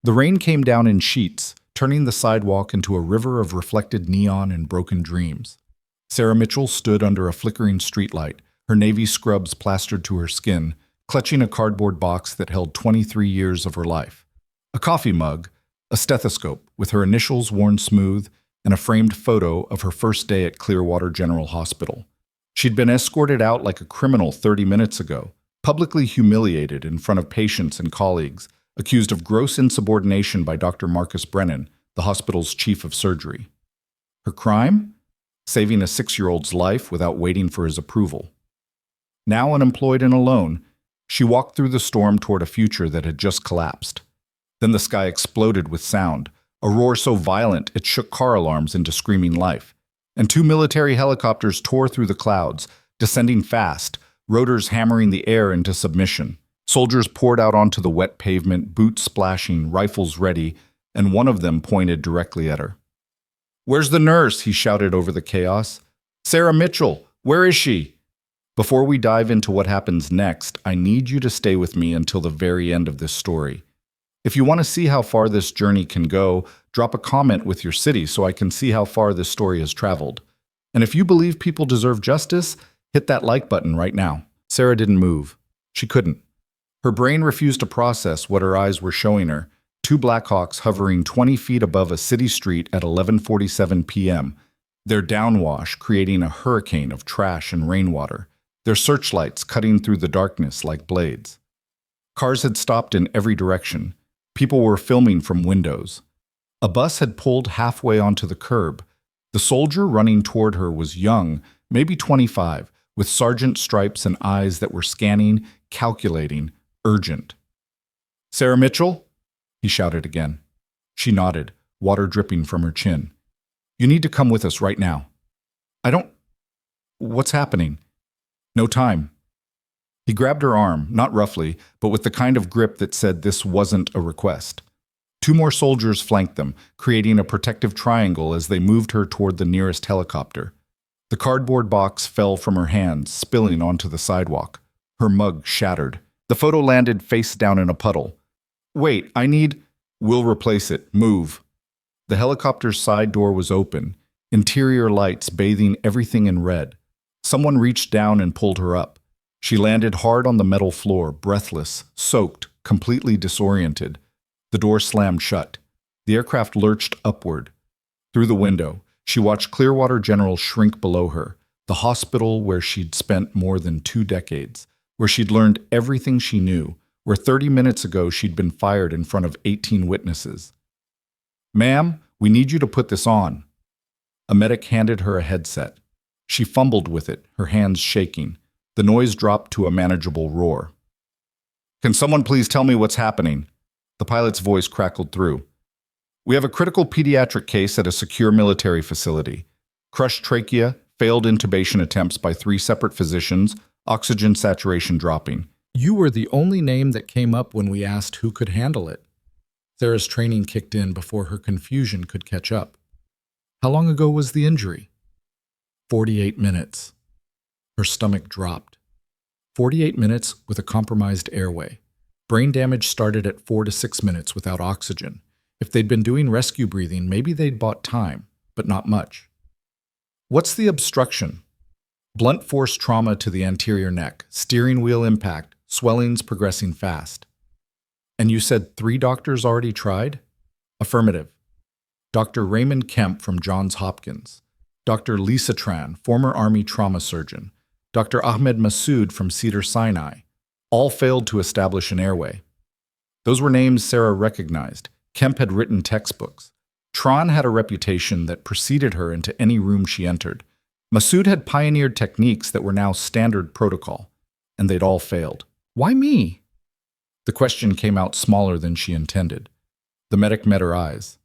The rain came down in sheets, turning the sidewalk into a river of reflected neon and broken dreams. Sarah Mitchell stood under a flickering streetlight, her navy scrubs plastered to her skin, clutching a cardboard box that held 23 years of her life. A coffee mug, a stethoscope with her initials worn smooth, and a framed photo of her first day at Clearwater General Hospital. She'd been escorted out like a criminal 30 minutes ago, publicly humiliated in front of patients and colleagues, accused of gross insubordination by Dr. Marcus Brennan, the hospital's chief of surgery. Her crime? Saving a 6-year-old's life without waiting for his approval. Now unemployed and alone, she walked through the storm toward a future that had just collapsed. Then the sky exploded with sound, a roar so violent it shook car alarms into screaming life. And 2 military helicopters tore through the clouds, descending fast, rotors hammering the air into submission. Soldiers poured out onto the wet pavement, boots splashing, rifles ready, and one of them pointed directly at her. "Where's the nurse?" he shouted over the chaos. "Sarah Mitchell, where is she?" Before we dive into what happens next, I need you to stay with me until the very end of this story. If you want to see how far this journey can go, drop a comment with your city so I can see how far this story has traveled. And if you believe people deserve justice, hit that like button right now. Sarah didn't move. She couldn't. Her brain refused to process what her eyes were showing her. 2 Blackhawks hovering 20 feet above a city street at 11:47 p.m., their downwash creating a hurricane of trash and rainwater, their searchlights cutting through the darkness like blades. Cars had stopped in every direction. People were filming from windows. A bus had pulled halfway onto the curb. The soldier running toward her was young, maybe 25, with sergeant stripes and eyes that were scanning, calculating, urgent. "Sarah Mitchell?" he shouted again. She nodded, water dripping from her chin. "You need to come with us right now." "I don't... What's happening?" "No time." He grabbed her arm, not roughly, but with the kind of grip that said this wasn't a request. 2 more soldiers flanked them, creating a protective triangle as they moved her toward the nearest helicopter. The cardboard box fell from her hands, spilling onto the sidewalk. Her mug shattered. The photo landed face down in a puddle. "Wait, I need..." "We'll replace it. Move." The helicopter's side door was open, interior lights bathing everything in red. Someone reached down and pulled her up. She landed hard on the metal floor, breathless, soaked, completely disoriented. The door slammed shut. The aircraft lurched upward. Through the window, she watched Clearwater General shrink below her, the hospital where she'd spent more than 2 decades, where she'd learned everything she knew, where 30 minutes ago she'd been fired in front of 18 witnesses. "Ma'am, we need you to put this on." A medic handed her a headset. She fumbled with it, her hands shaking. The noise dropped to a manageable roar. "Can someone please tell me what's happening?" The pilot's voice crackled through. "We have a critical pediatric case at a secure military facility. Crushed trachea, failed intubation attempts by 3 separate physicians, oxygen saturation dropping." "You were the only name that came up when we asked who could handle it." Sarah's training kicked in before her confusion could catch up. "How long ago was the injury?" 48 minutes. Her stomach dropped. 48 minutes with a compromised airway. Brain damage started at 4 to 6 minutes without oxygen. If they'd been doing rescue breathing, maybe they'd bought time, but not much. "What's the obstruction?" "Blunt force trauma to the anterior neck, steering wheel impact, swellings progressing fast." "And you said 3 doctors already tried?" "Affirmative. Dr. Raymond Kemp from Johns Hopkins, Dr. Lisa Tran, former Army trauma surgeon, Dr. Ahmed Massoud from Cedars-Sinai. All failed to establish an airway." Those were names Sarah recognized. Kemp had written textbooks. Tran had a reputation that preceded her into any room she entered. Massoud had pioneered techniques that were now standard protocol, and they'd all failed. "Why me?" The question came out smaller than she intended. The medic met her eyes.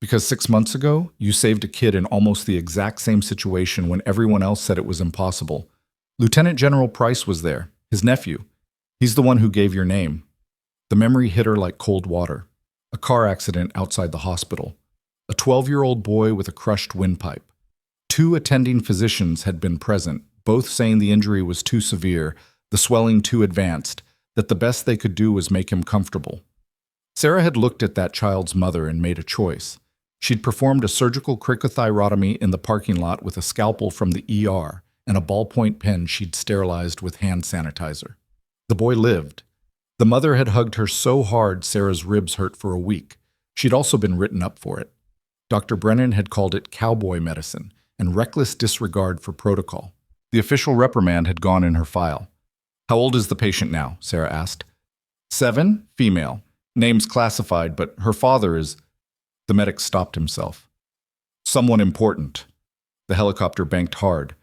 "Because 6 months ago, you saved a kid in almost the exact same situation when everyone else said it was impossible. Lieutenant General Price was there, his nephew. He's the one who gave your name." The memory hit her like cold water. A car accident outside the hospital. A 12-year-old boy with a crushed windpipe. 2 attending physicians had been present, both saying the injury was too severe, the swelling too advanced, that the best they could do was make him comfortable. Sarah had looked at that child's mother and made a choice. She'd performed a surgical cricothyrotomy in the parking lot with a scalpel from the ER and a ballpoint pen she'd sterilized with hand sanitizer. The boy lived. The mother had hugged her so hard Sarah's ribs hurt for a week. She'd also been written up for it. Dr. Brennan had called it cowboy medicine and reckless disregard for protocol. The official reprimand had gone in her file. "How old is the patient now?" Sarah asked. 7, female. Name's classified, but her father is... The medic stopped himself. "Someone important." The helicopter banked hard.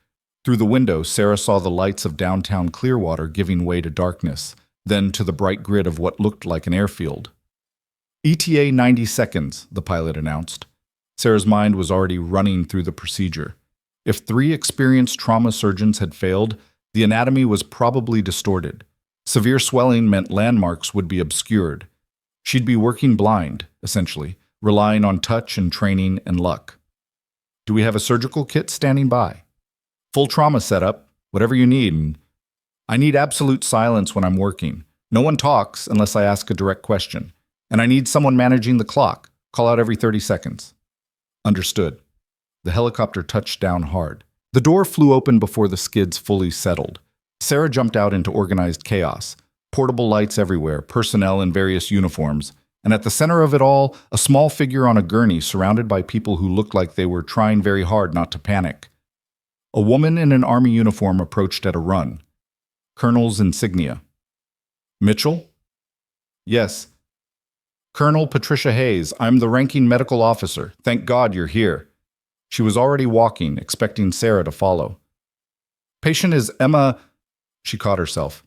Through the window, Sarah saw the lights of downtown Clearwater giving way to darkness, then to the bright grid of what looked like an airfield. "ETA 90 seconds, the pilot announced. Sarah's mind was already running through the procedure. If 3 experienced trauma surgeons had failed, the anatomy was probably distorted. Severe swelling meant landmarks would be obscured. She'd be working blind, essentially, relying on touch and training and luck. "Do we have a surgical kit standing by?" "Full trauma setup, whatever you need. And I need absolute silence when I'm working. No one talks unless I ask a direct question. And I need someone managing the clock. Call out every 30 seconds. "Understood." The helicopter touched down hard. The door flew open before the skids fully settled. Sarah jumped out into organized chaos. Portable lights everywhere, personnel in various uniforms, and at the center of it all, a small figure on a gurney surrounded by people who looked like they were trying very hard not to panic. A woman in an army uniform approached at a run. Colonel's insignia. "Mitchell?" "Yes." "Colonel Patricia Hayes, I'm the ranking medical officer. Thank God you're here." She was already walking, expecting Sarah to follow. "Patient is Emma..." She caught herself.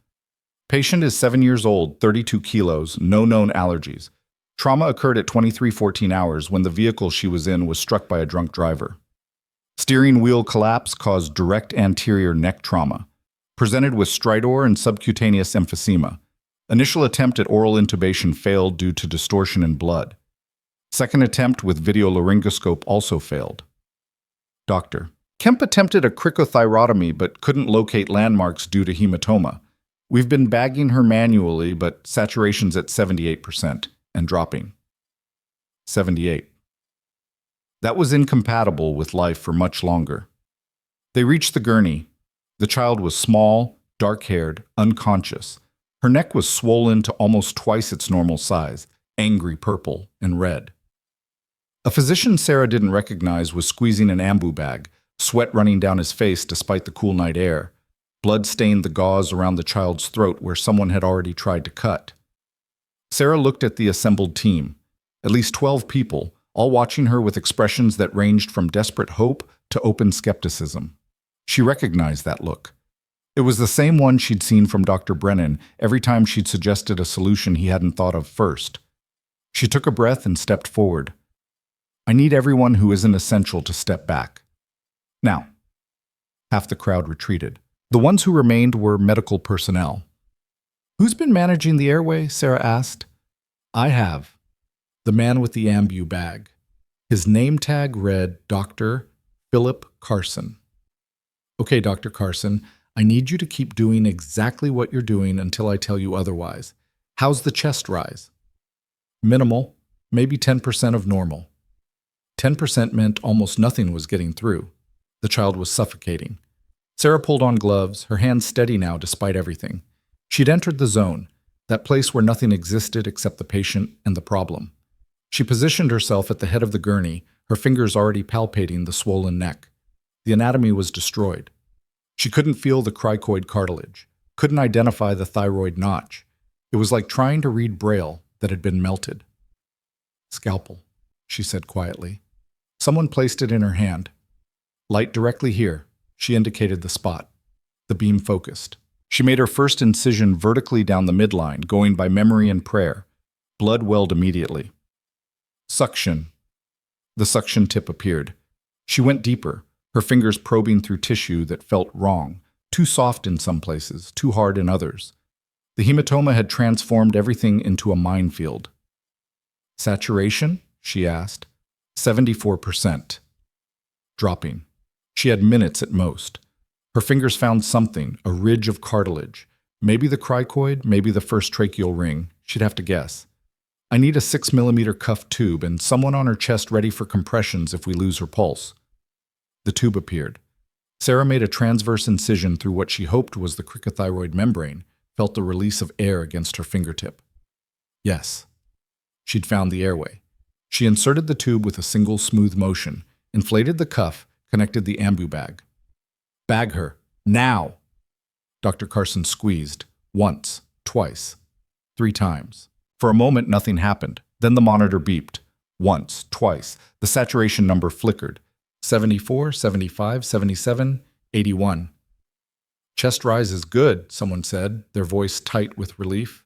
"Patient is 7 years old, 32 kilos, no known allergies. Trauma occurred at 23:14 hours when the vehicle she was in was struck by a drunk driver. Steering wheel collapse caused direct anterior neck trauma. Presented with stridor and subcutaneous emphysema. Initial attempt at oral intubation failed due to distortion in blood. Second attempt with videolaryngoscope also failed. Doctor: Kemp attempted a cricothyrotomy but couldn't locate landmarks due to hematoma. We've been bagging her manually, but saturation's at 78% and dropping. 78. That was incompatible with life for much longer. They reached the gurney. The child was small, dark-haired, unconscious. Her neck was swollen to almost twice its normal size, angry purple and red. A physician Sarah didn't recognize was squeezing an ambu bag, sweat running down his face despite the cool night air. Blood stained the gauze around the child's throat where someone had already tried to cut. Sarah looked at the assembled team. At least 12 people, all watching her with expressions that ranged from desperate hope to open skepticism. She recognized that look. It was the same one she'd seen from Dr. Brennan every time she'd suggested a solution he hadn't thought of first. She took a breath and stepped forward. "I need everyone who isn't essential to step back. Now." Half the crowd retreated. The ones who remained were medical personnel. "Who's been managing the airway?" Sarah asked. "I have." The man with the ambu bag. His name tag read Dr. Philip Carson. "Okay, Dr. Carson, I need you to keep doing exactly what you're doing until I tell you otherwise. How's the chest rise?" "Minimal, maybe 10% of normal." 10% meant almost nothing was getting through. The child was suffocating. Sarah pulled on gloves, her hands steady now despite everything. She'd entered the zone, that place where nothing existed except the patient and the problem. She positioned herself at the head of the gurney, her fingers already palpating the swollen neck. The anatomy was destroyed. She couldn't feel the cricoid cartilage, couldn't identify the thyroid notch. It was like trying to read Braille that had been melted. "Scalpel," she said quietly. Someone placed it in her hand. "Light directly here." She indicated the spot. The beam focused. She made her first incision vertically down the midline, going by memory and prayer. Blood welled immediately. "Suction." The suction tip appeared. She went deeper, her fingers probing through tissue that felt wrong, too soft in some places, too hard in others. The hematoma had transformed everything into a minefield. "Saturation?" she asked. 74%. Dropping. She had minutes at most. Her fingers found something, a ridge of cartilage. Maybe the cricoid, maybe the first tracheal ring. She'd have to guess. I need a 6mm cuff tube and someone on her chest ready for compressions if we lose her pulse. The tube appeared. Sarah made a transverse incision through what she hoped was the cricothyroid membrane, felt the release of air against her fingertip. Yes. She'd found the airway. She inserted the tube with a single smooth motion, inflated the cuff, connected the ambu bag. Bag her. Now! Dr. Carson squeezed. Once. Twice. 3 times. For a moment, nothing happened. Then the monitor beeped. Once. Twice. The saturation number flickered. 74, 75, 77, 81. Chest rise is good, someone said, their voice tight with relief.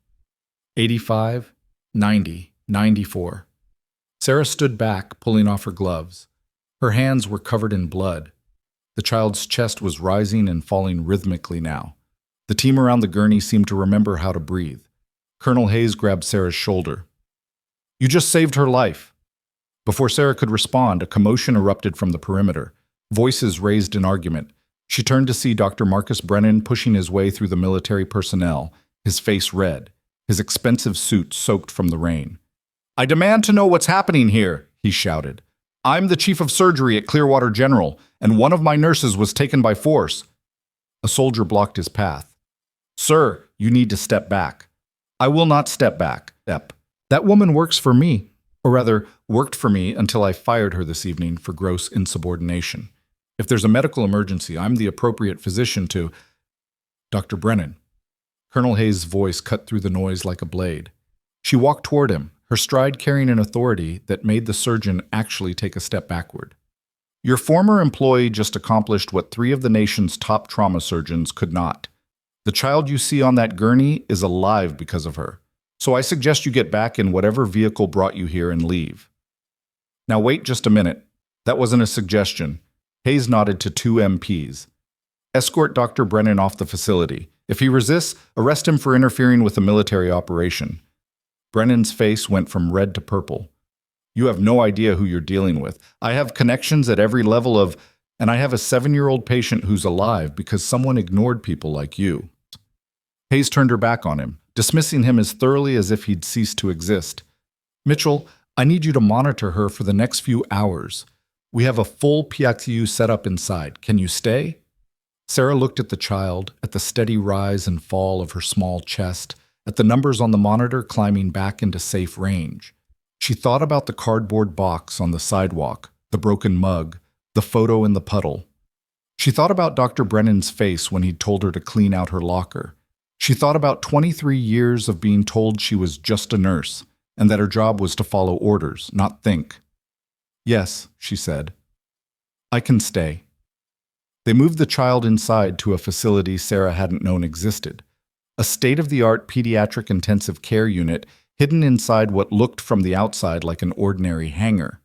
85, 90, 94. Sarah stood back, pulling off her gloves. Her hands were covered in blood. The child's chest was rising and falling rhythmically now. The team around the gurney seemed to remember how to breathe. Colonel Hayes grabbed Sarah's shoulder. You just saved her life. Before Sarah could respond, a commotion erupted from the perimeter. Voices raised in argument. She turned to see Dr. Marcus Brennan pushing his way through the military personnel, his face red, his expensive suit soaked from the rain. I demand to know what's happening here, he shouted. I'm the chief of surgery at Clearwater General, and one of my nurses was taken by force. A soldier blocked his path. Sir, you need to step back. I will not step back. That woman works for me. Or rather, worked for me until I fired her this evening for gross insubordination. If there's a medical emergency, I'm the appropriate physician to... Dr. Brennan. Colonel Hayes' voice cut through the noise like a blade. She walked toward him, her stride carrying an authority that made the surgeon actually take a step backward. Your former employee just accomplished what 3 of the nation's top trauma surgeons could not. The child you see on that gurney is alive because of her. So I suggest you get back in whatever vehicle brought you here and leave. Now wait just a minute. That wasn't a suggestion. Hayes nodded to 2 MPs. Escort Dr. Brennan off the facility. If he resists, arrest him for interfering with a military operation. Brennan's face went from red to purple. You have no idea who you're dealing with. I have connections at every level of... And I have a 7-year-old patient who's alive because someone ignored people like you. Hayes turned her back on him, dismissing him as thoroughly as if he'd ceased to exist. Mitchell, I need you to monitor her for the next few hours. We have a full PICU set up inside. Can you stay? Sarah looked at the child, at the steady rise and fall of her small chest, at the numbers on the monitor climbing back into safe range. She thought about the cardboard box on the sidewalk, the broken mug, the photo in the puddle. She thought about Dr. Brennan's face when he'd told her to clean out her locker. She thought about 23 years of being told she was just a nurse, and that her job was to follow orders, not think. Yes, she said. I can stay. They moved the child inside to a facility Sarah hadn't known existed, a state-of-the-art pediatric intensive care unit hidden inside what looked from the outside like an ordinary hangar.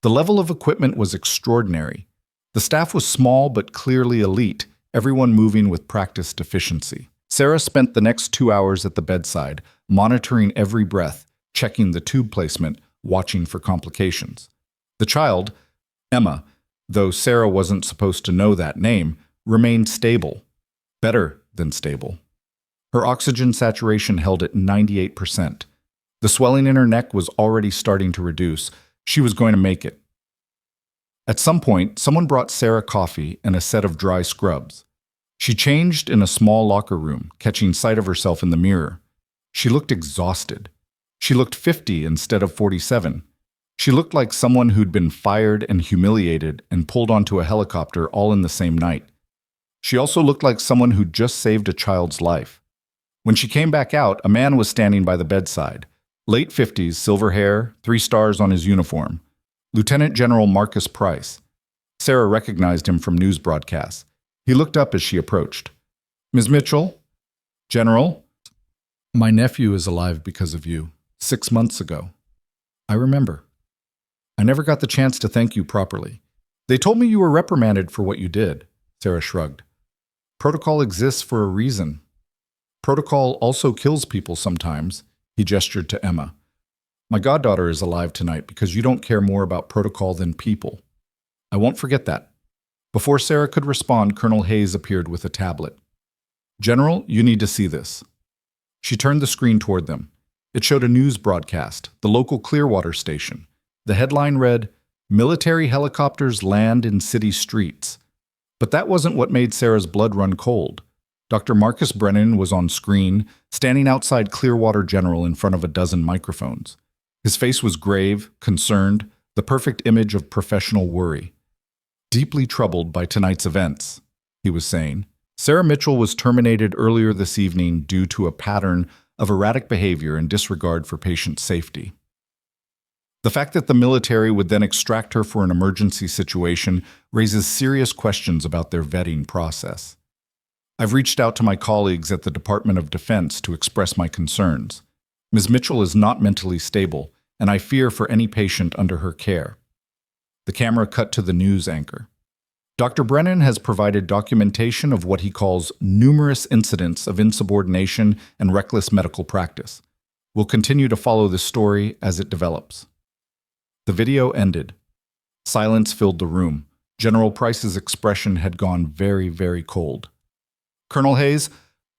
The level of equipment was extraordinary. The staff was small but clearly elite, everyone moving with practiced efficiency. Sarah spent the next 2 hours at the bedside, monitoring every breath, checking the tube placement, watching for complications. The child, Emma, though Sarah wasn't supposed to know that name, remained stable. Better than stable. Her oxygen saturation held at 98%. The swelling in her neck was already starting to reduce. She was going to make it. At some point, someone brought Sarah coffee and a set of dry scrubs. She changed in a small locker room, catching sight of herself in the mirror. She looked exhausted. She looked 50 instead of 47. She looked like someone who'd been fired and humiliated and pulled onto a helicopter all in the same night. She also looked like someone who'd just saved a child's life. When she came back out, a man was standing by the bedside. Late 50s, silver hair, 3 stars on his uniform. Lieutenant General Marcus Price. Sarah recognized him from news broadcasts. He looked up as she approached. Ms. Mitchell? General? My nephew is alive because of you. 6 months ago. I remember. I never got the chance to thank you properly. They told me you were reprimanded for what you did. Sarah shrugged. Protocol exists for a reason. Protocol also kills people sometimes. He gestured to Emma. My goddaughter is alive tonight because you don't care more about protocol than people. I won't forget that. Before Sarah could respond, Colonel Hayes appeared with a tablet. General, you need to see this. She turned the screen toward them. It showed a news broadcast, the local Clearwater station. The headline read, "Military helicopters land in city streets." But that wasn't what made Sarah's blood run cold. Dr. Marcus Brennan was on screen, standing outside Clearwater General in front of a dozen microphones. His face was grave, concerned, the perfect image of professional worry. "Deeply troubled by tonight's events," he was saying. "Sarah Mitchell was terminated earlier this evening due to a pattern of erratic behavior and disregard for patient safety." The fact that the military would then extract her for an emergency situation raises serious questions about their vetting process. I've reached out to my colleagues at the Department of Defense to express my concerns. Ms. Mitchell is not mentally stable, and I fear for any patient under her care. The camera cut to the news anchor. Dr. Brennan has provided documentation of what he calls numerous incidents of insubordination and reckless medical practice. We'll continue to follow this story as it develops. The video ended. Silence filled the room. General Price's expression had gone very, very cold. "Colonel Hayes,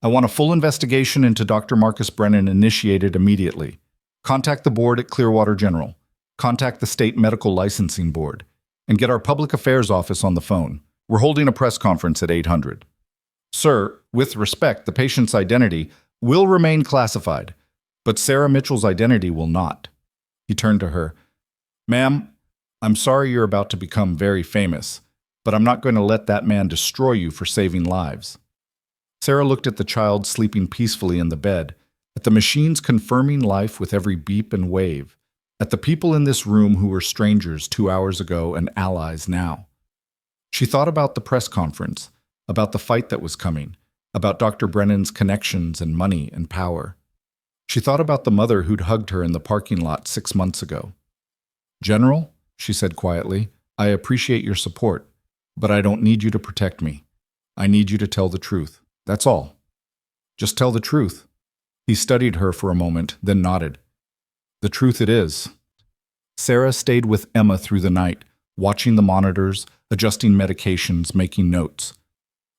I want a full investigation into Dr. Marcus Brennan initiated immediately. Contact the board at Clearwater General. Contact the State Medical Licensing Board. And get our Public Affairs Office on the phone. We're holding a press conference at 800. Sir, with respect, the patient's identity will remain classified, but Sarah Mitchell's identity will not." He turned to her. "Ma'am, I'm sorry you're about to become very famous, but I'm not going to let that man destroy you for saving lives." Sarah looked at the child sleeping peacefully in the bed, at the machines confirming life with every beep and wave, at the people in this room who were strangers 2 hours ago and allies now. She thought about the press conference, about the fight that was coming, about Dr. Brennan's connections and money and power. She thought about the mother who'd hugged her in the parking lot 6 months ago. "General," she said quietly, "I appreciate your support, but I don't need you to protect me. I need you to tell the truth. That's all. Just tell the truth." He studied her for a moment, then nodded. "The truth it is." Sarah stayed with Emma through the night, watching the monitors, adjusting medications, making notes.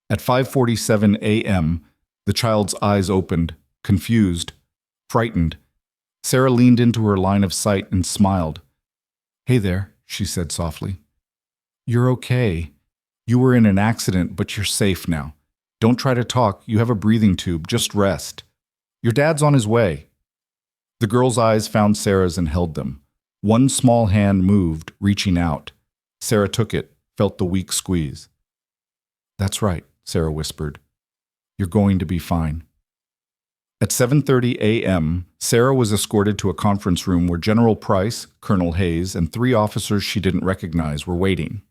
At 5:47 a.m., the child's eyes opened, confused, frightened. Sarah leaned into her line of sight and smiled. "Hey there," she said softly. "You're okay. You were in an accident, but you're safe now. Don't try to talk. You have a breathing tube. Just rest. Your dad's on his way." The girl's eyes found Sarah's and held them. One small hand moved, reaching out. Sarah took it, felt the weak squeeze. "That's right," Sarah whispered. "You're going to be fine." At 7:30 a.m., Sarah was escorted to a conference room where General Price, Colonel Hayes, and 3 officers she didn't recognize were waiting.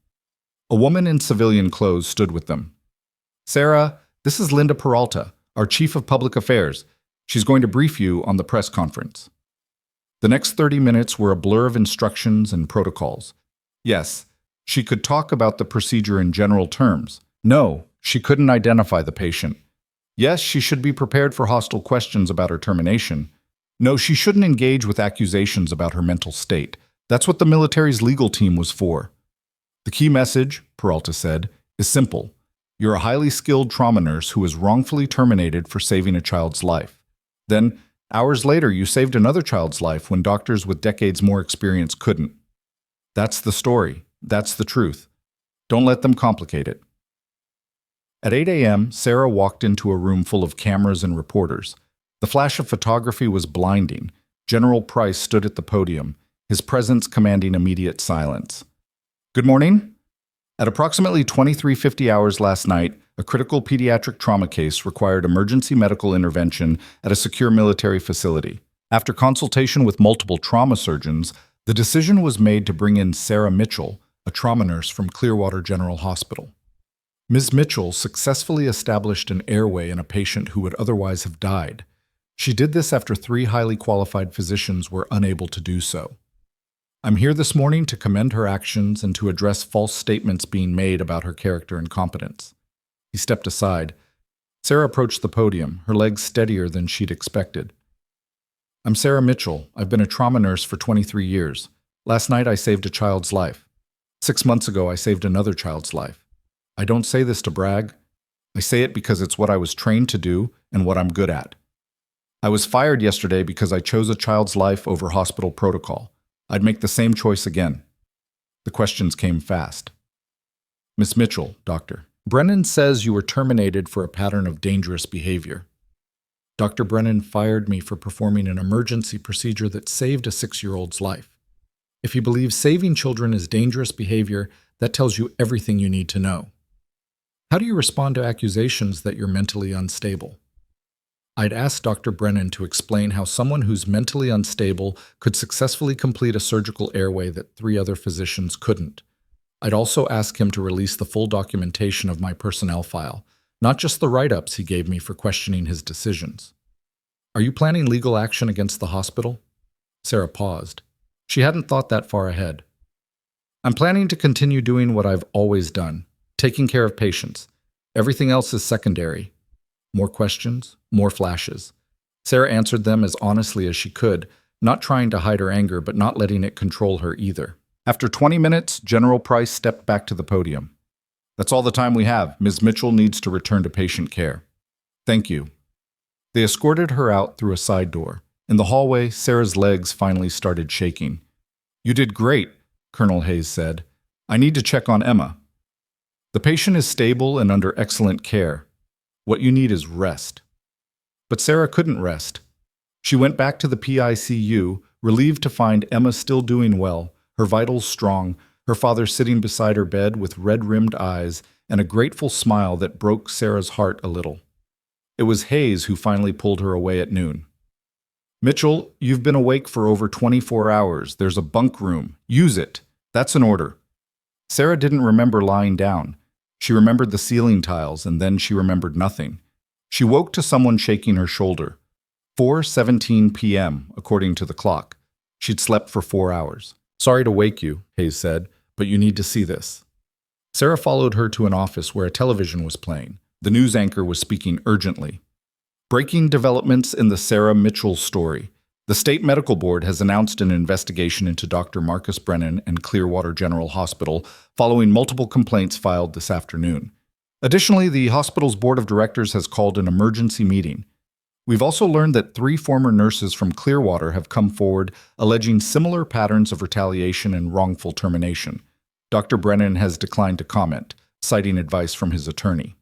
A woman in civilian clothes stood with them. "Sarah, this is Linda Peralta, our Chief of Public Affairs. She's going to brief you on the press conference." The next 30 minutes were a blur of instructions and protocols. Yes, she could talk about the procedure in general terms. No, she couldn't identify the patient. Yes, she should be prepared for hostile questions about her termination. No, she shouldn't engage with accusations about her mental state. That's what the military's legal team was for. "The key message," Peralta said, "is simple. You're a highly skilled trauma nurse who was wrongfully terminated for saving a child's life. Then, hours later, you saved another child's life when doctors with decades more experience couldn't. That's the story. That's the truth. Don't let them complicate it." At 8 a.m., Sarah walked into a room full of cameras and reporters. The flash of photography was blinding. General Price stood at the podium, his presence commanding immediate silence. "Good morning." At approximately 23:50 hours last night, a critical pediatric trauma case required emergency medical intervention at a secure military facility. After consultation with multiple trauma surgeons, the decision was made to bring in Sarah Mitchell, a trauma nurse from Clearwater General Hospital. Ms. Mitchell successfully established an airway in a patient who would otherwise have died. She did this after 3 highly qualified physicians were unable to do so. I'm here this morning to commend her actions and to address false statements being made about her character and competence. He stepped aside. Sarah approached the podium, her legs steadier than she'd expected. "I'm Sarah Mitchell. I've been a trauma nurse for 23 years. Last night I saved a child's life. 6 months ago I saved another child's life. I don't say this to brag. I say it because it's what I was trained to do and what I'm good at." I was fired yesterday because I chose a child's life over hospital protocol. I'd make the same choice again. The questions came fast. Miss Mitchell, doctor. Brennan says you were terminated for a pattern of dangerous behavior. Dr. Brennan fired me for performing an emergency procedure that saved a 6-year-old's life. If you believe saving children is dangerous behavior, that tells you everything you need to know. How do you respond to accusations that you're mentally unstable? I'd asked Dr. Brennan to explain how someone who's mentally unstable could successfully complete a surgical airway that 3 other physicians couldn't. I'd also ask him to release the full documentation of my personnel file, not just the write-ups he gave me for questioning his decisions. Are you planning legal action against the hospital? Sarah paused. She hadn't thought that far ahead. I'm planning to continue doing what I've always done, taking care of patients. Everything else is secondary. More questions, more flashes. Sarah answered them as honestly as she could, not trying to hide her anger but not letting it control her either. After 20 minutes, General Price stepped back to the podium. That's all the time we have. Ms. Mitchell needs to return to patient care. Thank you. They escorted her out through a side door. In the hallway, Sarah's legs finally started shaking. You did great, Colonel Hayes said. I need to check on Emma. The patient is stable and under excellent care. What you need is rest. But Sarah couldn't rest. She went back to the PICU, relieved to find Emma still doing well, her vitals strong, her father sitting beside her bed with red-rimmed eyes and a grateful smile that broke Sarah's heart a little. It was Hayes who finally pulled her away at noon. Mitchell, you've been awake for over 24 hours. There's a bunk room. Use it. That's an order. Sarah didn't remember lying down. She remembered the ceiling tiles, and then she remembered nothing. She woke to someone shaking her shoulder. 4:17 p.m., according to the clock. She'd slept for 4 hours. Sorry to wake you, Hayes said, but you need to see this. Sarah followed her to an office where a television was playing. The news anchor was speaking urgently. Breaking developments in the Sarah Mitchell story. The State Medical Board has announced an investigation into Dr. Marcus Brennan and Clearwater General Hospital following multiple complaints filed this afternoon. Additionally, the hospital's board of directors has called an emergency meeting. We've also learned that 3 former nurses from Clearwater have come forward alleging similar patterns of retaliation and wrongful termination. Dr. Brennan has declined to comment, citing advice from his attorney.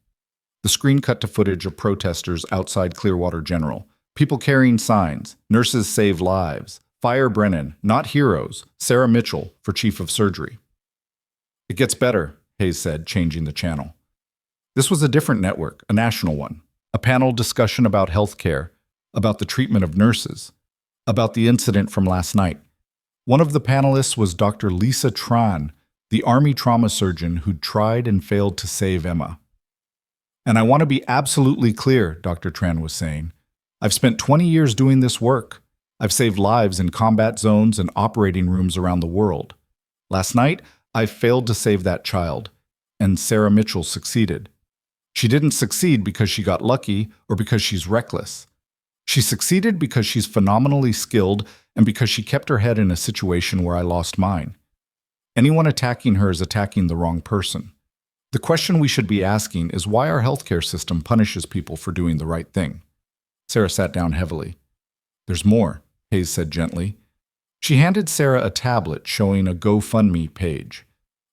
The screen cut to footage of protesters outside Clearwater General. People carrying signs, nurses save lives, fire Brennan, not heroes, Sarah Mitchell for chief of surgery. It gets better, Hayes said, changing the channel. This was a different network, a national one. A panel discussion about healthcare, about the treatment of nurses, about the incident from last night. One of the panelists was Dr. Lisa Tran, the Army trauma surgeon who'd tried and failed to save Emma. And I want to be absolutely clear, Dr. Tran was saying. I've spent 20 years doing this work. I've saved lives in combat zones and operating rooms around the world. Last night, I failed to save that child, and Sarah Mitchell succeeded. She didn't succeed because she got lucky or because she's reckless. She succeeded because she's phenomenally skilled and because she kept her head in a situation where I lost mine. Anyone attacking her is attacking the wrong person. The question we should be asking is why our healthcare system punishes people for doing the right thing. Sarah sat down heavily. There's more, Hayes said gently. She handed Sarah a tablet showing a GoFundMe page.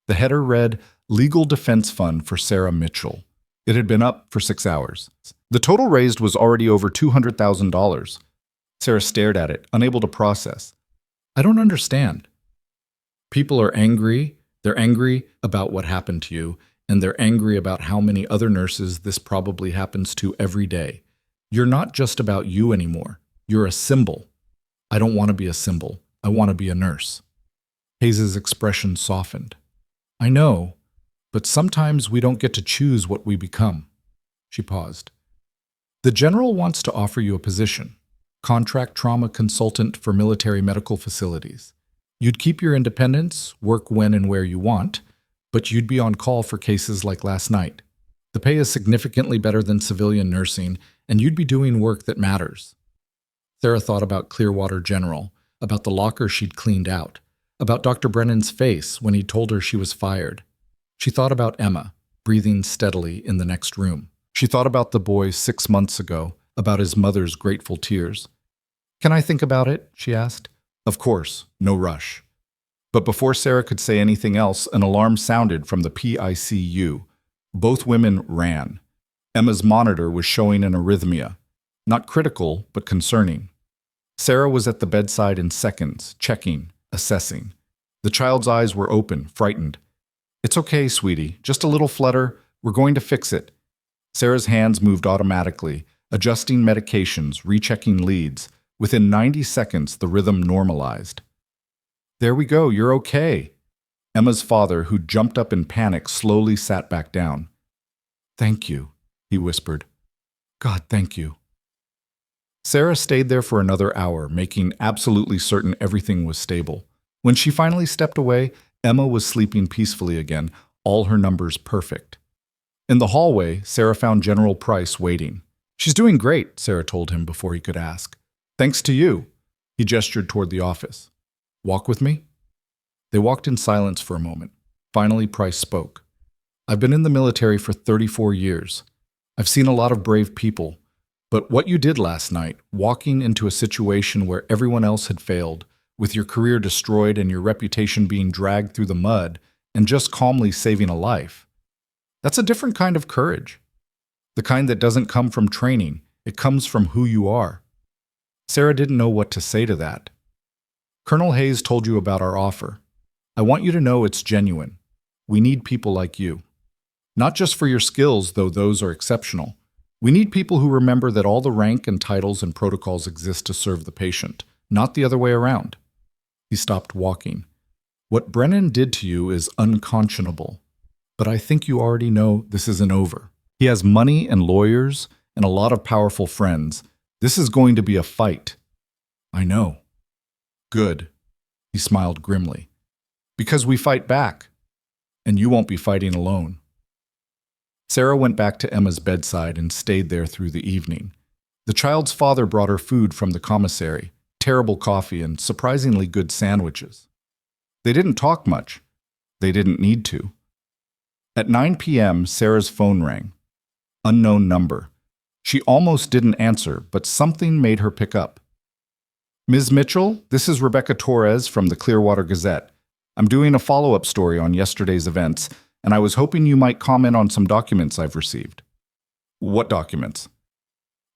The header read, Legal Defense Fund for Sarah Mitchell. It had been up for 6 hours. The total raised was already over $200,000. Sarah stared at it, unable to process. I don't understand. People are angry. They're angry about what happened to you, and they're angry about how many other nurses this probably happens to every day. You're not just about you anymore. You're a symbol. I don't want to be a symbol. I want to be a nurse. Hayes' expression softened. I know. But sometimes we don't get to choose what we become. She paused. The general wants to offer you a position, contract trauma consultant for military medical facilities. You'd keep your independence, work when and where you want, but you'd be on call for cases like last night. The pay is significantly better than civilian nursing, and you'd be doing work that matters. Sarah thought about Clearwater General, about the locker she'd cleaned out, about Dr. Brennan's face when he told her she was fired. She thought about Emma, breathing steadily in the next room. She thought about the boy 6 months ago, about his mother's grateful tears. "Can I think about it?" she asked. "Of course, no rush." But before Sarah could say anything else, an alarm sounded from the PICU. Both women ran. Emma's monitor was showing an arrhythmia. Not critical, but concerning. Sarah was at the bedside in seconds, checking, assessing. The child's eyes were open, frightened. "It's okay, sweetie. Just a little flutter. We're going to fix it." Sarah's hands moved automatically, adjusting medications, rechecking leads. Within 90 seconds, the rhythm normalized. "There we go, you're okay." Emma's father, who jumped up in panic, slowly sat back down. "Thank you," he whispered. "God, thank you." Sarah stayed there for another hour, making absolutely certain everything was stable. When she finally stepped away, Emma was sleeping peacefully again, all her numbers perfect. In the hallway, Sarah found General Price waiting. "She's doing great," Sarah told him before he could ask. "Thanks to you." He gestured toward the office. "Walk with me?" They walked in silence for a moment. Finally, Price spoke. "I've been in the military for 34 years. I've seen a lot of brave people. But what you did last night, walking into a situation where everyone else had failed, with your career destroyed and your reputation being dragged through the mud, and just calmly saving a life, that's a different kind of courage. The kind that doesn't come from training, it comes from who you are." Sarah didn't know what to say to that. "Colonel Hayes told you about our offer. I want you to know it's genuine. We need people like you. Not just for your skills, though those are exceptional. We need people who remember that all the rank and titles and protocols exist to serve the patient, not the other way around." He stopped walking. "What Brennan did to you is unconscionable. But I think you already know this isn't over. He has money and lawyers and a lot of powerful friends. This is going to be a fight." "I know." "Good." He smiled grimly. "Because we fight back. And you won't be fighting alone." Sarah went back to Emma's bedside and stayed there through the evening. The child's father brought her food from the commissary, terrible coffee and surprisingly good sandwiches. They didn't talk much. They didn't need to. At 9 p.m., Sarah's phone rang. Unknown number. She almost didn't answer, but something made her pick up. "Ms. Mitchell, this is Rebecca Torres from the Clearwater Gazette. I'm doing a follow-up story on yesterday's events, and I was hoping you might comment on some documents I've received." "What documents?"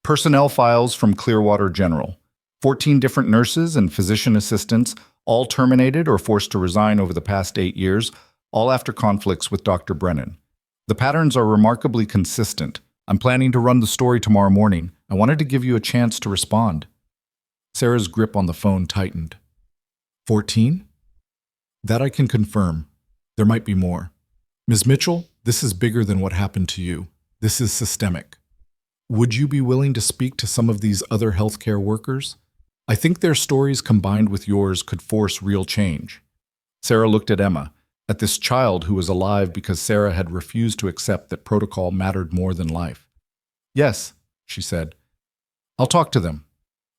"Personnel files from Clearwater General. 14 different nurses and physician assistants, all terminated or forced to resign over the past 8 years, all after conflicts with Dr. Brennan. The patterns are remarkably consistent. I'm planning to run the story tomorrow morning. I wanted to give you a chance to respond." Sarah's grip on the phone tightened. 14? "That I can confirm. There might be more. Ms. Mitchell, this is bigger than what happened to you. This is systemic. Would you be willing to speak to some of these other healthcare workers? I think their stories combined with yours could force real change." Sarah looked at Emma, at this child who was alive because Sarah had refused to accept that protocol mattered more than life. "Yes," she said. "I'll talk to them."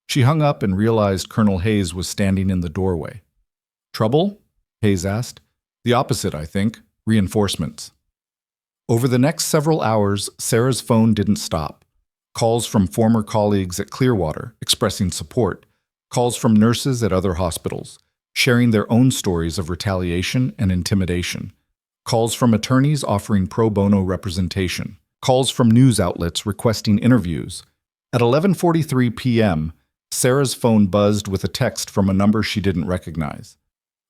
She hung up and realized Colonel Hayes was standing in the doorway. "Trouble?" Hayes asked. "The opposite, I think. Reinforcements." Over the next several hours, Sarah's phone didn't stop. Calls from former colleagues at Clearwater, expressing support. Calls from nurses at other hospitals, sharing their own stories of retaliation and intimidation. Calls from attorneys offering pro bono representation. Calls from news outlets requesting interviews. At 11:43 p.m., Sarah's phone buzzed with a text from a number she didn't recognize.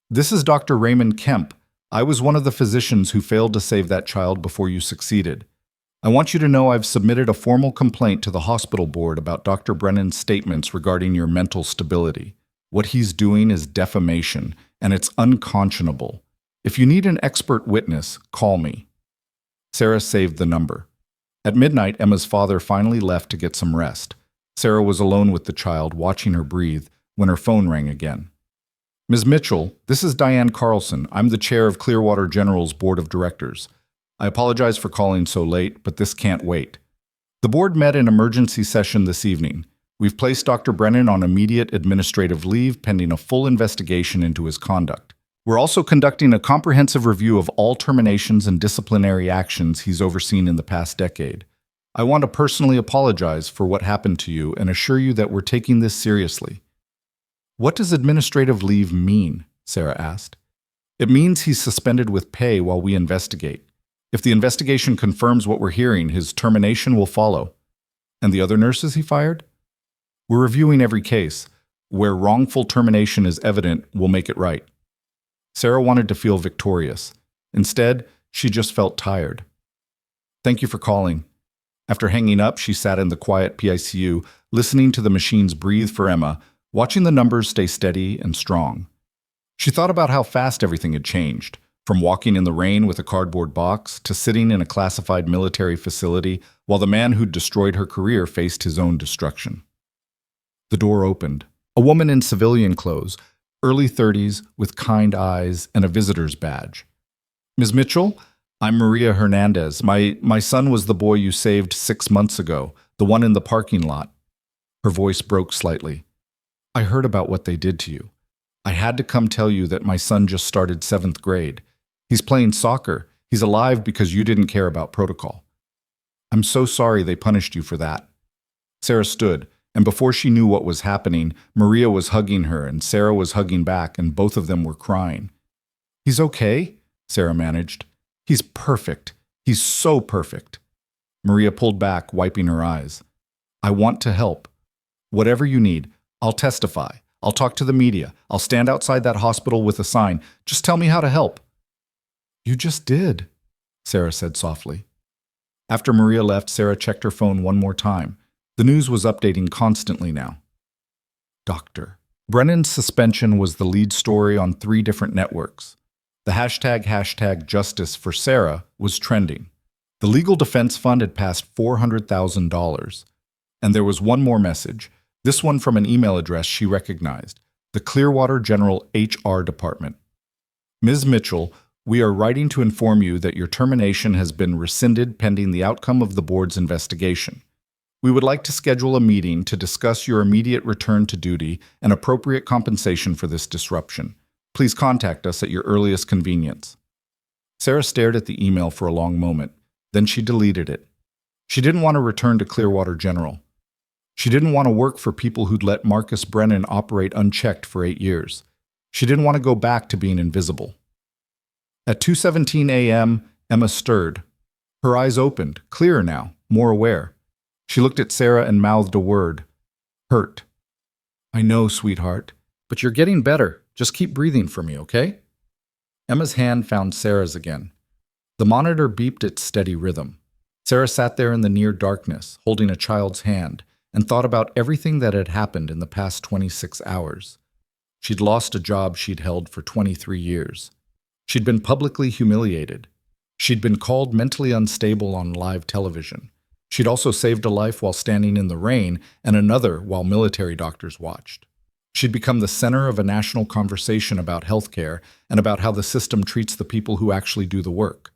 "This is Dr. Raymond Kemp. I was one of the physicians who failed to save that child before you succeeded. I want you to know I've submitted a formal complaint to the hospital board about Dr. Brennan's statements regarding your mental stability. What he's doing is defamation, and it's unconscionable. If you need an expert witness, call me." Sarah saved the number. At midnight, Emma's father finally left to get some rest. Sarah was alone with the child, watching her breathe, when her phone rang again. "Ms. Mitchell, this is Diane Carlson. I'm the chair of Clearwater General's Board of Directors. I apologize for calling so late, but this can't wait. The board met in emergency session this evening. We've placed Dr. Brennan on immediate administrative leave pending a full investigation into his conduct. We're also conducting a comprehensive review of all terminations and disciplinary actions he's overseen in the past decade. I want to personally apologize for what happened to you and assure you that we're taking this seriously." "What does administrative leave mean?" Sarah asked. "It means he's suspended with pay while we investigate. If the investigation confirms what we're hearing, his termination will follow." "And the other nurses he fired?" "We're reviewing every case. Where wrongful termination is evident, we'll make it right." Sarah wanted to feel victorious. Instead, she just felt tired. "Thank you for calling." After hanging up, she sat in the quiet PICU, listening to the machines breathe for Emma, watching the numbers stay steady and strong. She thought about how fast everything had changed, from walking in the rain with a cardboard box to sitting in a classified military facility while the man who'd destroyed her career faced his own destruction. The door opened. A woman in civilian clothes, early 30s, with kind eyes and a visitor's badge. "Ms. Mitchell, I'm Maria Hernandez. My son was the boy you saved 6 months ago, the one in the parking lot." Her voice broke slightly. "I heard about what they did to you. I had to come tell you that my son just started 7th grade. He's playing soccer. He's alive because you didn't care about protocol. I'm so sorry they punished you for that." Sarah stood, and before she knew what was happening, Maria was hugging her and Sarah was hugging back, and both of them were crying. "He's okay," Sarah managed. "He's perfect. He's so perfect." Maria pulled back, wiping her eyes. "I want to help. Whatever you need, I'll testify. I'll talk to the media. I'll stand outside that hospital with a sign. Just tell me how to help." "You just did," Sarah said softly. After Maria left, Sarah checked her phone one more time. The news was updating constantly now. Doctor. Brennan's suspension was the lead story on 3 different networks. The hashtag justice for Sarah was trending. The legal defense fund had passed $400,000. And there was one more message, this one from an email address she recognized, the Clearwater General HR Department. "Ms. Mitchell, we are writing to inform you that your termination has been rescinded pending the outcome of the board's investigation. We would like to schedule a meeting to discuss your immediate return to duty and appropriate compensation for this disruption. Please contact us at your earliest convenience." Sarah stared at the email for a long moment. Then she deleted it. She didn't want to return to Clearwater General. She didn't want to work for people who'd let Marcus Brennan operate unchecked for 8 years. She didn't want to go back to being invisible. At 2:17 a.m., Emma stirred. Her eyes opened, clearer now, more aware. She looked at Sarah and mouthed a word. "Hurt." "I know, sweetheart, but you're getting better. Just keep breathing for me, okay?" Emma's hand found Sarah's again. The monitor beeped its steady rhythm. Sarah sat there in the near darkness, holding a child's hand, and thought about everything that had happened in the past 26 hours. She'd lost a job she'd held for 23 years. She'd been publicly humiliated. She'd been called mentally unstable on live television. She'd also saved a life while standing in the rain and another while military doctors watched. She'd become the center of a national conversation about healthcare and about how the system treats the people who actually do the work.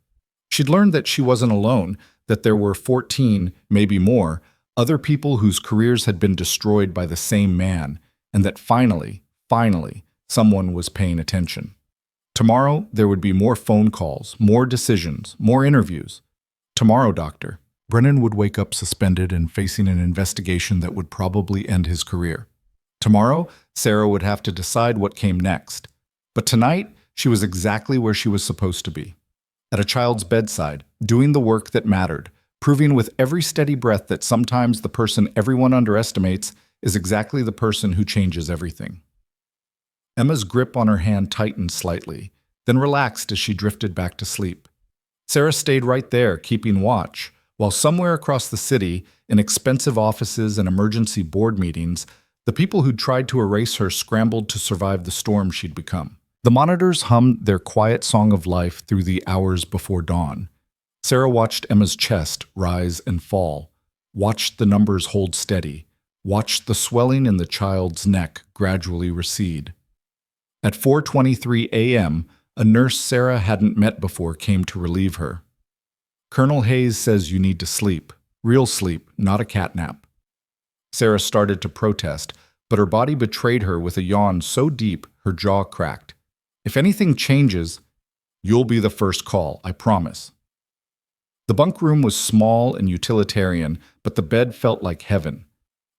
She'd learned that she wasn't alone, that there were 14, maybe more, other people whose careers had been destroyed by the same man, and that finally, someone was paying attention. Tomorrow, there would be more phone calls, more decisions, more interviews. Tomorrow, doctor, Brennan would wake up suspended and facing an investigation that would probably end his career. Tomorrow, Sarah would have to decide what came next. But tonight, she was exactly where she was supposed to be. At a child's bedside, doing the work that mattered, proving with every steady breath that sometimes the person everyone underestimates is exactly the person who changes everything. Emma's grip on her hand tightened slightly, then relaxed as she drifted back to sleep. Sarah stayed right there, keeping watch, while somewhere across the city, in expensive offices and emergency board meetings, the people who'd tried to erase her scrambled to survive the storm she'd become. The monitors hummed their quiet song of life through the hours before dawn. Sarah watched Emma's chest rise and fall, watched the numbers hold steady, watched the swelling in the child's neck gradually recede. At 4:23 a.m., a nurse Sarah hadn't met before came to relieve her. "Colonel Hayes says you need to sleep. Real sleep, not a catnap." Sarah started to protest, but her body betrayed her with a yawn so deep her jaw cracked. "If anything changes, you'll be the first call, I promise." The bunk room was small and utilitarian, but the bed felt like heaven.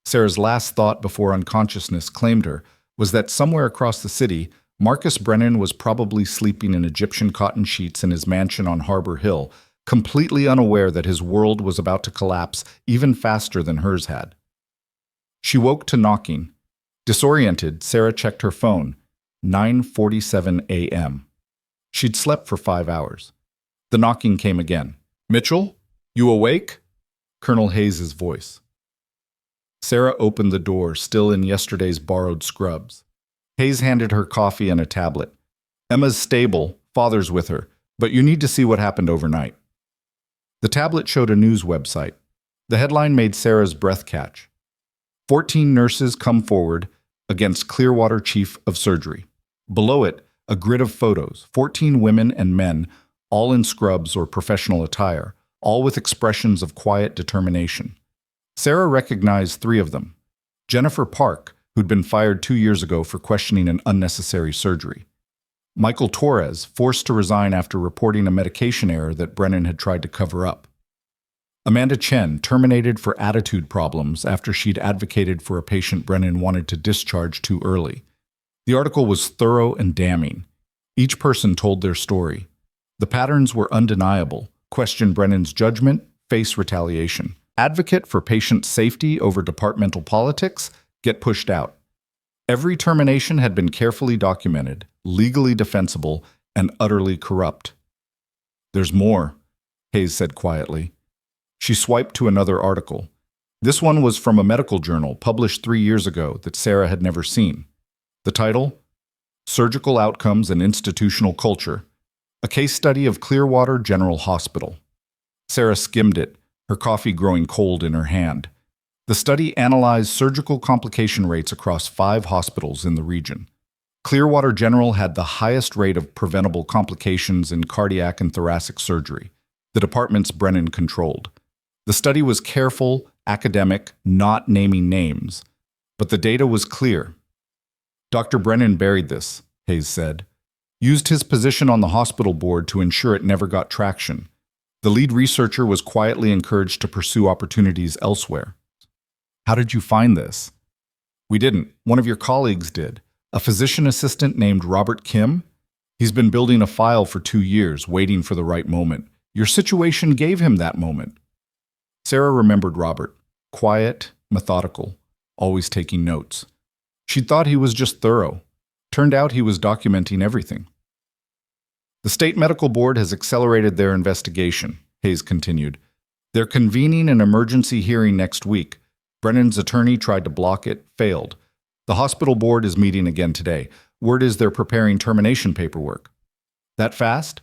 Sarah's last thought before unconsciousness claimed her was that somewhere across the city, Marcus Brennan was probably sleeping in Egyptian cotton sheets in his mansion on Harbor Hill, completely unaware that his world was about to collapse even faster than hers had. She woke to knocking. Disoriented, Sarah checked her phone. 9:47 a.m. She'd slept for 5 hours. The knocking came again. "Mitchell, you awake?" Colonel Hayes's voice. Sarah opened the door, still in yesterday's borrowed scrubs. Hayes handed her coffee and a tablet. "Emma's stable, father's with her, but you need to see what happened overnight." The tablet showed a news website. The headline made Sarah's breath catch. 14 nurses come forward against Clearwater Chief of Surgery. Below it, a grid of photos, 14 women and men, all in scrubs or professional attire, all with expressions of quiet determination. Sarah recognized 3 of them. Jennifer Park, who'd been fired 2 years ago for questioning an unnecessary surgery. Michael Torres, forced to resign after reporting a medication error that Brennan had tried to cover up. Amanda Chen, terminated for attitude problems after she'd advocated for a patient Brennan wanted to discharge too early. The article was thorough and damning. Each person told their story. The patterns were undeniable. Question Brennan's judgment, face retaliation. Advocate for patient safety over departmental politics, get pushed out. Every termination had been carefully documented, legally defensible, and utterly corrupt. "There's more," Hayes said quietly. She swiped to another article. This one was from a medical journal published 3 years ago that Sarah had never seen. The title? Surgical Outcomes and Institutional Culture. A case study of Clearwater General Hospital. Sarah skimmed it, her coffee growing cold in her hand. The study analyzed surgical complication rates across 5 hospitals in the region. Clearwater General had the highest rate of preventable complications in cardiac and thoracic surgery, the departments Brennan controlled. The study was careful, academic, not naming names, but the data was clear. Dr. Brennan buried this, Hayes said. Used his position on the hospital board to ensure it never got traction. The lead researcher was quietly encouraged to pursue opportunities elsewhere. "How did you find this?" "We didn't. One of your colleagues did. A physician assistant named Robert Kim. He's been building a file for 2 years, waiting for the right moment. Your situation gave him that moment." Sarah remembered Robert. Quiet, methodical, always taking notes. She'd thought he was just thorough. Turned out he was documenting everything. "The state medical board has accelerated their investigation," Hayes continued. "They're convening an emergency hearing next week. Brennan's attorney tried to block it, failed. The hospital board is meeting again today. Word is they're preparing termination paperwork." "That fast?"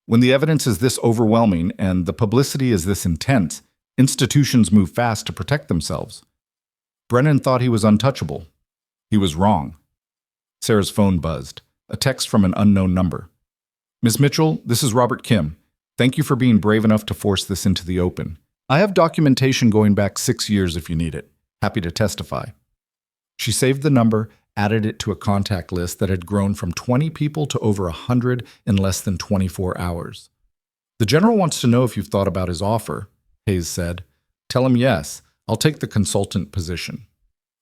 "When the evidence is this overwhelming and the publicity is this intense, institutions move fast to protect themselves. Brennan thought he was untouchable. He was wrong." Sarah's phone buzzed. A text from an unknown number. "Ms. Mitchell, this is Robert Kim. Thank you for being brave enough to force this into the open. I have documentation going back 6 years if you need it. Happy to testify." She saved the number, added it to a contact list that had grown from 20 people to over 100 in less than 24 hours. "The general wants to know if you've thought about his offer," Hayes said. "Tell him yes. I'll take the consultant position."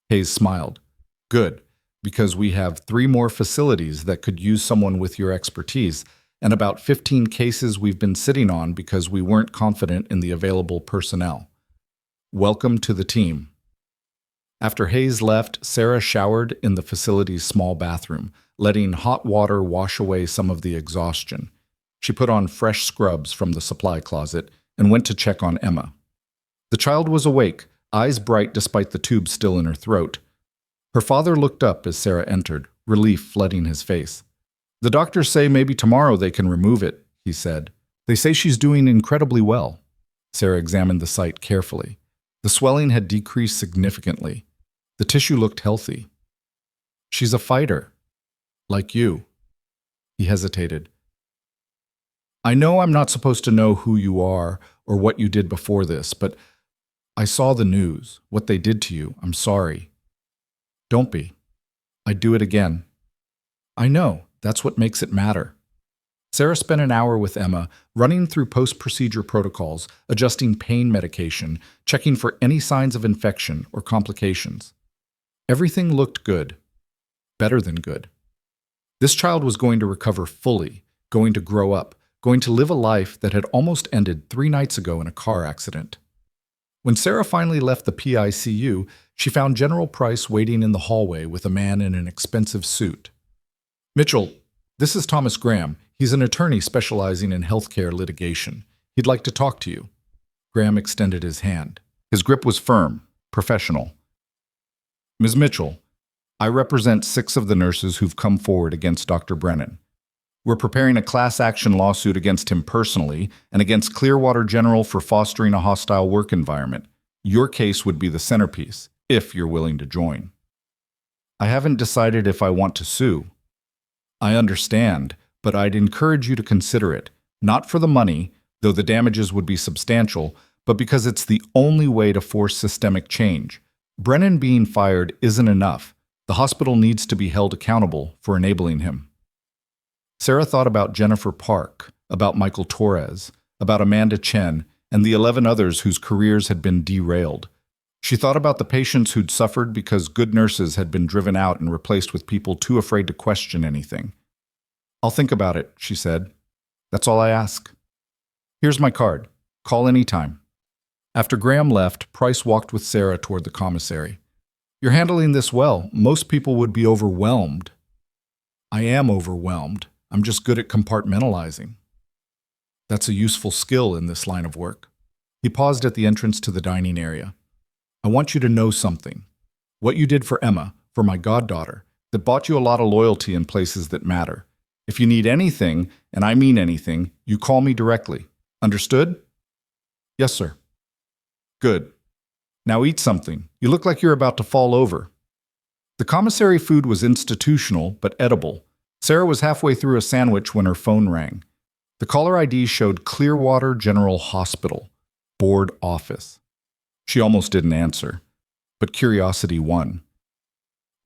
Hayes smiled. "Good, because we have 3 more facilities that could use someone with your expertise, and about 15 cases we've been sitting on because we weren't confident in the available personnel. Welcome to the team." After Hayes left, Sarah showered in the facility's small bathroom, letting hot water wash away some of the exhaustion. She put on fresh scrubs from the supply closet and went to check on Emma. The child was awake, eyes bright despite the tube still in her throat. Her father looked up as Sarah entered, relief flooding his face. "The doctors say maybe tomorrow they can remove it," he said. "They say she's doing incredibly well." Sarah examined the site carefully. The swelling had decreased significantly. The tissue looked healthy. "She's a fighter. Like you." He hesitated. "I know I'm not supposed to know who you are or what you did before this, but I saw the news, what they did to you. I'm sorry." "Don't be. I'd do it again." "I know. That's what makes it matter." Sarah spent an hour with Emma, running through post-procedure protocols, adjusting pain medication, checking for any signs of infection or complications. Everything looked good. Better than good. This child was going to recover fully, going to grow up, going to live a life that had almost ended 3 nights ago in a car accident. When Sarah finally left the PICU, she found General Price waiting in the hallway with a man in an expensive suit. "Mitchell, this is Thomas Graham. He's an attorney specializing in healthcare litigation. He'd like to talk to you." Graham extended his hand. His grip was firm, professional. "Ms. Mitchell, I represent 6 of the nurses who've come forward against Dr. Brennan. We're preparing a class action lawsuit against him personally and against Clearwater General for fostering a hostile work environment. Your case would be the centerpiece, if you're willing to join." "I haven't decided if I want to sue." "I understand, but I'd encourage you to consider it, not for the money, though the damages would be substantial, but because it's the only way to force systemic change. Brennan being fired isn't enough. The hospital needs to be held accountable for enabling him." Sarah thought about Jennifer Park, about Michael Torres, about Amanda Chen, and the 11 others whose careers had been derailed. She thought about the patients who'd suffered because good nurses had been driven out and replaced with people too afraid to question anything. "I'll think about it," she said. "That's all I ask. Here's my card. Call anytime." After Graham left, Price walked with Sarah toward the commissary. "You're handling this well. Most people would be overwhelmed." "I am overwhelmed. I'm just good at compartmentalizing." "That's a useful skill in this line of work." He paused at the entrance to the dining area. "I want you to know something. What you did for Emma, for my goddaughter, that bought you a lot of loyalty in places that matter. If you need anything, and I mean anything, you call me directly. Understood?" "Yes, sir." "Good. Now eat something. You look like you're about to fall over." The commissary food was institutional, but edible. Sarah was halfway through a sandwich when her phone rang. The caller ID showed Clearwater General Hospital, board office. She almost didn't answer, but curiosity won.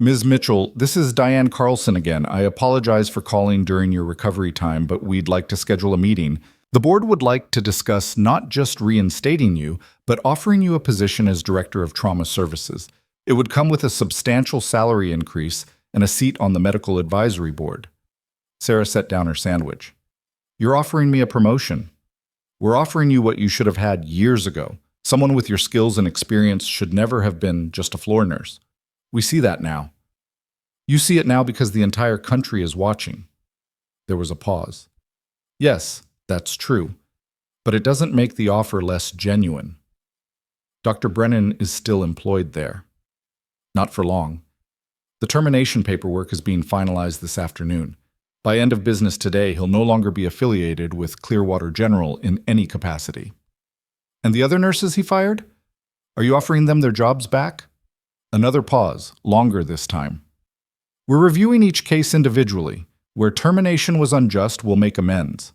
"Ms. Mitchell, this is Diane Carlson again. I apologize for calling during your recovery time, but we'd like to schedule a meeting. The board would like to discuss not just reinstating you, but offering you a position as Director of Trauma Services. It would come with a substantial salary increase and a seat on the Medical Advisory Board." Sarah set down her sandwich. "You're offering me a promotion. We're offering you what you should have had years ago. Someone with your skills and experience should never have been just a floor nurse. We see that now. You see it now because the entire country is watching." There was a pause. "Yes, that's true, but it doesn't make the offer less genuine. Dr. Brennan is still employed there. Not for long. The termination paperwork is being finalized this afternoon. By end of business today, he'll no longer be affiliated with Clearwater General in any capacity." "And the other nurses he fired? Are you offering them their jobs back?" Another pause, longer this time. "We're reviewing each case individually. Where termination was unjust, we'll make amends."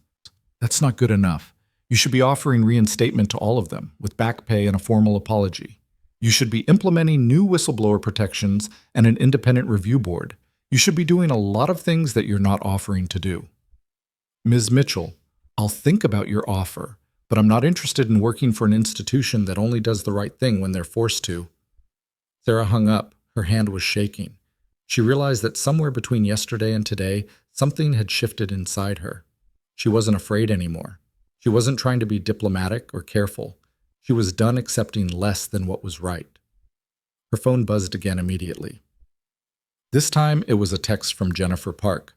"That's not good enough. You should be offering reinstatement to all of them, with back pay and a formal apology. You should be implementing new whistleblower protections and an independent review board. You should be doing a lot of things that you're not offering to do." "Ms. Mitchell, I'll think about your offer, but I'm not interested in working for an institution that only does the right thing when they're forced to." Sarah hung up. Her hand was shaking. She realized that somewhere between yesterday and today, something had shifted inside her. She wasn't afraid anymore. She wasn't trying to be diplomatic or careful. She was done accepting less than what was right. Her phone buzzed again immediately. This time, it was a text from Jennifer Park.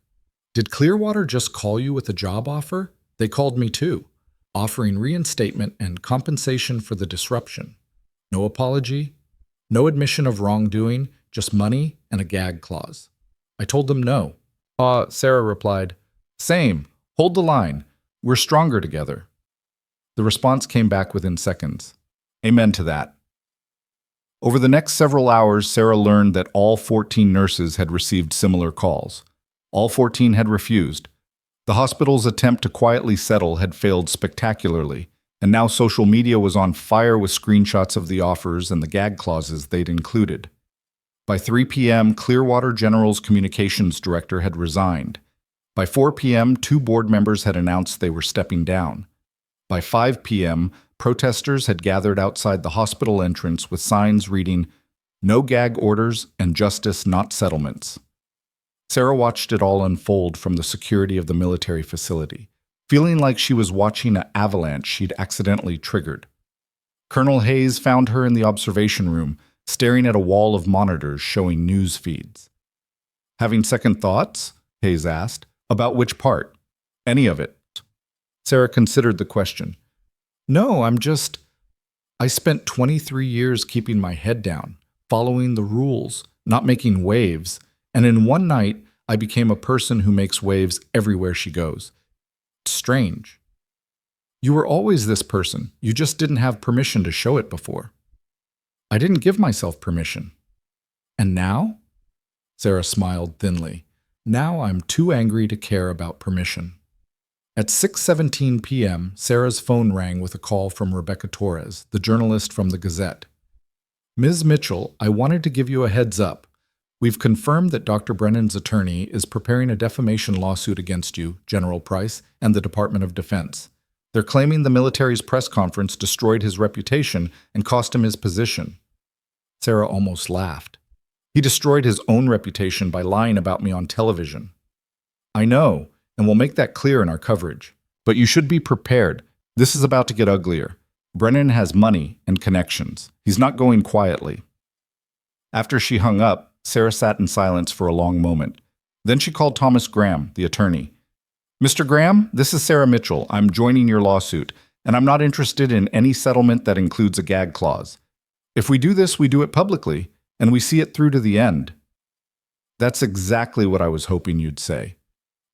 "Did Clearwater just call you with a job offer? They called me too, offering reinstatement and compensation for the disruption. No apology, no admission of wrongdoing, just money and a gag clause. I told them no." Sarah replied, "Same. Hold the line. We're stronger together." The response came back within seconds. "Amen to that." Over the next several hours, Sarah learned that all 14 nurses had received similar calls. All 14 had refused. The hospital's attempt to quietly settle had failed spectacularly, and now social media was on fire with screenshots of the offers and the gag clauses they'd included. By 3 p.m., Clearwater General's communications director had resigned. By 4 p.m., 2 board members had announced they were stepping down. By 5 p.m., protesters had gathered outside the hospital entrance with signs reading, "No gag orders and justice, not settlements." Sarah watched it all unfold from the security of the military facility, feeling like she was watching an avalanche she'd accidentally triggered. Colonel Hayes found her in the observation room, staring at a wall of monitors showing news feeds. "Having second thoughts?" Hayes asked. "About which part? Any of it?" Sarah considered the question. "No, I spent 23 years keeping my head down, following the rules, not making waves, and in one night I became a person who makes waves everywhere she goes. It's strange." "You were always this person. You just didn't have permission to show it before." "I didn't give myself permission." "And now?" Sarah smiled thinly. "Now I'm too angry to care about permission." At 6:17 p.m., Sarah's phone rang with a call from Rebecca Torres, the journalist from the Gazette. "Ms. Mitchell, I wanted to give you a heads up. We've confirmed that Dr. Brennan's attorney is preparing a defamation lawsuit against you, General Price, and the Department of Defense. They're claiming the military's press conference destroyed his reputation and cost him his position." Sarah almost laughed. "He destroyed his own reputation by lying about me on television." "I know, and we'll make that clear in our coverage. But you should be prepared. This is about to get uglier. Brennan has money and connections. He's not going quietly." After she hung up, Sarah sat in silence for a long moment. Then she called Thomas Graham, the attorney. "Mr. Graham, this is Sarah Mitchell. I'm joining your lawsuit, and I'm not interested in any settlement that includes a gag clause. If we do this, we do it publicly, and we see it through to the end." "That's exactly what I was hoping you'd say.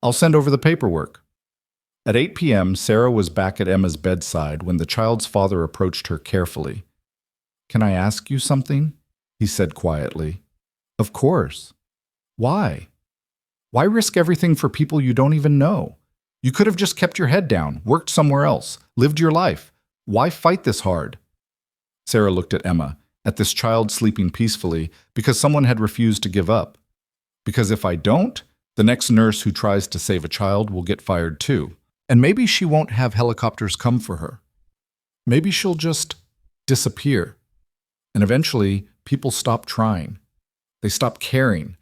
I'll send over the paperwork." At 8 p.m., Sarah was back at Emma's bedside when the child's father approached her carefully. "Can I ask you something?" he said quietly. "Of course." "Why? Why risk everything for people you don't even know? You could have just kept your head down, worked somewhere else, lived your life. Why fight this hard?" Sarah looked at Emma, at this child sleeping peacefully because someone had refused to give up. "Because if I don't, the next nurse who tries to save a child will get fired too. And maybe she won't have helicopters come for her. Maybe she'll just disappear. And eventually, people stop trying. They stop caring.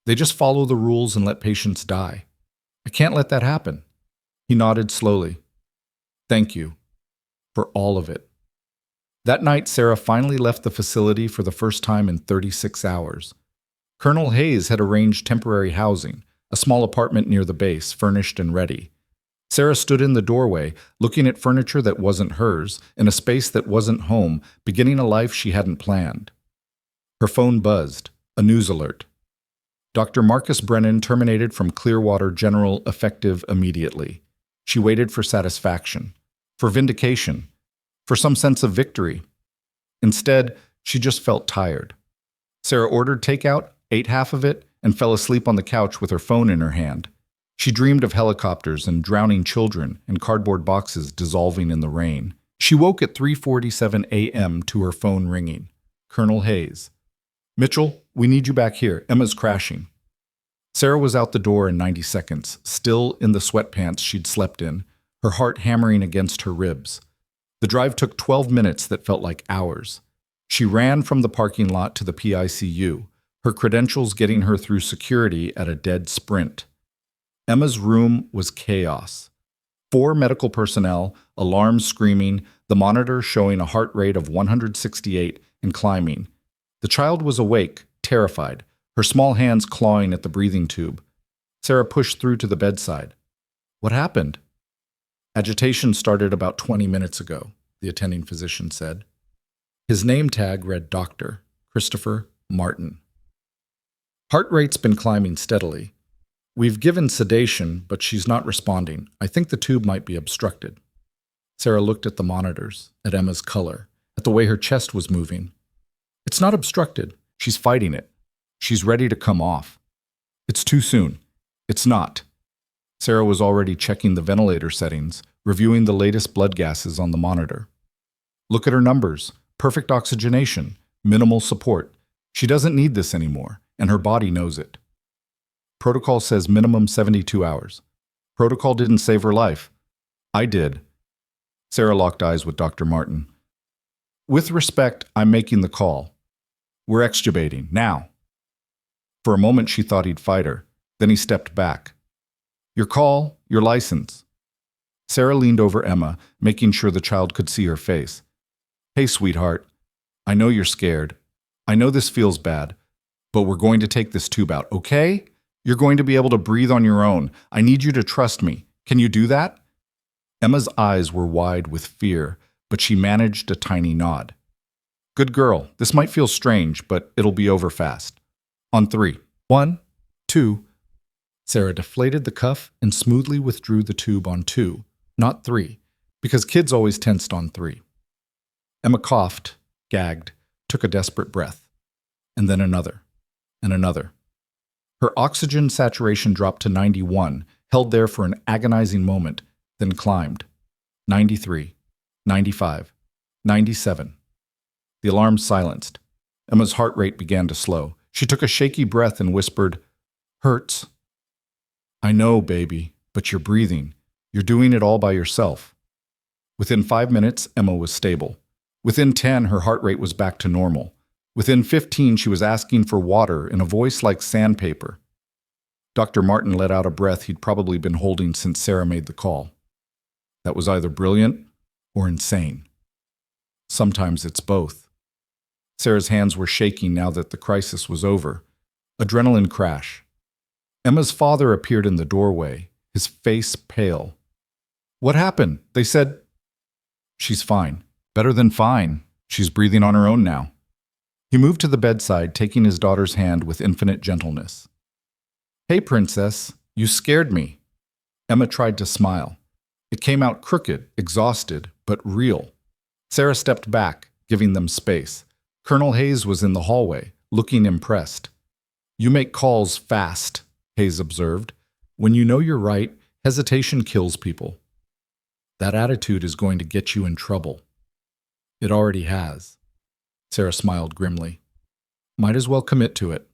They just follow the rules and let patients die. I can't let that happen." He nodded slowly. "Thank you for all of it." That night, Sarah finally left the facility for the first time in 36 hours. Colonel Hayes had arranged temporary housing, a small apartment near the base, furnished and ready. Sarah stood in the doorway, looking at furniture that wasn't hers, in a space that wasn't home, beginning a life she hadn't planned. Her phone buzzed, a news alert. Dr. Marcus Brennan terminated from Clearwater General effective immediately. She waited for satisfaction, for vindication, for some sense of victory. Instead, she just felt tired. Sarah ordered takeout, ate half of it, and fell asleep on the couch with her phone in her hand. She dreamed of helicopters and drowning children and cardboard boxes dissolving in the rain. She woke at 3:47 a.m. to her phone ringing. Colonel Hayes. "Mitchell, we need you back here. Emma's crashing." Sarah was out the door in 90 seconds, still in the sweatpants she'd slept in, her heart hammering against her ribs. The drive took 12 minutes that felt like hours. She ran from the parking lot to the PICU, her credentials getting her through security at a dead sprint. Emma's room was chaos. 4 medical personnel, alarms screaming, the monitor showing a heart rate of 168 and climbing. The child was awake, terrified, her small hands clawing at the breathing tube. Sarah pushed through to the bedside. "What happened?" "Agitation started about 20 minutes ago," the attending physician said. His name tag read Dr. Christopher Martin. "Heart rate's been climbing steadily. We've given sedation, but she's not responding. I think the tube might be obstructed." Sarah looked at the monitors, at Emma's color, at the way her chest was moving. "It's not obstructed. She's fighting it. She's ready to come off." "It's too soon." "It's not." Sarah was already checking the ventilator settings, reviewing the latest blood gases on the monitor. "Look at her numbers. Perfect oxygenation, minimal support. She doesn't need this anymore, and her body knows it." Protocol says minimum 72 hours. Protocol didn't save her life. I did. Sarah locked eyes with Dr. Martin. With respect, I'm making the call. We're extubating, now. For a moment she thought he'd fight her. Then he stepped back. Your call, your license. Sarah leaned over Emma, making sure the child could see her face. Hey, sweetheart. I know you're scared. I know this feels bad. But we're going to take this tube out, okay? You're going to be able to breathe on your own. I need you to trust me. Can you do that? Emma's eyes were wide with fear, but she managed a tiny nod. Good girl. This might feel strange, but it'll be over fast. On 3. 1, 2. Sarah deflated the cuff and smoothly withdrew the tube on 2, not 3, because kids always tensed on 3. Emma coughed, gagged, took a desperate breath, and then another, and another. Her oxygen saturation dropped to 91, held there for an agonizing moment, then climbed. 93, 95, 97. The alarm silenced. Emma's heart rate began to slow. She took a shaky breath and whispered, Hurts. I know, baby, but you're breathing. You're doing it all by yourself. Within 5 minutes, Emma was stable. Within 10, her heart rate was back to normal. Within 15, she was asking for water in a voice like sandpaper. Dr. Martin let out a breath he'd probably been holding since Sarah made the call. That was either brilliant or insane. Sometimes it's both. Sarah's hands were shaking now that the crisis was over. Adrenaline crash. Emma's father appeared in the doorway, his face pale. What happened? They said... She's fine. Better than fine. She's breathing on her own now. He moved to the bedside, taking his daughter's hand with infinite gentleness. Hey, princess, you scared me. Emma tried to smile. It came out crooked, exhausted, but real. Sarah stepped back, giving them space. Colonel Hayes was in the hallway, looking impressed. You make calls fast, Hayes observed. When you know you're right, hesitation kills people. That attitude is going to get you in trouble. It already has. Sarah smiled grimly. Might as well commit to it.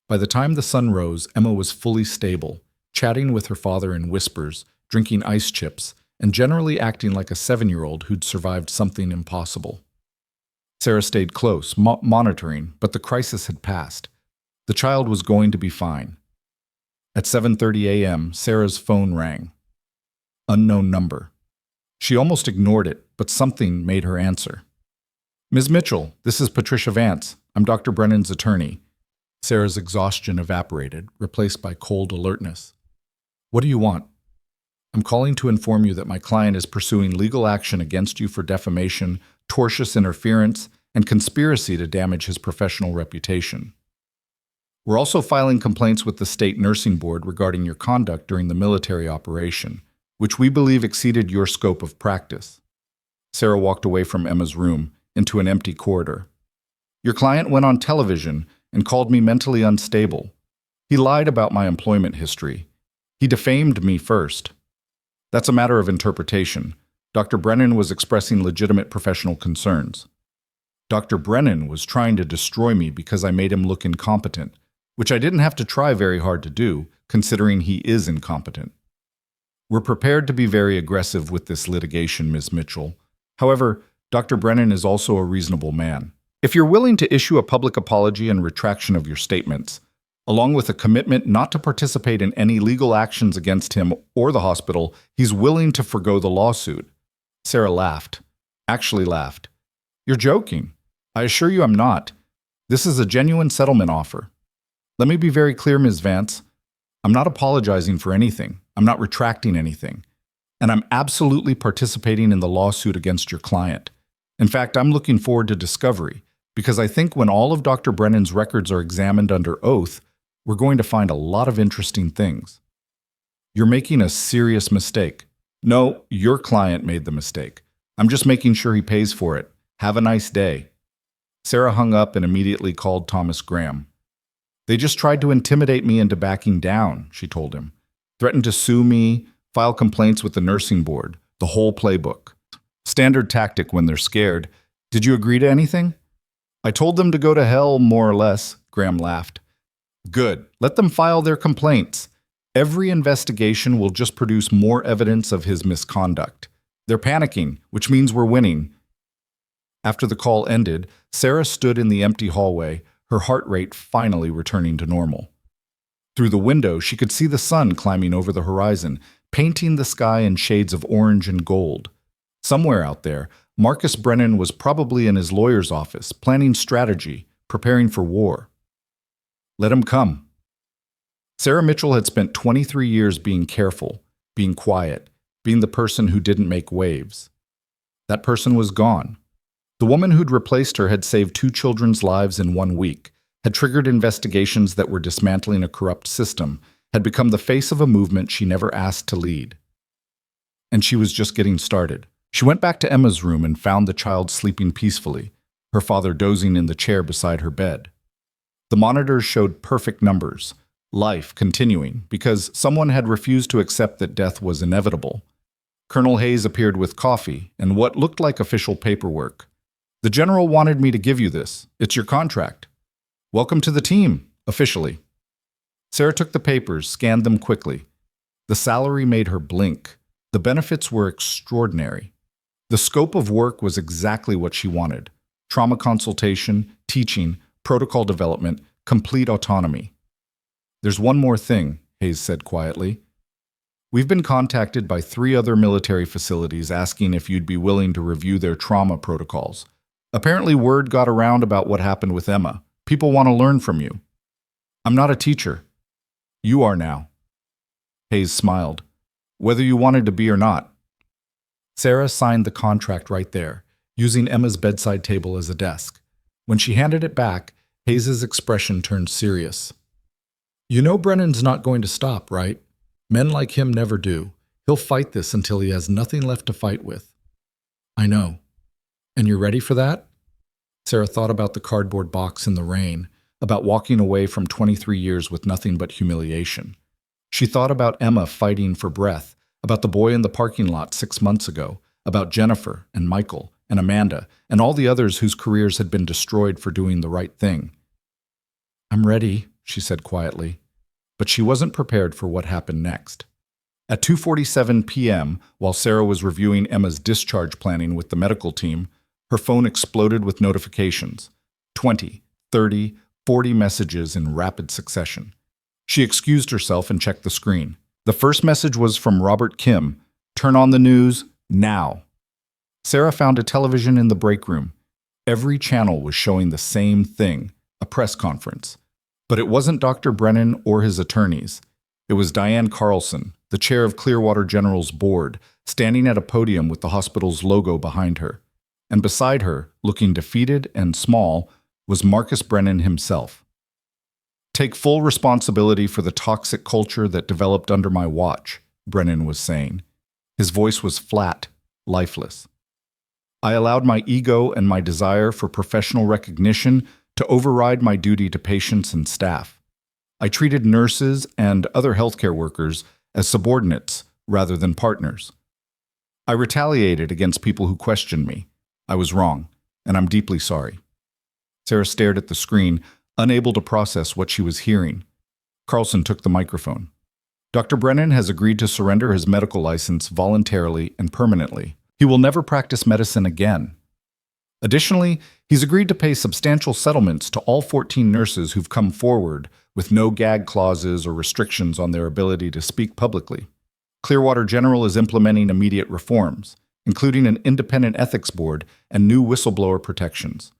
By the time the sun rose, Emma was fully stable, chatting with her father in whispers, drinking ice chips, and generally acting like a 7-year-old who'd survived something impossible. Sarah stayed close, monitoring, but the crisis had passed. The child was going to be fine. At 7:30 a.m., Sarah's phone rang. Unknown number. She almost ignored it, but something made her answer. Ms. Mitchell, this is Patricia Vance. I'm Dr. Brennan's attorney. Sarah's exhaustion evaporated, replaced by cold alertness. What do you want? I'm calling to inform you that my client is pursuing legal action against you for defamation, tortious interference, and conspiracy to damage his professional reputation. We're also filing complaints with the state nursing board regarding your conduct during the military operation, which we believe exceeded your scope of practice. Sarah walked away from Emma's room, into an empty corridor. Your client went on television and called me mentally unstable. He lied about my employment history. He defamed me first. That's a matter of interpretation. Dr. Brennan was expressing legitimate professional concerns. Dr. Brennan was trying to destroy me because I made him look incompetent, which I didn't have to try very hard to do, considering he is incompetent. We're prepared to be very aggressive with this litigation, Ms. Mitchell. However, Dr. Brennan is also a reasonable man. If you're willing to issue a public apology and retraction of your statements, along with a commitment not to participate in any legal actions against him or the hospital, he's willing to forgo the lawsuit. Sarah laughed. Actually laughed. You're joking. I assure you I'm not. This is a genuine settlement offer. Let me be very clear, Ms. Vance. I'm not apologizing for anything. I'm not retracting anything. And I'm absolutely participating in the lawsuit against your client. In fact, I'm looking forward to discovery, because I think when all of Dr. Brennan's records are examined under oath, we're going to find a lot of interesting things. You're making a serious mistake. No, your client made the mistake. I'm just making sure he pays for it. Have a nice day. Sarah hung up and immediately called Thomas Graham. They just tried to intimidate me into backing down, she told him. Threatened to sue me, file complaints with the nursing board, the whole playbook. Standard tactic when they're scared. Did you agree to anything? I told them to go to hell, more or less, Graham laughed. Good. Let them file their complaints. Every investigation will just produce more evidence of his misconduct. They're panicking, which means we're winning. After the call ended, Sarah stood in the empty hallway, her heart rate finally returning to normal. Through the window, she could see the sun climbing over the horizon, painting the sky in shades of orange and gold. Somewhere out there, Marcus Brennan was probably in his lawyer's office, planning strategy, preparing for war. Let him come. Sarah Mitchell had spent 23 years being careful, being quiet, being the person who didn't make waves. That person was gone. The woman who'd replaced her had saved 2 children's lives in 1 week, had triggered investigations that were dismantling a corrupt system, had become the face of a movement she never asked to lead. And she was just getting started. She went back to Emma's room and found the child sleeping peacefully, her father dozing in the chair beside her bed. The monitors showed perfect numbers, life continuing, because someone had refused to accept that death was inevitable. Colonel Hayes appeared with coffee and what looked like official paperwork. The general wanted me to give you this. It's your contract. Welcome to the team, officially. Sarah took the papers, scanned them quickly. The salary made her blink. The benefits were extraordinary. The scope of work was exactly what she wanted. Trauma consultation, teaching, protocol development, complete autonomy. There's one more thing, Hayes said quietly. We've been contacted by 3 other military facilities asking if you'd be willing to review their trauma protocols. Apparently word got around about what happened with Emma. People want to learn from you. I'm not a teacher. You are now. Hayes smiled. Whether you wanted to be or not. Sarah signed the contract right there, using Emma's bedside table as a desk. When she handed it back, Hayes's expression turned serious. You know Brennan's not going to stop, right? Men like him never do. He'll fight this until he has nothing left to fight with. I know. And you're ready for that? Sarah thought about the cardboard box in the rain, about walking away from 23 years with nothing but humiliation. She thought about Emma fighting for breath, about the boy in the parking lot 6 months ago, about Jennifer and Michael and Amanda and all the others whose careers had been destroyed for doing the right thing. I'm ready, she said quietly, but she wasn't prepared for what happened next. At 2:47 p.m., while Sarah was reviewing Emma's discharge planning with the medical team, her phone exploded with notifications. 20, 30, 40 messages in rapid succession. She excused herself and checked the screen. The first message was from Robert Kim. Turn on the news, now. Sarah found a television in the break room. Every channel was showing the same thing, a press conference. But it wasn't Dr. Brennan or his attorneys. It was Diane Carlson, the chair of Clearwater General's board, standing at a podium with the hospital's logo behind her. And beside her, looking defeated and small, was Marcus Brennan himself. Take full responsibility for the toxic culture that developed under my watch, Brennan was saying. His voice was flat, lifeless. I allowed my ego and my desire for professional recognition to override my duty to patients and staff. I treated nurses and other healthcare workers as subordinates rather than partners. I retaliated against people who questioned me. I was wrong, and I'm deeply sorry. Sarah stared at the screen, unable to process what she was hearing. Carlson took the microphone. Dr. Brennan has agreed to surrender his medical license voluntarily and permanently. He will never practice medicine again. Additionally, he's agreed to pay substantial settlements to all 14 nurses who've come forward with no gag clauses or restrictions on their ability to speak publicly. Clearwater General is implementing immediate reforms, including an independent ethics board and new whistleblower protections.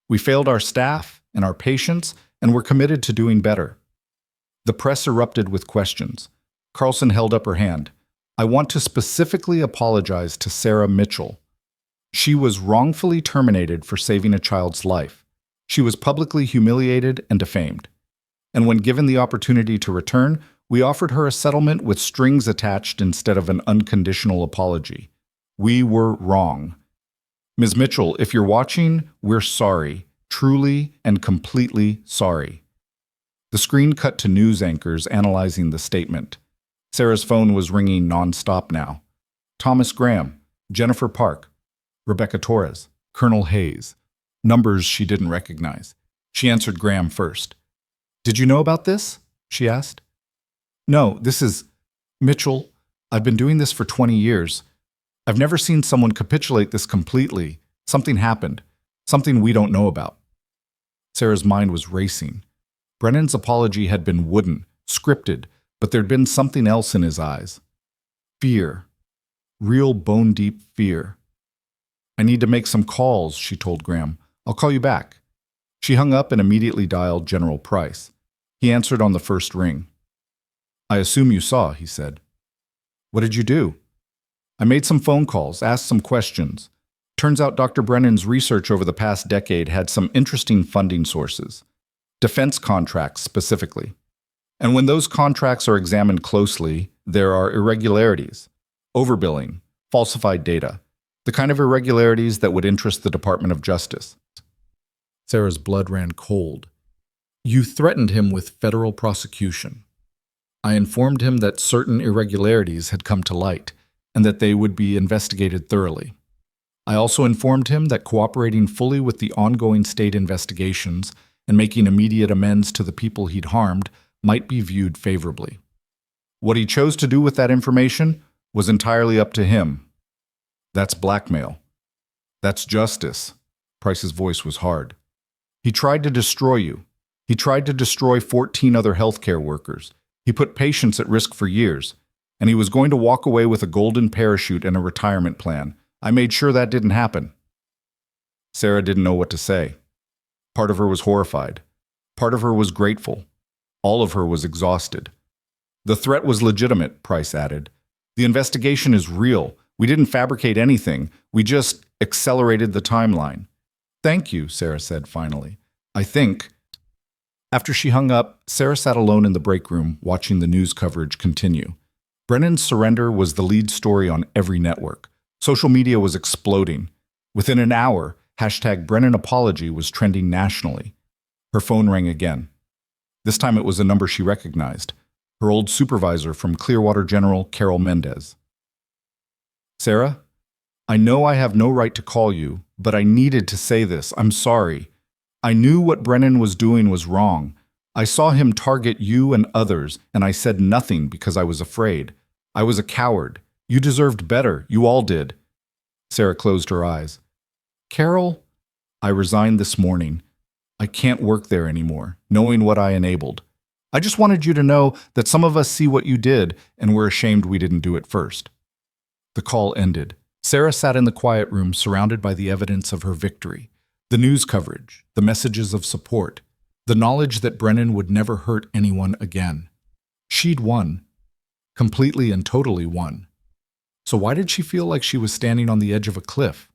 We failed our staff and our patients, and we're committed to doing better. The press erupted with questions. Carlson held up her hand. I want to specifically apologize to Sarah Mitchell. She was wrongfully terminated for saving a child's life. She was publicly humiliated and defamed. And when given the opportunity to return, we offered her a settlement with strings attached instead of an unconditional apology. We were wrong. Ms. Mitchell, if you're watching, we're sorry. Truly and completely sorry. The screen cut to news anchors analyzing the statement. Sarah's phone was ringing nonstop now. Thomas Graham, Jennifer Park, Rebecca Torres, Colonel Hayes. Numbers she didn't recognize. She answered Graham first. Did you know about this? She asked. No, this is Mitchell. I've been doing this for 20 years. I've never seen someone capitulate this completely. Something happened. Something we don't know about. Sarah's mind was racing. Brennan's apology had been wooden, scripted, but there'd been something else in his eyes. Fear. Real bone-deep fear. I need to make some calls, she told Graham. I'll call you back. She hung up and immediately dialed General Price. He answered on the first ring. I assume you saw, he said. What did you do? I made some phone calls, asked some questions. Turns out Dr. Brennan's research over the past decade had some interesting funding sources. Defense contracts, specifically. And when those contracts are examined closely, there are irregularities, overbilling, falsified data, the kind of irregularities that would interest the Department of Justice. Sarah's blood ran cold. You threatened him with federal prosecution. I informed him that certain irregularities had come to light and that they would be investigated thoroughly. I also informed him that cooperating fully with the ongoing state investigations and making immediate amends to the people he'd harmed might be viewed favorably. What he chose to do with that information was entirely up to him. That's blackmail. That's justice. Price's voice was hard. He tried to destroy you. He tried to destroy 14 other healthcare workers. He put patients at risk for years, and he was going to walk away with a golden parachute and a retirement plan. I made sure that didn't happen. Sarah didn't know what to say. Part of her was horrified. Part of her was grateful. All of her was exhausted. The threat was legitimate, Price added. The investigation is real. We didn't fabricate anything. We just accelerated the timeline. Thank you, Sarah said finally. I think... After she hung up, Sarah sat alone in the break room, watching the news coverage continue. Brennan's surrender was the lead story on every network. Social media was exploding. Within an hour, #BrennanApology was trending nationally. Her phone rang again. This time it was a number she recognized, her old supervisor from Clearwater General, Carol Mendez. Sarah, I know I have no right to call you, but I needed to say this. I'm sorry. I knew what Brennan was doing was wrong. I saw him target you and others, and I said nothing because I was afraid. I was a coward. You deserved better. You all did. Sarah closed her eyes. Carol, I resigned this morning. I can't work there anymore, knowing what I enabled. I just wanted you to know that some of us see what you did, and we're ashamed we didn't do it first. The call ended. Sarah sat in the quiet room, surrounded by the evidence of her victory. The news coverage, the messages of support, the knowledge that Brennan would never hurt anyone again. She'd won. Completely and totally won. So why did she feel like she was standing on the edge of a cliff?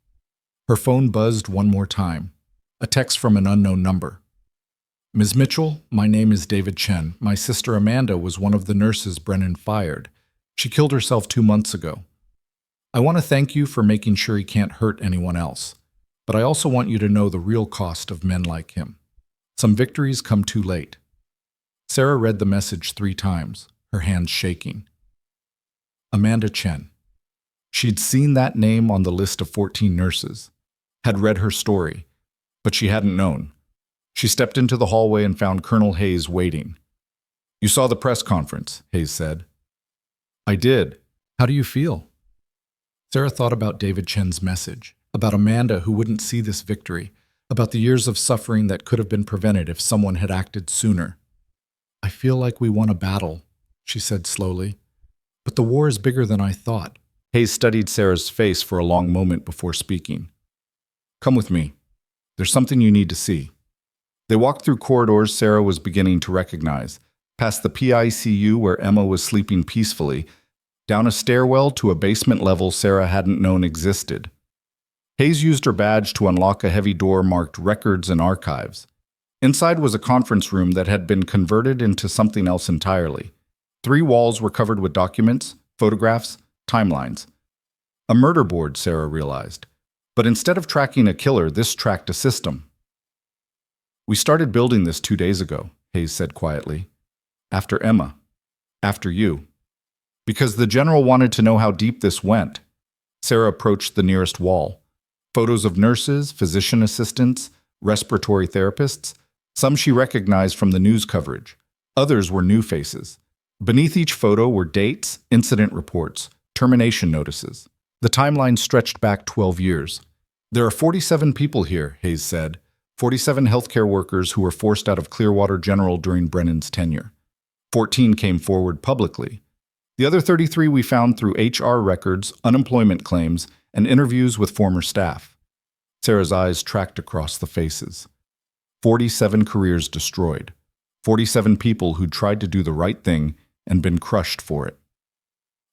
Her phone buzzed one more time. A text from an unknown number. Ms. Mitchell, my name is David Chen. My sister Amanda was one of the nurses Brennan fired. She killed herself 2 months ago. I want to thank you for making sure he can't hurt anyone else. But I also want you to know the real cost of men like him. Some victories come too late. Sarah read the message 3 times, her hands shaking. Amanda Chen. She'd seen that name on the list of 14 nurses, had read her story, but she hadn't known. She stepped into the hallway and found Colonel Hayes waiting. You saw the press conference, Hayes said. I did. How do you feel? Sarah thought about David Chen's message, about Amanda who wouldn't see this victory, about the years of suffering that could have been prevented if someone had acted sooner. I feel like we won a battle, she said slowly. But the war is bigger than I thought. Hayes studied Sarah's face for a long moment before speaking. Come with me. There's something you need to see. They walked through corridors Sarah was beginning to recognize, past the PICU where Emma was sleeping peacefully, down a stairwell to a basement level Sarah hadn't known existed. Hayes used her badge to unlock a heavy door marked Records and Archives. Inside was a conference room that had been converted into something else entirely. 3 walls were covered with documents, photographs, timelines. A murder board, Sarah realized. But instead of tracking a killer, this tracked a system. We started building this 2 days ago, Hayes said quietly. After Emma. After you. Because the general wanted to know how deep this went. Sarah approached the nearest wall. Photos of nurses, physician assistants, respiratory therapists, Some she recognized from the news coverage. Others were new faces. Beneath each photo were dates, incident reports, termination notices. The timeline stretched back 12 years. There are 47 people here, Hayes said, 47 healthcare workers who were forced out of Clearwater General during Brennan's tenure. 14 came forward publicly. The other 33 we found through HR records, unemployment claims, and interviews with former staff. Sarah's eyes tracked across the faces. 47 careers destroyed. 47 people who'd tried to do the right thing and been crushed for it.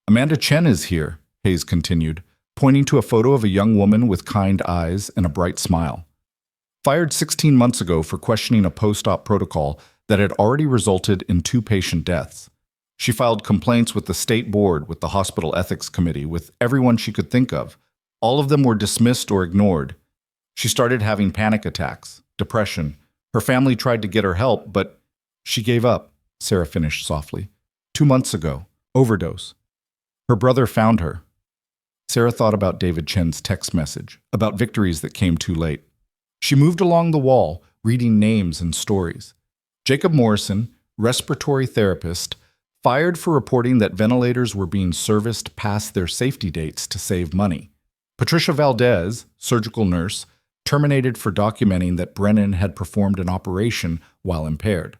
Amanda Chen is here, Hayes continued, pointing to a photo of a young woman with kind eyes and a bright smile. Fired 16 months ago for questioning a post-op protocol that had already resulted in 2 patient deaths. She filed complaints with the state board, with the hospital ethics committee, with everyone she could think of. All of them were dismissed or ignored. She started having panic attacks, depression. Her family tried to get her help, but she gave up, Sarah finished softly. 2 months ago, overdose. Her brother found her. Sarah thought about David Chen's text message, about victories that came too late. She moved along the wall, reading names and stories. Jacob Morrison, respiratory therapist, fired for reporting that ventilators were being serviced past their safety dates to save money. Patricia Valdez, surgical nurse, terminated for documenting that Brennan had performed an operation while impaired.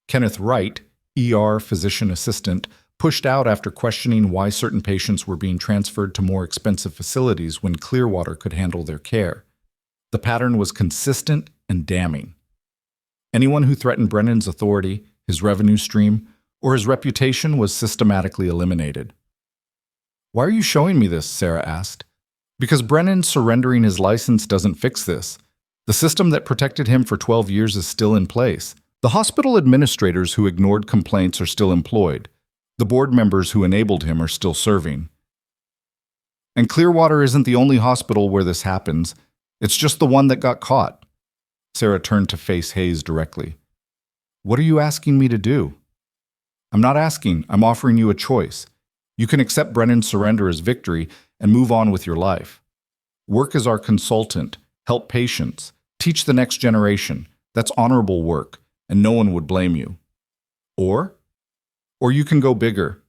Kenneth Wright, ER physician assistant, pushed out after questioning why certain patients were being transferred to more expensive facilities when Clearwater could handle their care. The pattern was consistent and damning. Anyone who threatened Brennan's authority, his revenue stream, or his reputation was systematically eliminated. "Why are you showing me this?" Sarah asked. "Because Brennan surrendering his license doesn't fix this. The system that protected him for 12 years is still in place. The hospital administrators who ignored complaints are still employed. The board members who enabled him are still serving. And Clearwater isn't the only hospital where this happens. It's just the one that got caught." Sarah turned to face Hayes directly. "What are you asking me to do?" "I'm not asking, I'm offering you a choice. You can accept Brennan's surrender as victory and move on with your life. Work as our consultant, help patients, teach the next generation. That's honorable work, and no one would blame you. Or you can go bigger.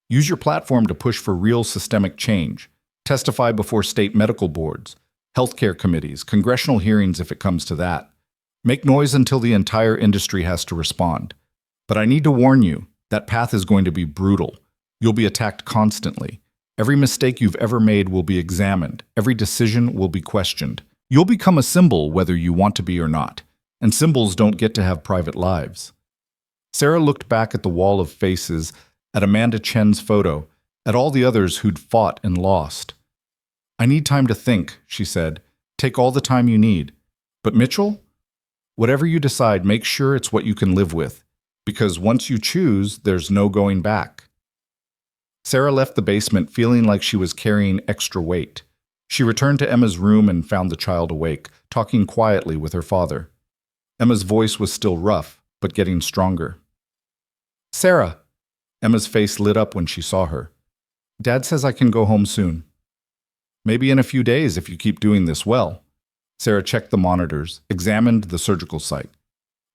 Use your platform to push for real systemic change. Testify before state medical boards, healthcare committees, congressional hearings if it comes to that. Make noise until the entire industry has to respond. But I need to warn you, that path is going to be brutal. You'll be attacked constantly. Every mistake you've ever made will be examined. Every decision will be questioned. You'll become a symbol whether you want to be or not. And symbols don't get to have private lives." Sarah looked back at the wall of faces, at Amanda Chen's photo, at all the others who'd fought and lost. "I need time to think," she said. "Take all the time you need. But Mitchell? Whatever you decide, make sure it's what you can live with. Because once you choose, there's no going back." Sarah left the basement feeling like she was carrying extra weight. She returned to Emma's room and found the child awake, talking quietly with her father. Emma's voice was still rough, but getting stronger. "Sarah!" Emma's face lit up when she saw her. "Dad says I can go home soon." "Maybe in a few days if you keep doing this well." Sarah checked the monitors, examined the surgical site.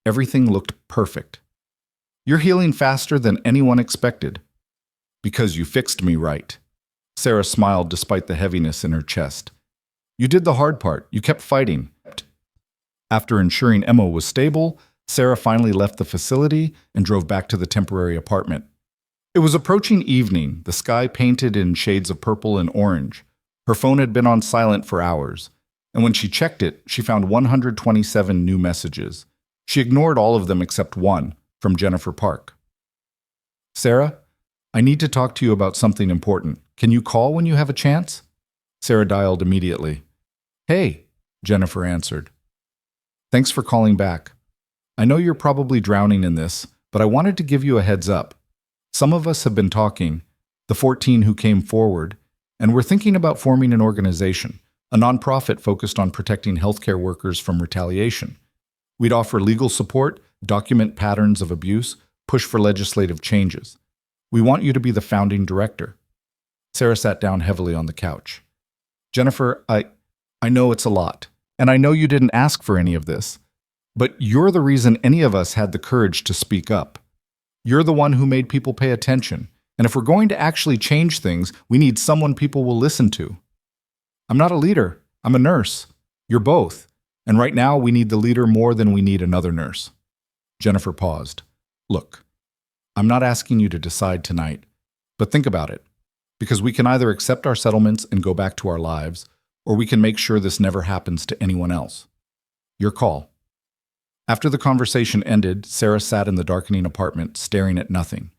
Everything looked perfect. "You're healing faster than anyone expected." "Because you fixed me right." Sarah smiled despite the heaviness in her chest. "You did the hard part. You kept fighting." After ensuring Emma was stable, Sarah finally left the facility and drove back to the temporary apartment. It was approaching evening, the sky painted in shades of purple and orange. Her phone had been on silent for hours, and when she checked it, she found 127 new messages. She ignored all of them except one, from Jennifer Park. "Sarah, I need to talk to you about something important. Can you call when you have a chance?" Sarah dialed immediately. "Hey," Jennifer answered. "Thanks for calling back. I know you're probably drowning in this, but I wanted to give you a heads up. Some of us have been talking, the 14 who came forward, and we're thinking about forming an organization, a nonprofit focused on protecting healthcare workers from retaliation. We'd offer legal support, document patterns of abuse, push for legislative changes. We want you to be the founding director." Sarah sat down heavily on the couch. "Jennifer, I know it's a lot, and I know you didn't ask for any of this, But you're the reason any of us had the courage to speak up. You're the one who made people pay attention. And if we're going to actually change things, we need someone people will listen to. I'm not a leader. I'm a nurse. You're both. And right now, we need the leader more than we need another nurse. Jennifer paused. Look, I'm not asking you to decide tonight, but think about it. Because we can either accept our settlements and go back to our lives, or we can make sure this never happens to anyone else. Your call. After the conversation ended, Sarah sat in the darkening apartment, staring at nothing.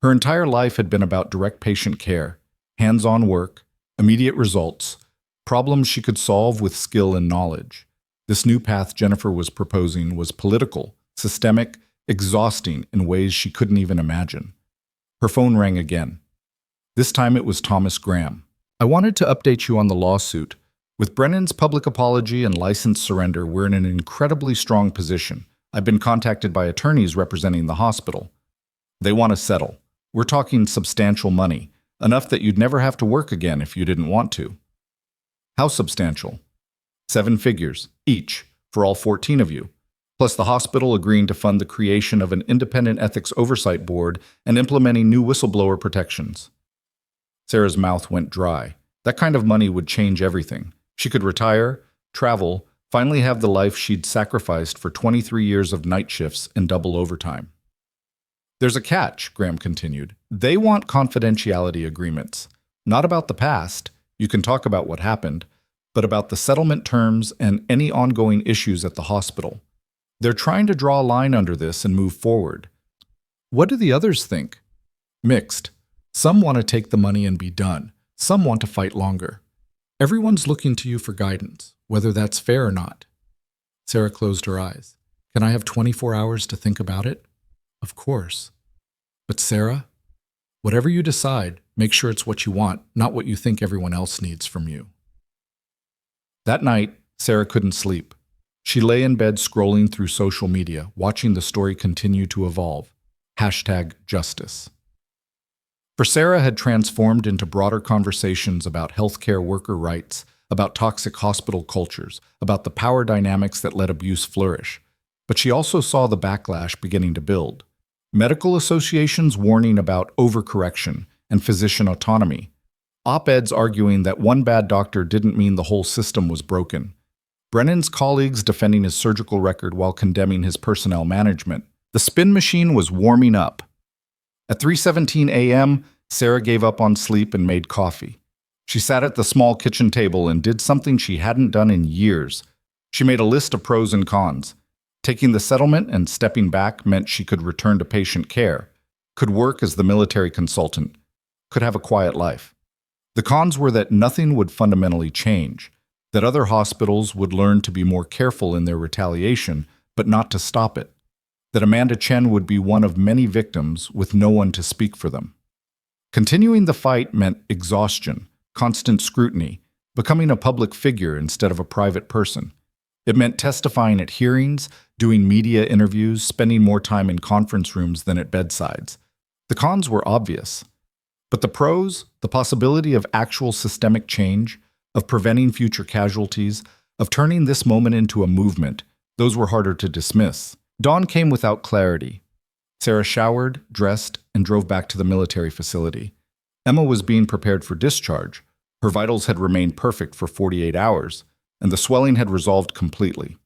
Her entire life had been about direct patient care, hands-on work, immediate results, problems she could solve with skill and knowledge. This new path Jennifer was proposing was political, systemic, exhausting in ways she couldn't even imagine. Her phone rang again. This time it was Thomas Graham. I wanted to update you on the lawsuit. With Brennan's public apology and license surrender, we're in an incredibly strong position. I've been contacted by attorneys representing the hospital. They want to settle. We're talking substantial money, enough that you'd never have to work again if you didn't want to. How substantial? 7 figures, each, for all 14 of you, plus the hospital agreeing to fund the creation of an independent ethics oversight board and implementing new whistleblower protections. Sarah's mouth went dry. That kind of money would change everything. She could retire, travel, finally have the life she'd sacrificed for 23 years of night shifts and double overtime. There's a catch, Graham continued. They want confidentiality agreements. Not about the past, you can talk about what happened, but about the settlement terms and any ongoing issues at the hospital. They're trying to draw a line under this and move forward. What do the others think? Mixed. Some want to take the money and be done. Some want to fight longer. Everyone's looking to you for guidance, whether that's fair or not. Sarah closed her eyes. Can I have 24 hours to think about it? Of course. But Sarah, whatever you decide, make sure it's what you want, not what you think everyone else needs from you. That night, Sarah couldn't sleep. She lay in bed scrolling through social media, watching the story continue to evolve. #justice. For Sarah had transformed into broader conversations about healthcare worker rights, about toxic hospital cultures, about the power dynamics that let abuse flourish. But she also saw the backlash beginning to build. Medical associations warning about overcorrection and physician autonomy. Op-eds arguing that one bad doctor didn't mean the whole system was broken. Brennan's colleagues defending his surgical record while condemning his personnel management. The spin machine was warming up. At 3:17 a.m., Sarah gave up on sleep and made coffee. She sat at the small kitchen table and did something she hadn't done in years. She made a list of pros and cons. Taking the settlement and stepping back meant she could return to patient care, could work as the military consultant, could have a quiet life. The cons were that nothing would fundamentally change, that other hospitals would learn to be more careful in their retaliation, but not to stop it, that Amanda Chen would be one of many victims with no one to speak for them. Continuing the fight meant exhaustion, constant scrutiny, becoming a public figure instead of a private person. It meant testifying at hearings, doing media interviews, spending more time in conference rooms than at bedsides. The cons were obvious. But the pros, the possibility of actual systemic change, of preventing future casualties, of turning this moment into a movement, those were harder to dismiss. Dawn came without clarity. Sarah showered, dressed, and drove back to the military facility. Emma was being prepared for discharge. Her vitals had remained perfect for 48 hours, and the swelling had resolved completely.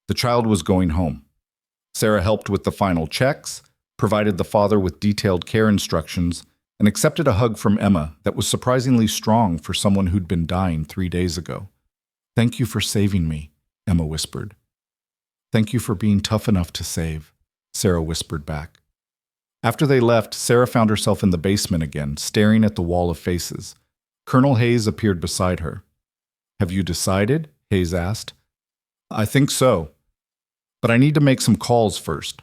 The child was going home. Sarah helped with the final checks, provided the father with detailed care instructions, and accepted a hug from Emma that was surprisingly strong for someone who'd been dying 3 days ago. "Thank you for saving me," Emma whispered. "Thank you for being tough enough to save," Sarah whispered back. After they left, Sarah found herself in the basement again, staring at the wall of faces. Colonel Hayes appeared beside her. "Have you decided?" Hayes asked. "I think so. But I need to make some calls first."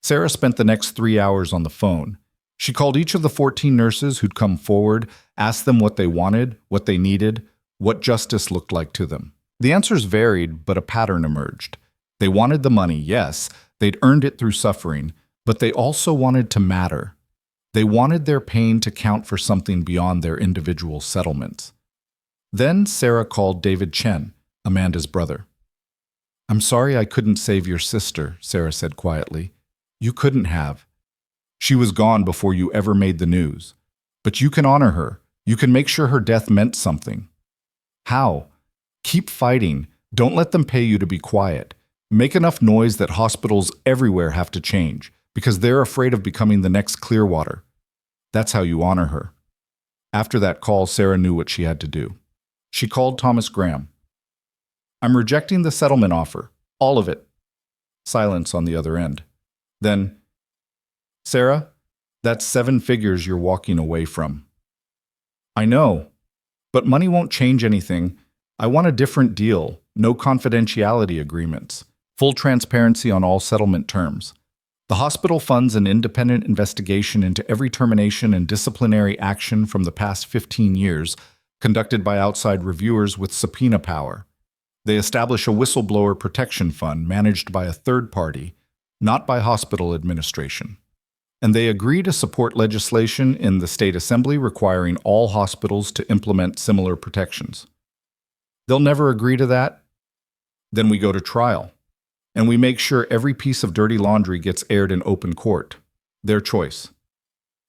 Sarah spent the next 3 hours on the phone. She called each of the 14 nurses who'd come forward, asked them what they wanted, what they needed, what justice looked like to them. The answers varied, but a pattern emerged. They wanted the money, yes, they'd earned it through suffering, but they also wanted to matter. They wanted their pain to count for something beyond their individual settlements. Then Sarah called David Chen, Amanda's brother. I'm sorry I couldn't save your sister, Sarah said quietly. You couldn't have. She was gone before you ever made the news. But you can honor her. You can make sure her death meant something. How? Keep fighting. Don't let them pay you to be quiet. Make enough noise that hospitals everywhere have to change, because they're afraid of becoming the next Clearwater. That's how you honor her. After that call, Sarah knew what she had to do. She called Thomas Graham. I'm rejecting the settlement offer. All of it. Silence on the other end. Then, Sarah, that's 7 figures you're walking away from. I know, but money won't change anything. I want a different deal, no confidentiality agreements, full transparency on all settlement terms. The hospital funds an independent investigation into every termination and disciplinary action from the past 15 years, conducted by outside reviewers with subpoena power. They establish a whistleblower protection fund managed by a third party, not by hospital administration. And they agree to support legislation in the state assembly requiring all hospitals to implement similar protections. They'll never agree to that. Then we go to trial, and we make sure every piece of dirty laundry gets aired in open court. Their choice.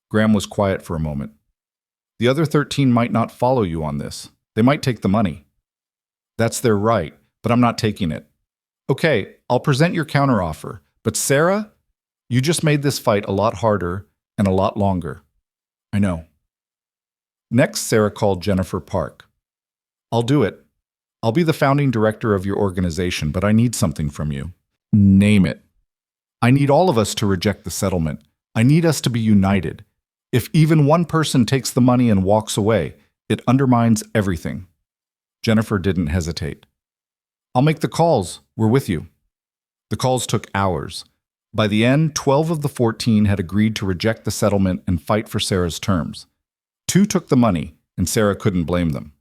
Graham was quiet for a moment. The other 13 might not follow you on this. They might take the money. That's their right, but I'm not taking it. Okay, I'll present your counteroffer, but Sarah, you just made this fight a lot harder and a lot longer. I know. Next, Sarah called Jennifer Park. I'll do it. I'll be the founding director of your organization, but I need something from you. Name it. I need all of us to reject the settlement. I need us to be united. If even one person takes the money and walks away, it undermines everything. Jennifer didn't hesitate. I'll make the calls. We're with you. The calls took hours. By the end, 12 of the 14 had agreed to reject the settlement and fight for Sarah's terms. 2 took the money, and Sarah couldn't blame them.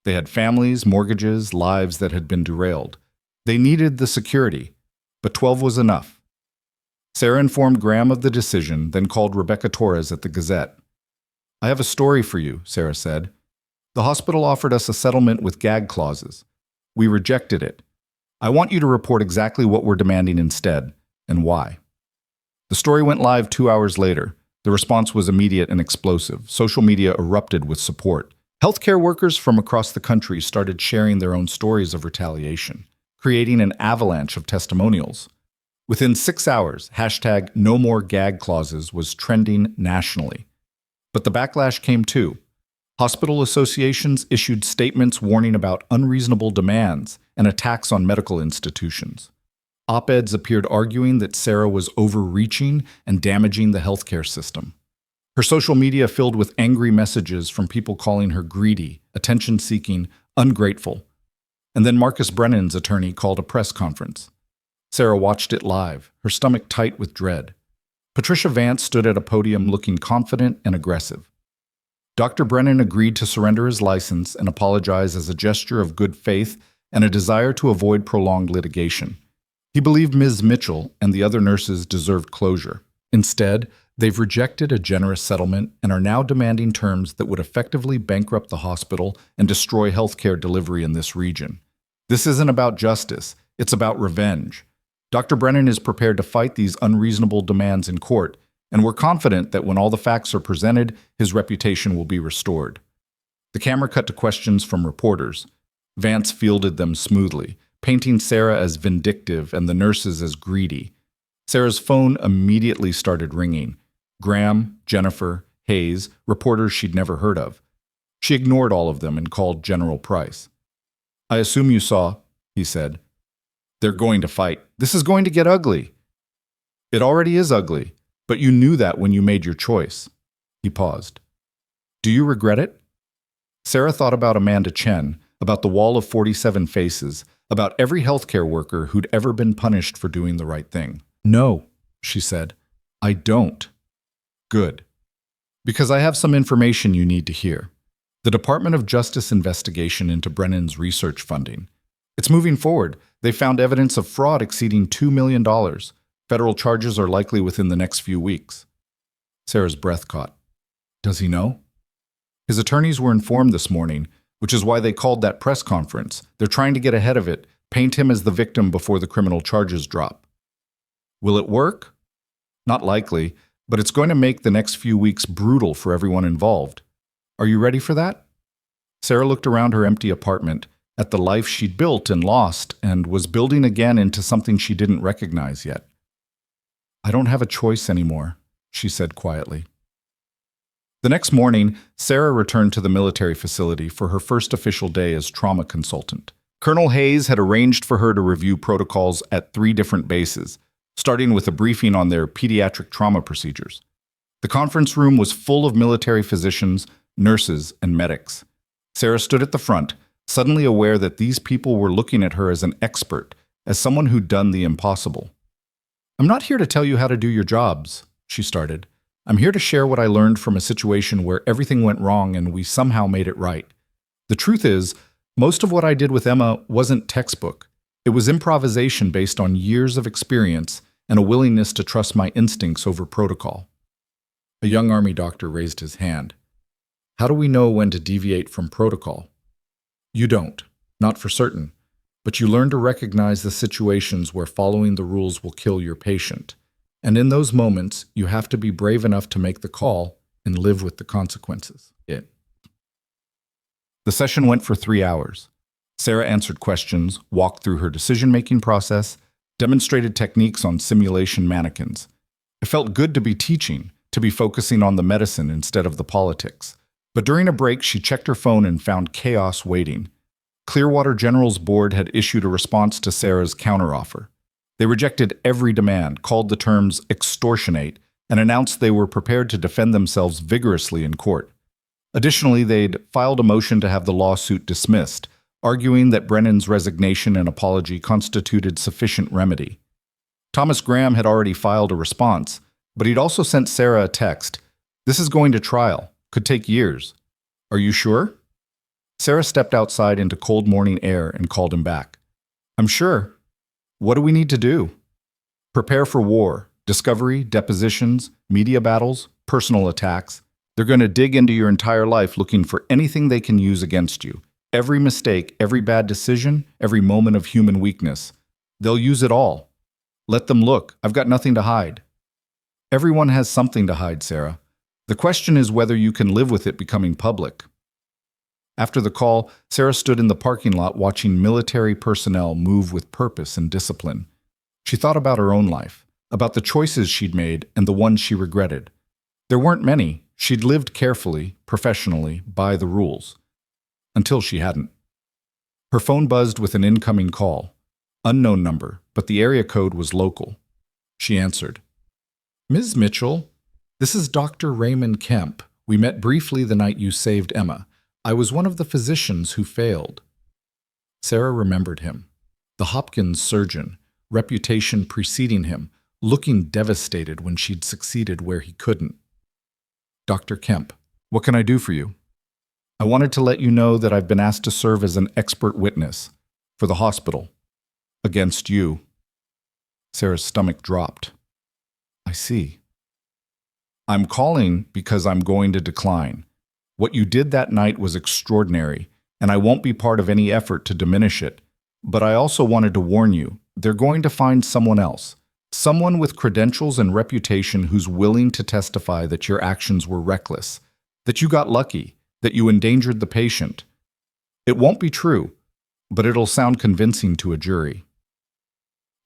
They had families, mortgages, lives that had been derailed. They needed the security, but 12 was enough. Sarah informed Graham of the decision, then called Rebecca Torres at the Gazette. I have a story for you, Sarah said. The hospital offered us a settlement with gag clauses. We rejected it. I want you to report exactly what we're demanding instead, and why. The story went live 2 hours later. The response was immediate and explosive. Social media erupted with support. Healthcare workers from across the country started sharing their own stories of retaliation, creating an avalanche of testimonials. Within 6 hours, #NoMoreGagClauses was trending nationally. But the backlash came too. Hospital associations issued statements warning about unreasonable demands and attacks on medical institutions. Op-eds appeared arguing that Sarah was overreaching and damaging the healthcare system. Her social media filled with angry messages from people calling her greedy, attention-seeking, ungrateful. And then Marcus Brennan's attorney called a press conference. Sarah watched it live, her stomach tight with dread. Patricia Vance stood at a podium looking confident and aggressive. Dr. Brennan agreed to surrender his license and apologize as a gesture of good faith and a desire to avoid prolonged litigation. He believed Ms. Mitchell and the other nurses deserved closure. Instead, they've rejected a generous settlement and are now demanding terms that would effectively bankrupt the hospital and destroy healthcare delivery in this region. This isn't about justice, it's about revenge. Dr. Brennan is prepared to fight these unreasonable demands in court, and we're confident that when all the facts are presented, his reputation will be restored. The camera cut to questions from reporters. Vance fielded them smoothly, painting Sarah as vindictive and the nurses as greedy. Sarah's phone immediately started ringing. Graham, Jennifer, Hayes, reporters she'd never heard of. She ignored all of them and called General Price. I assume you saw, he said. They're going to fight. This is going to get ugly. It already is ugly. But you knew that when you made your choice. He paused. Do you regret it? Sarah thought about Amanda Chen, about the wall of 47 faces, about every healthcare worker who'd ever been punished for doing the right thing. No, she said. I don't. Good. Because I have some information you need to hear. The Department of Justice investigation into Brennan's research funding. It's moving forward. They found evidence of fraud exceeding $2 million. Federal charges are likely within the next few weeks. Sarah's breath caught. Does he know? His attorneys were informed this morning, which is why they called that press conference. They're trying to get ahead of it, Paint him as the victim before the criminal charges drop. Will it work? Not likely, but it's going to make the next few weeks brutal for everyone involved. Are you ready for that? Sarah looked around her empty apartment, at the life she'd built and lost, and was building again into something she didn't recognize yet. I don't have a choice anymore, she said quietly. The next morning, Sarah returned to the military facility for her first official day as trauma consultant. Colonel Hayes had arranged for her to review protocols at 3 different bases, starting with a briefing on their pediatric trauma procedures. The conference room was full of military physicians, nurses, and medics. Sarah stood at the front, suddenly aware that these people were looking at her as an expert, as someone who'd done the impossible. I'm not here to tell you how to do your jobs, she started. I'm here to share what I learned from a situation where everything went wrong and we somehow made it right. The truth is, most of what I did with Emma wasn't textbook. It was improvisation based on years of experience and a willingness to trust my instincts over protocol. A young Army doctor raised his hand. How do we know when to deviate from protocol? You don't, not for certain, but you learn to recognize the situations where following the rules will kill your patient. And in those moments, you have to be brave enough to make the call and live with the consequences. The session went for 3 hours. Sarah answered questions, walked through her decision-making process, demonstrated techniques on simulation mannequins. It felt good to be teaching, to be focusing on the medicine instead of the politics. But during a break, she checked her phone and found chaos waiting. Clearwater General's board had issued a response to Sarah's counteroffer. They rejected every demand, called the terms extortionate, and announced they were prepared to defend themselves vigorously in court. Additionally, they'd filed a motion to have the lawsuit dismissed, arguing that Brennan's resignation and apology constituted sufficient remedy. Thomas Graham had already filed a response, but he'd also sent Sarah a text. This is going to trial. Could take years. Are you sure? Sarah stepped outside into cold morning air and called him back. I'm sure. What do we need to do? Prepare for war, discovery, depositions, media battles, personal attacks. They're going to dig into your entire life looking for anything they can use against you. Every mistake, every bad decision, every moment of human weakness. They'll use it all. Let them look. I've got nothing to hide. Everyone has something to hide, Sarah. The question is whether you can live with it becoming public. After the call, Sarah stood in the parking lot watching military personnel move with purpose and discipline. She thought about her own life, about the choices she'd made and the ones she regretted. There weren't many. She'd lived carefully, professionally, by the rules. Until she hadn't. Her phone buzzed with an incoming call. Unknown number, but the area code was local. She answered. Ms. Mitchell, this is Dr. Raymond Kemp. We met briefly the night you saved Emma. I was one of the physicians who failed. Sarah remembered him. The Hopkins surgeon, reputation preceding him, looking devastated when she'd succeeded where he couldn't. Dr. Kemp, what can I do for you? I wanted to let you know that I've been asked to serve as an expert witness for the hospital against you. Sarah's stomach dropped. I see. I'm calling because I'm going to decline. What you did that night was extraordinary, and I won't be part of any effort to diminish it. But I also wanted to warn you, they're going to find someone else, someone with credentials and reputation who's willing to testify that your actions were reckless, that you got lucky, that you endangered the patient. It won't be true, but it'll sound convincing to a jury.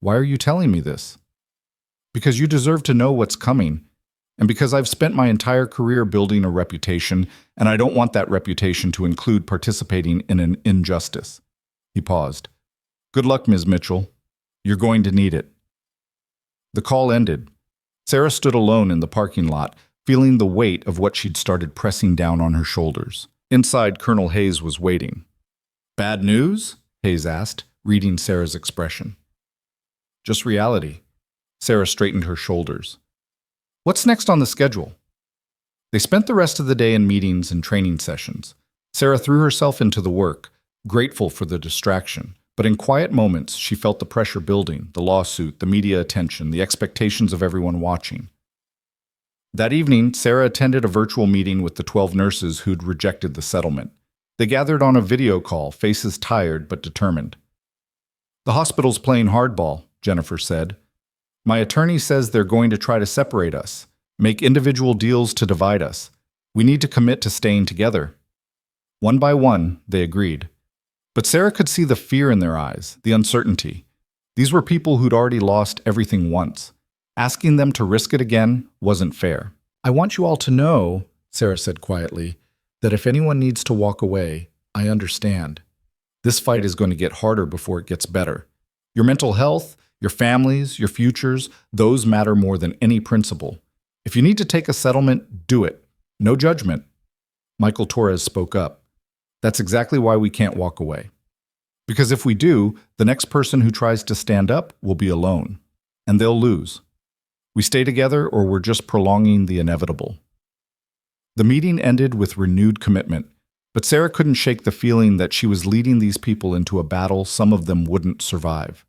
Why are you telling me this? Because you deserve to know what's coming, and because I've spent my entire career building a reputation, and I don't want that reputation to include participating in an injustice. He paused. Good luck, Ms. Mitchell. You're going to need it. The call ended. Sarah stood alone in the parking lot, feeling the weight of what she'd started pressing down on her shoulders. Inside, Colonel Hayes was waiting. Bad news? Hayes asked, reading Sarah's expression. Just reality. Sarah straightened her shoulders. What's next on the schedule? They spent the rest of the day in meetings and training sessions. Sarah threw herself into the work, grateful for the distraction. But in quiet moments, she felt the pressure building, the lawsuit, the media attention, the expectations of everyone watching. That evening, Sarah attended a virtual meeting with the 12 nurses who'd rejected the settlement. They gathered on a video call, faces tired but determined. The hospital's playing hardball, Jennifer said. My attorney says they're going to try to separate us, make individual deals to divide us. We need to commit to staying together. One by one, they agreed. But Sarah could see the fear in their eyes, the uncertainty. These were people who'd already lost everything once. Asking them to risk it again wasn't fair. I want you all to know, Sarah said quietly, that if anyone needs to walk away, I understand. This fight is going to get harder before it gets better. Your mental health, your families, your futures, those matter more than any principle. If you need to take a settlement, do it. No judgment. Michael Torres spoke up. That's exactly why we can't walk away. Because if we do, the next person who tries to stand up will be alone, and they'll lose. We stay together or we're just prolonging the inevitable. The meeting ended with renewed commitment, but Sarah couldn't shake the feeling that she was leading these people into a battle some of them wouldn't survive.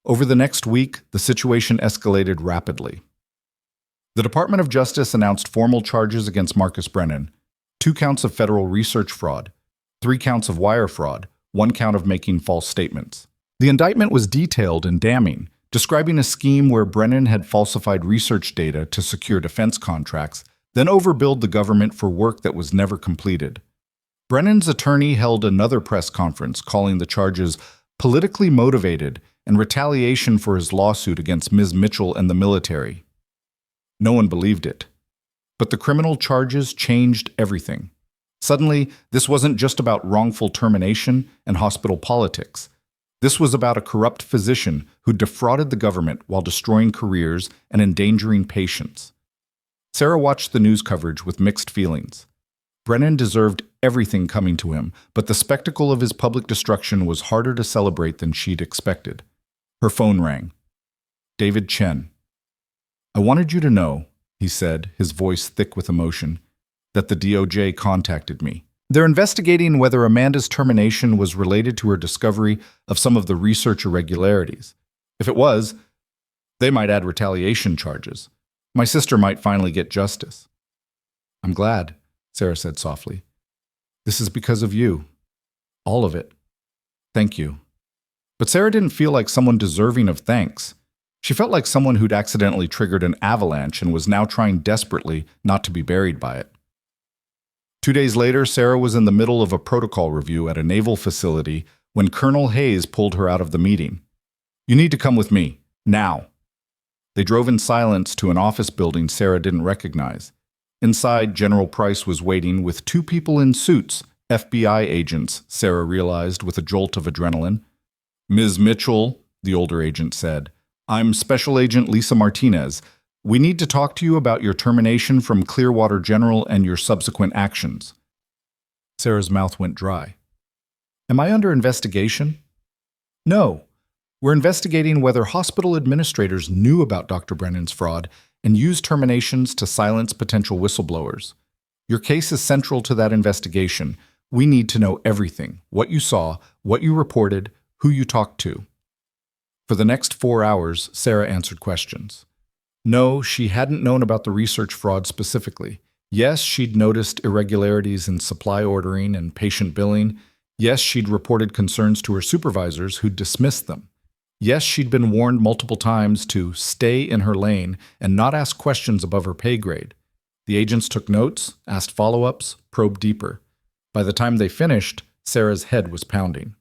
Over the next week, the situation escalated rapidly. The Department of Justice announced formal charges against Marcus Brennan, 2 counts of federal research fraud, 3 counts of wire fraud, 1 count of making false statements. The indictment was detailed and damning, describing a scheme where Brennan had falsified research data to secure defense contracts, then overbilled the government for work that was never completed. Brennan's attorney held another press conference calling the charges politically motivated and retaliation for his lawsuit against Ms. Mitchell and the military. No one believed it. But the criminal charges changed everything. Suddenly, this wasn't just about wrongful termination and hospital politics. This was about a corrupt physician who defrauded the government while destroying careers and endangering patients. Sarah watched the news coverage with mixed feelings. Brennan deserved everything coming to him, but the spectacle of his public destruction was harder to celebrate than she'd expected. Her phone rang. David Chen. I wanted you to know, he said, his voice thick with emotion, that the DOJ contacted me. They're investigating whether Amanda's termination was related to her discovery of some of the research irregularities. If it was, they might add retaliation charges. My sister might finally get justice. I'm glad, Sarah said softly. This is because of you. All of it. Thank you. But Sarah didn't feel like someone deserving of thanks. She felt like someone who'd accidentally triggered an avalanche and was now trying desperately not to be buried by it. 2 days later, Sarah was in the middle of a protocol review at a naval facility when Colonel Hayes pulled her out of the meeting. You need to come with me, now. They drove in silence to an office building Sarah didn't recognize. Inside, General Price was waiting with 2 people in suits, FBI agents, Sarah realized with a jolt of adrenaline. Ms. Mitchell, the older agent said, I'm Special Agent Lisa Martinez. We need to talk to you about your termination from Clearwater General and your subsequent actions. Sarah's mouth went dry. Am I under investigation? No. We're investigating whether hospital administrators knew about Dr. Brennan's fraud and used terminations to silence potential whistleblowers. Your case is central to that investigation. We need to know everything, what you saw, what you reported, who you talked to. For the next 4 hours, Sarah answered questions. No, she hadn't known about the research fraud specifically. Yes, she'd noticed irregularities in supply ordering and patient billing. Yes, she'd reported concerns to her supervisors who'd dismissed them. Yes, she'd been warned multiple times to stay in her lane and not ask questions above her pay grade. The agents took notes, asked follow-ups, probed deeper. By the time they finished, Sarah's head was pounding.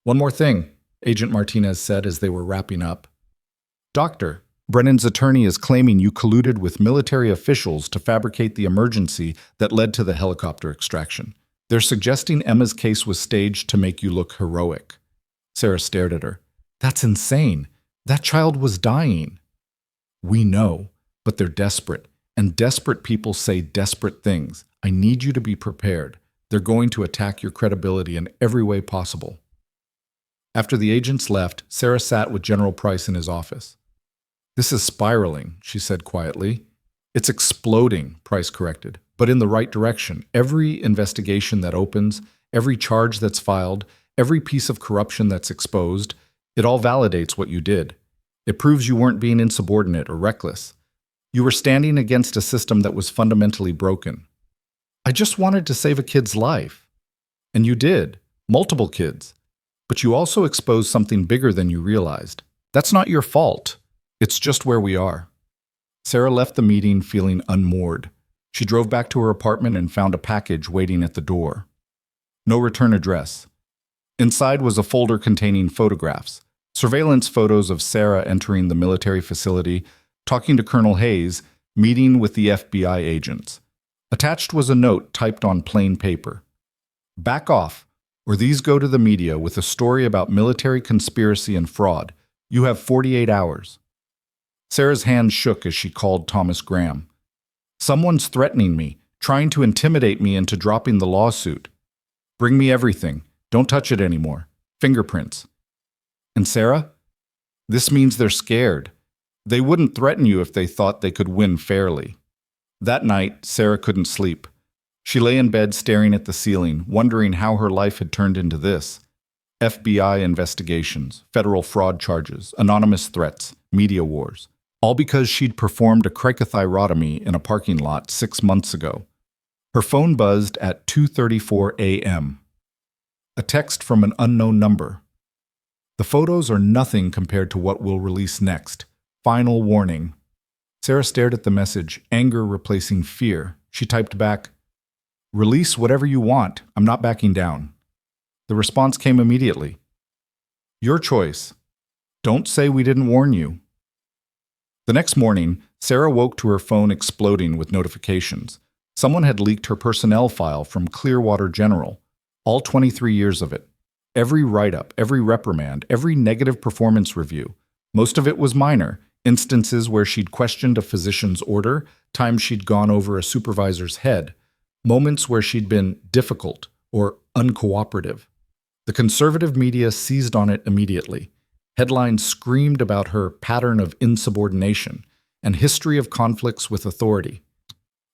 One more thing, Agent Martinez said as they were wrapping up. Doctor, Brennan's attorney is claiming you colluded with military officials to fabricate the emergency that led to the helicopter extraction. They're suggesting Emma's case was staged to make you look heroic. Sarah stared at her. That's insane. That child was dying. We know, but they're desperate, and desperate people say desperate things. I need you to be prepared. They're going to attack your credibility in every way possible. After the agents left, Sarah sat with General Price in his office. This is spiraling, she said quietly. It's exploding, Price corrected, but in the right direction. Every investigation that opens, every charge that's filed, every piece of corruption that's exposed, it all validates what you did. It proves you weren't being insubordinate or reckless. You were standing against a system that was fundamentally broken. I just wanted to save a kid's life. And you did. Multiple kids. But you also exposed something bigger than you realized. That's not your fault. It's just where we are. Sarah left the meeting feeling unmoored. She drove back to her apartment and found a package waiting at the door. No return address. Inside was a folder containing photographs, surveillance photos of Sarah entering the military facility, talking to Colonel Hayes, meeting with the FBI agents. Attached was a note typed on plain paper. Back off, or these go to the media with a story about military conspiracy and fraud. You have 48 hours. Sarah's hand shook as she called Thomas Graham. Someone's threatening me, trying to intimidate me into dropping the lawsuit. Bring me everything. Don't touch it anymore. Fingerprints. And Sarah? This means they're scared. They wouldn't threaten you if they thought they could win fairly. That night, Sarah couldn't sleep. She lay in bed staring at the ceiling, wondering how her life had turned into this. FBI investigations, federal fraud charges, anonymous threats, media wars. All because she'd performed a cricothyrotomy in a parking lot 6 months ago. Her phone buzzed at 2:34 a.m. A text from an unknown number. The photos are nothing compared to what we'll release next. Final warning. Sarah stared at the message, anger replacing fear. She typed back, "Release whatever you want. I'm not backing down." The response came immediately. "Your choice. Don't say we didn't warn you." The next morning, Sarah woke to her phone exploding with notifications. Someone had leaked her personnel file from Clearwater General, all 23 years of it. Every write-up, every reprimand, every negative performance review. Most of it was minor, instances where she'd questioned a physician's order, times she'd gone over a supervisor's head, moments where she'd been difficult or uncooperative. The conservative media seized on it immediately. Headlines screamed about her pattern of insubordination and history of conflicts with authority.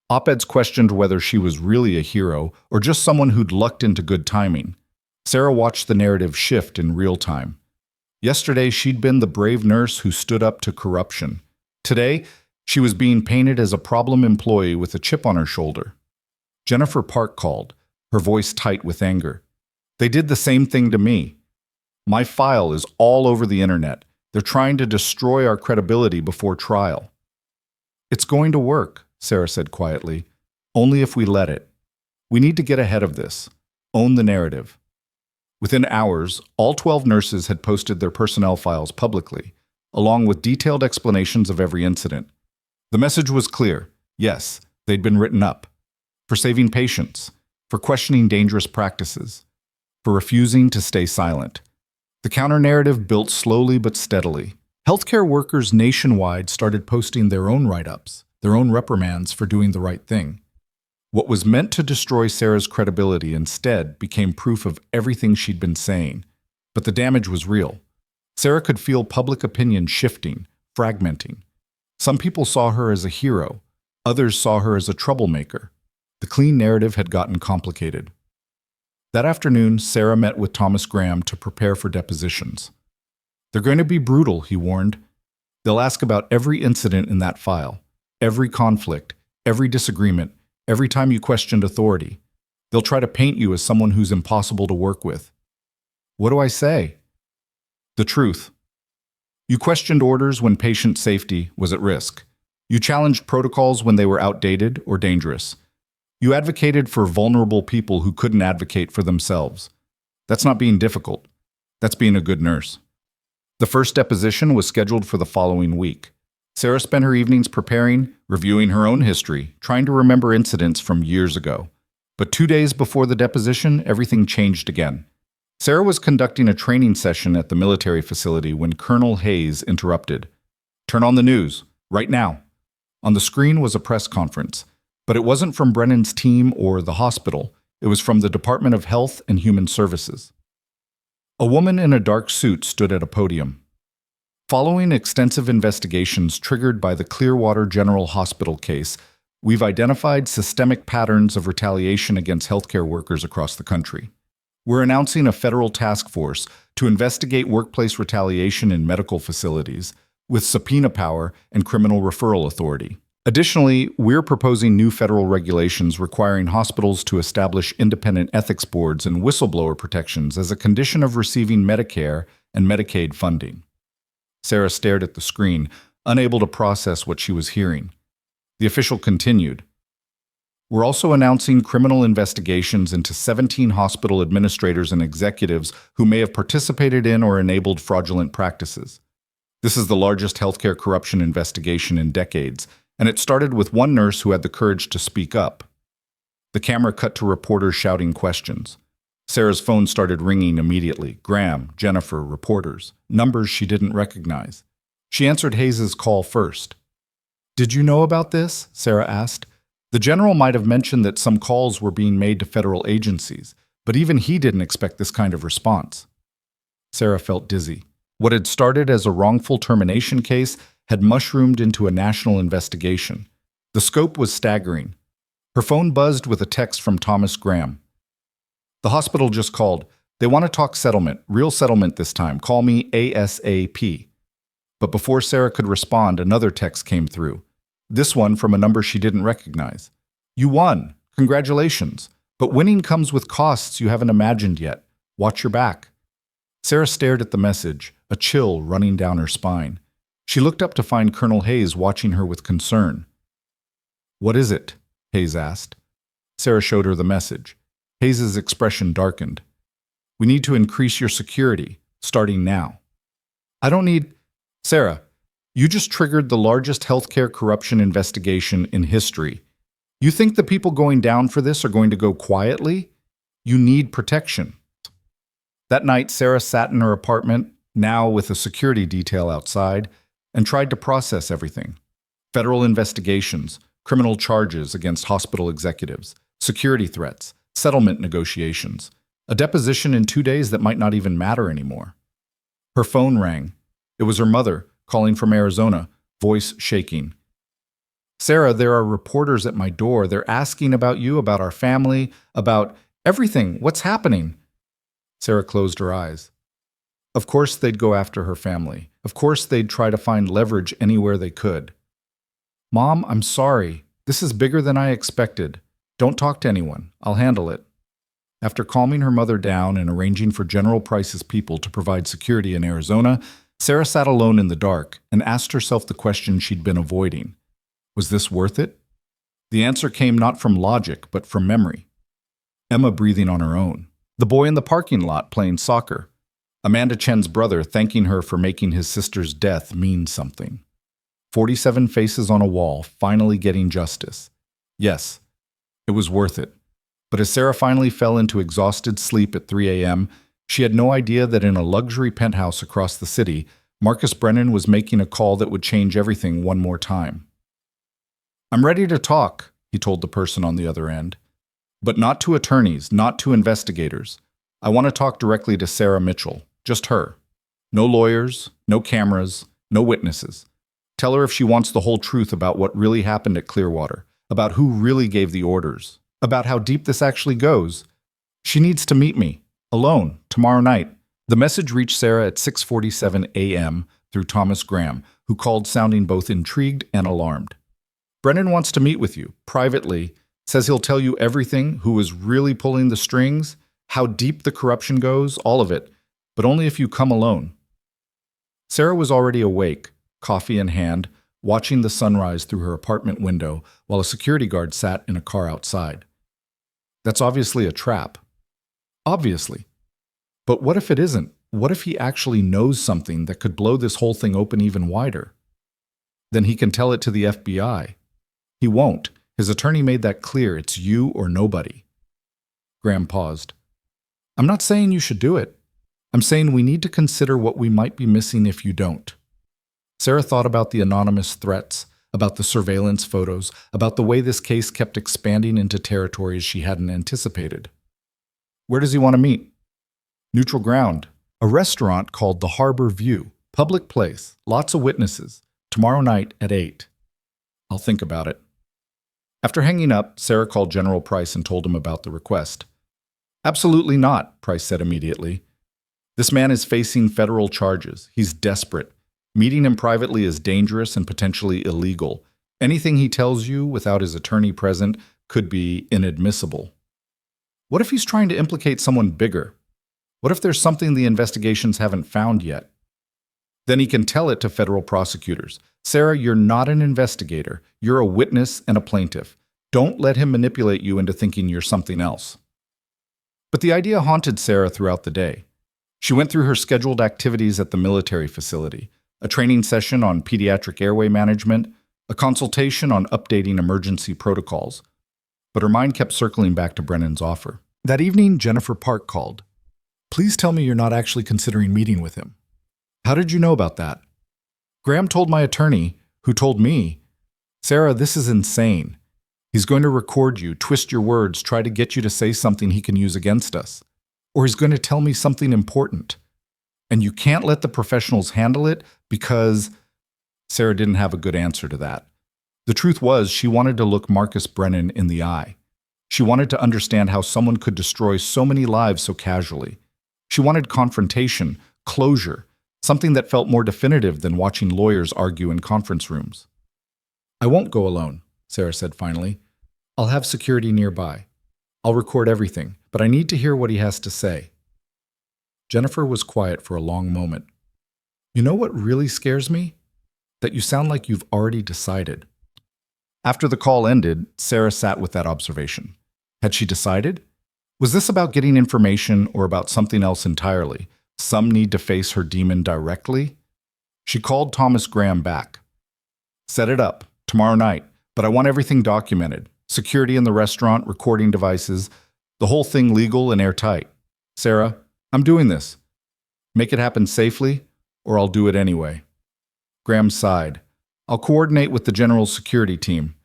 Op-eds questioned whether she was really a hero or just someone who'd lucked into good timing. Sarah watched the narrative shift in real time. Yesterday, she'd been the brave nurse who stood up to corruption. Today, she was being painted as a problem employee with a chip on her shoulder. Jennifer Park called, her voice tight with anger. "They did the same thing to me. My file is all over the internet. They're trying to destroy our credibility before trial." "It's going to work," Sarah said quietly, "only if we let it. We need to get ahead of this. Own the narrative." Within hours, all 12 nurses had posted their personnel files publicly, along with detailed explanations of every incident. The message was clear. Yes, they'd been written up. For saving patients, for questioning dangerous practices, for refusing to stay silent. The counter-narrative built slowly but steadily. Healthcare workers nationwide started posting their own write-ups, their own reprimands for doing the right thing. What was meant to destroy Sarah's credibility instead became proof of everything she'd been saying. But the damage was real. Sarah could feel public opinion shifting, fragmenting. Some people saw her as a hero. Others saw her as a troublemaker. The clean narrative had gotten complicated. That afternoon, Sarah met with Thomas Graham to prepare for depositions. "They're going to be brutal," he warned. "They'll ask about every incident in that file, every conflict, every disagreement, every time you questioned authority. They'll try to paint you as someone who's impossible to work with." "What do I say?" "The truth. You questioned orders when patient safety was at risk. You challenged protocols when they were outdated or dangerous. You advocated for vulnerable people who couldn't advocate for themselves. That's not being difficult. That's being a good nurse." The first deposition was scheduled for the following week. Sarah spent her evenings preparing, reviewing her own history, trying to remember incidents from years ago. But 2 days before the deposition, everything changed again. Sarah was conducting a training session at the military facility when Colonel Hayes interrupted. "Turn on the news, right now." On the screen was a press conference. But it wasn't from Brennan's team or the hospital. It was from the Department of Health and Human Services. A woman in a dark suit stood at a podium. "Following extensive investigations triggered by the Clearwater General Hospital case, we've identified systemic patterns of retaliation against healthcare workers across the country. We're announcing a federal task force to investigate workplace retaliation in medical facilities with subpoena power and criminal referral authority. Additionally, we're proposing new federal regulations requiring hospitals to establish independent ethics boards and whistleblower protections as a condition of receiving Medicare and Medicaid funding. Sarah stared at the screen, unable to process what she was hearing. The official continued. We're also announcing criminal investigations into 17 hospital administrators and executives who may have participated in or enabled fraudulent practices. This is the largest healthcare corruption investigation in decades, and it started with one nurse who had the courage to speak up. The camera cut to reporters shouting questions. Sarah's phone started ringing immediately. Graham, Jennifer, reporters. Numbers she didn't recognize. She answered Hayes's call first. "Did you know about this?" Sarah asked. The general might have mentioned that some calls were being made to federal agencies, but even he didn't expect this kind of response. Sarah felt dizzy. What had started as a wrongful termination case had mushroomed into a national investigation. The scope was staggering. Her phone buzzed with a text from Thomas Graham. "The hospital just called. They want to talk settlement, real settlement this time. Call me ASAP." But before Sarah could respond, another text came through. This one from a number she didn't recognize. "You won. Congratulations. But winning comes with costs you haven't imagined yet. Watch your back." Sarah stared at the message, a chill running down her spine. She looked up to find Colonel Hayes watching her with concern. "What is it?" Hayes asked. Sarah showed her the message. Hayes's expression darkened. "We need to increase your security, starting now." "I don't need—" "Sarah, you just triggered the largest healthcare corruption investigation in history. You think the people going down for this are going to go quietly? You need protection." That night, Sarah sat in her apartment, now with a security detail outside, and tried to process everything. Federal investigations, criminal charges against hospital executives, security threats, settlement negotiations, a deposition in 2 days that might not even matter anymore. Her phone rang. It was her mother, calling from Arizona, voice shaking. "Sarah, there are reporters at my door. They're asking about you, about our family, about everything. What's happening?" Sarah closed her eyes. Of course they'd go after her family. Of course they'd try to find leverage anywhere they could. "Mom, I'm sorry. This is bigger than I expected. Don't talk to anyone. I'll handle it." After calming her mother down and arranging for General Price's people to provide security in Arizona, Sarah sat alone in the dark and asked herself the question she'd been avoiding. Was this worth it? The answer came not from logic, but from memory. Emma breathing on her own. The boy in the parking lot playing soccer. Amanda Chen's brother thanking her for making his sister's death mean something. 47 faces on a wall, finally getting justice. Yes, it was worth it. But as Sarah finally fell into exhausted sleep at 3 a.m., she had no idea that in a luxury penthouse across the city, Marcus Brennan was making a call that would change everything one more time. "I'm ready to talk," he told the person on the other end. "But not to attorneys, not to investigators. I want to talk directly to Sarah Mitchell, just her. No lawyers, no cameras, no witnesses. Tell her if she wants the whole truth about what really happened at Clearwater, about who really gave the orders, about how deep this actually goes. She needs to meet me, alone, tomorrow night." The message reached Sarah at 6:47 a.m. through Thomas Graham, who called sounding both intrigued and alarmed. "Brennan wants to meet with you, privately, says he'll tell you everything, who is really pulling the strings, how deep the corruption goes, all of it, but only if you come alone." Sarah was already awake, coffee in hand, watching the sunrise through her apartment window while a security guard sat in a car outside. That's obviously a trap. Obviously. But what if it isn't? What if he actually knows something that could blow this whole thing open even wider? Then he can tell it to the FBI. He won't. His attorney made that clear. It's you or nobody. Graham paused. "I'm not saying you should do it. I'm saying we need to consider what we might be missing if you don't." Sarah thought about the anonymous threats, about the surveillance photos, about the way this case kept expanding into territories she hadn't anticipated. "Where does he want to meet?" "Neutral ground. A restaurant called the Harbor View. Public place. Lots of witnesses. Tomorrow night at 8. I'll think about it." After hanging up, Sarah called General Price and told him about the request. "Absolutely not," Price said immediately. "This man is facing federal charges. He's desperate. Meeting him privately is dangerous and potentially illegal. Anything he tells you without his attorney present could be inadmissible. What if he's trying to implicate someone bigger? What if there's something the investigations haven't found yet? Then he can tell it to federal prosecutors. Sarah, you're not an investigator. You're a witness and a plaintiff. Don't let him manipulate you into thinking you're something else. But the idea haunted Sarah throughout the day. She went through her scheduled activities at the military facility, a training session on pediatric airway management, a consultation on updating emergency protocols. But her mind kept circling back to Brennan's offer. That evening, Jennifer Park called. Please tell me you're not actually considering meeting with him. How did you know about that? Graham told my attorney, who told me. Sarah, this is insane. He's going to record you, twist your words, try to get you to say something he can use against us. Or he's going to tell me something important. And you can't let the professionals handle it because… Sarah didn't have a good answer to that. The truth was, she wanted to look Marcus Brennan in the eye. She wanted to understand how someone could destroy so many lives so casually. She wanted confrontation, closure, something that felt more definitive than watching lawyers argue in conference rooms. I won't go alone, Sarah said finally. I'll have security nearby. I'll record everything, but I need to hear what he has to say. Jennifer was quiet for a long moment. You know what really scares me? That you sound like you've already decided. After the call ended, Sarah sat with that observation. Had she decided? Was this about getting information or about something else entirely? Some need to face her demon directly? She called Thomas Graham back. Set it up, tomorrow night, but I want everything documented. Security in the restaurant, recording devices, the whole thing legal and airtight. Sarah, I'm doing this. Make it happen safely, or I'll do it anyway. Graham sighed. I'll coordinate with the general security team.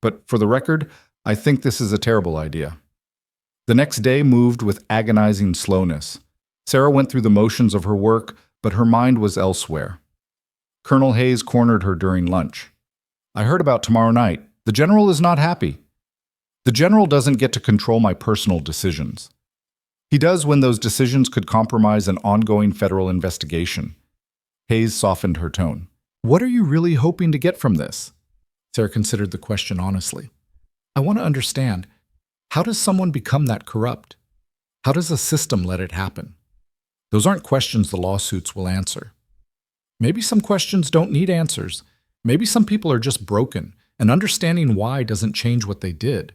But for the record, I think this is a terrible idea. The next day moved with agonizing slowness. Sarah went through the motions of her work, but her mind was elsewhere. Colonel Hayes cornered her during lunch. I heard about tomorrow night. The general is not happy. The general doesn't get to control my personal decisions. He does when those decisions could compromise an ongoing federal investigation. Hayes softened her tone. What are you really hoping to get from this? Sarah considered the question honestly. I want to understand, how does someone become that corrupt? How does a system let it happen? Those aren't questions the lawsuits will answer. Maybe some questions don't need answers. Maybe some people are just broken, and understanding why doesn't change what they did.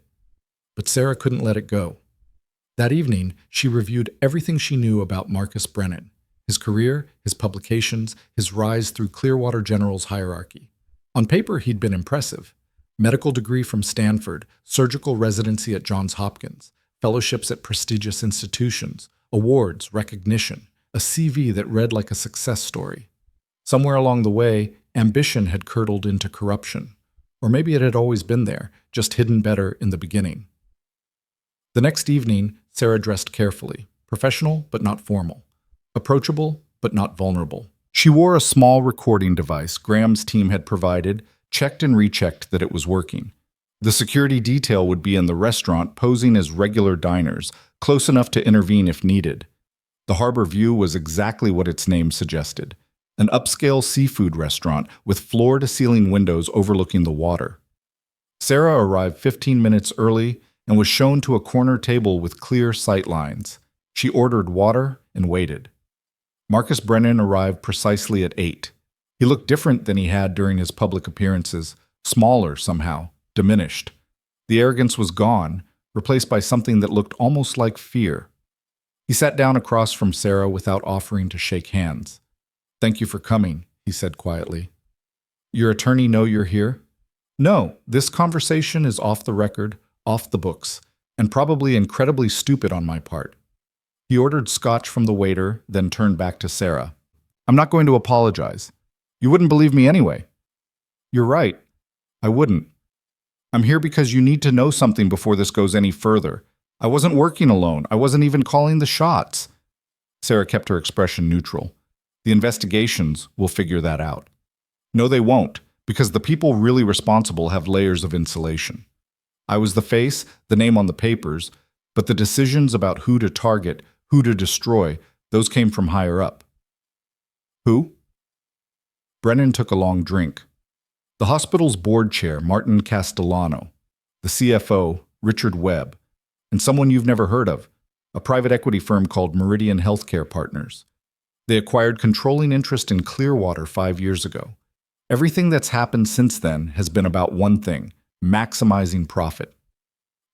But Sarah couldn't let it go. That evening, she reviewed everything she knew about Marcus Brennan. His career, his publications, his rise through Clearwater General's hierarchy. On paper, he'd been impressive. Medical degree from Stanford, surgical residency at Johns Hopkins, fellowships at prestigious institutions, awards, recognition, a CV that read like a success story. Somewhere along the way, ambition had curdled into corruption. Or maybe it had always been there, just hidden better in the beginning. The next evening, Sarah dressed carefully, professional but not formal. Approachable, but not vulnerable. She wore a small recording device Graham's team had provided, checked and rechecked that it was working. The security detail would be in the restaurant posing as regular diners, close enough to intervene if needed. The harbor view was exactly what its name suggested. An upscale seafood restaurant with floor-to-ceiling windows overlooking the water. Sarah arrived 15 minutes early and was shown to a corner table with clear sight lines. She ordered water and waited. Marcus Brennan arrived precisely at 8. He looked different than he had during his public appearances, smaller somehow, diminished. The arrogance was gone, replaced by something that looked almost like fear. He sat down across from Sarah without offering to shake hands. Thank you for coming, he said quietly. Your attorney know you're here? No, this conversation is off the record, off the books, and probably incredibly stupid on my part. He ordered scotch from the waiter, then turned back to Sarah. I'm not going to apologize. You wouldn't believe me anyway. You're right. I wouldn't. I'm here because you need to know something before this goes any further. I wasn't working alone. I wasn't even calling the shots. Sarah kept her expression neutral. The investigations will figure that out. No, they won't, because the people really responsible have layers of insulation. I was the face, the name on the papers, but the decisions about who to target, who to destroy, those came from higher up. Who? Brennan took a long drink. The hospital's board chair, Martin Castellano, the CFO, Richard Webb, and someone you've never heard of, a private equity firm called Meridian Healthcare Partners. They acquired controlling interest in Clearwater 5 years ago. Everything that's happened since then has been about one thing: maximizing profit.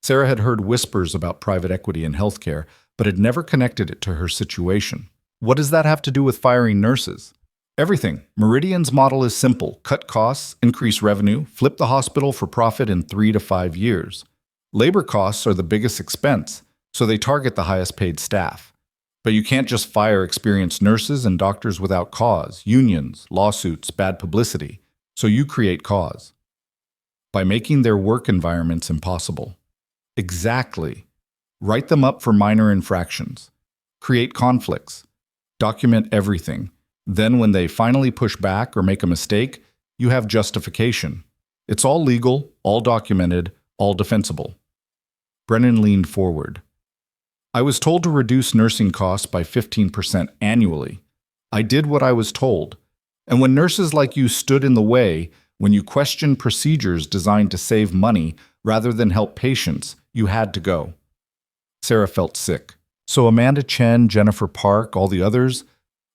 Sarah had heard whispers about private equity in healthcare, but had never connected it to her situation. What does that have to do with firing nurses? Everything. Meridian's model is simple: cut costs, increase revenue, flip the hospital for profit in 3 to 5 years. Labor costs are the biggest expense, so they target the highest paid staff. But you can't just fire experienced nurses and doctors without cause: unions, lawsuits, bad publicity. So you create cause by making their work environments impossible. Exactly. Write them up for minor infractions. Create conflicts. Document everything. Then when they finally push back or make a mistake, you have justification. It's all legal, all documented, all defensible. Brennan leaned forward. I was told to reduce nursing costs by 15% annually. I did what I was told. And when nurses like you stood in the way, when you questioned procedures designed to save money rather than help patients, you had to go. Sarah felt sick. So Amanda Chen, Jennifer Park, all the others,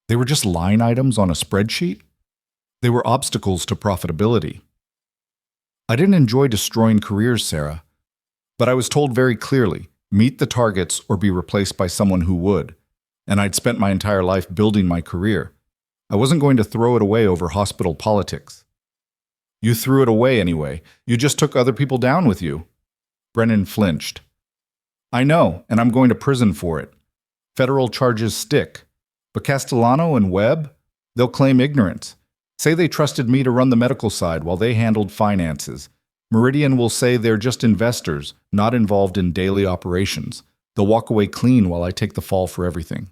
they were just line items on a spreadsheet? They were obstacles to profitability. I didn't enjoy destroying careers, Sarah, but I was told very clearly, meet the targets or be replaced by someone who would. And I'd spent my entire life building my career. I wasn't going to throw it away over hospital politics. You threw it away anyway. You just took other people down with you. Brennan flinched. I know, and I'm going to prison for it. Federal charges stick. But Castellano and Webb, they'll claim ignorance. Say they trusted me to run the medical side while they handled finances. Meridian will say they're just investors, not involved in daily operations. They'll walk away clean while I take the fall for everything.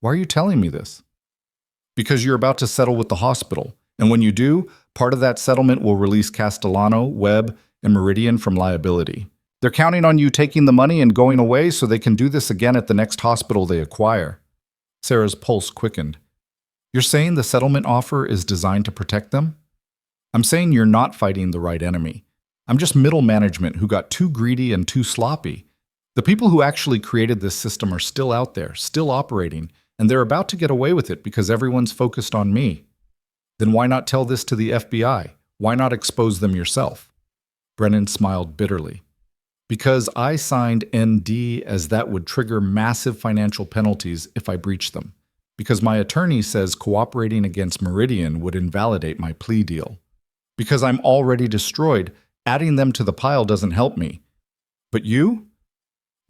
Why are you telling me this? Because you're about to settle with the hospital. And when you do, part of that settlement will release Castellano, Webb, and Meridian from liability. They're counting on you taking the money and going away so they can do this again at the next hospital they acquire. Sarah's pulse quickened. You're saying the settlement offer is designed to protect them? I'm saying you're not fighting the right enemy. I'm just middle management who got too greedy and too sloppy. The people who actually created this system are still out there, still operating, and they're about to get away with it because everyone's focused on me. Then why not tell this to the FBI? Why not expose them yourself? Brennan smiled bitterly. Because I signed ND as that would trigger massive financial penalties if I breached them. Because my attorney says cooperating against Meridian would invalidate my plea deal. Because I'm already destroyed, adding them to the pile doesn't help me. But you?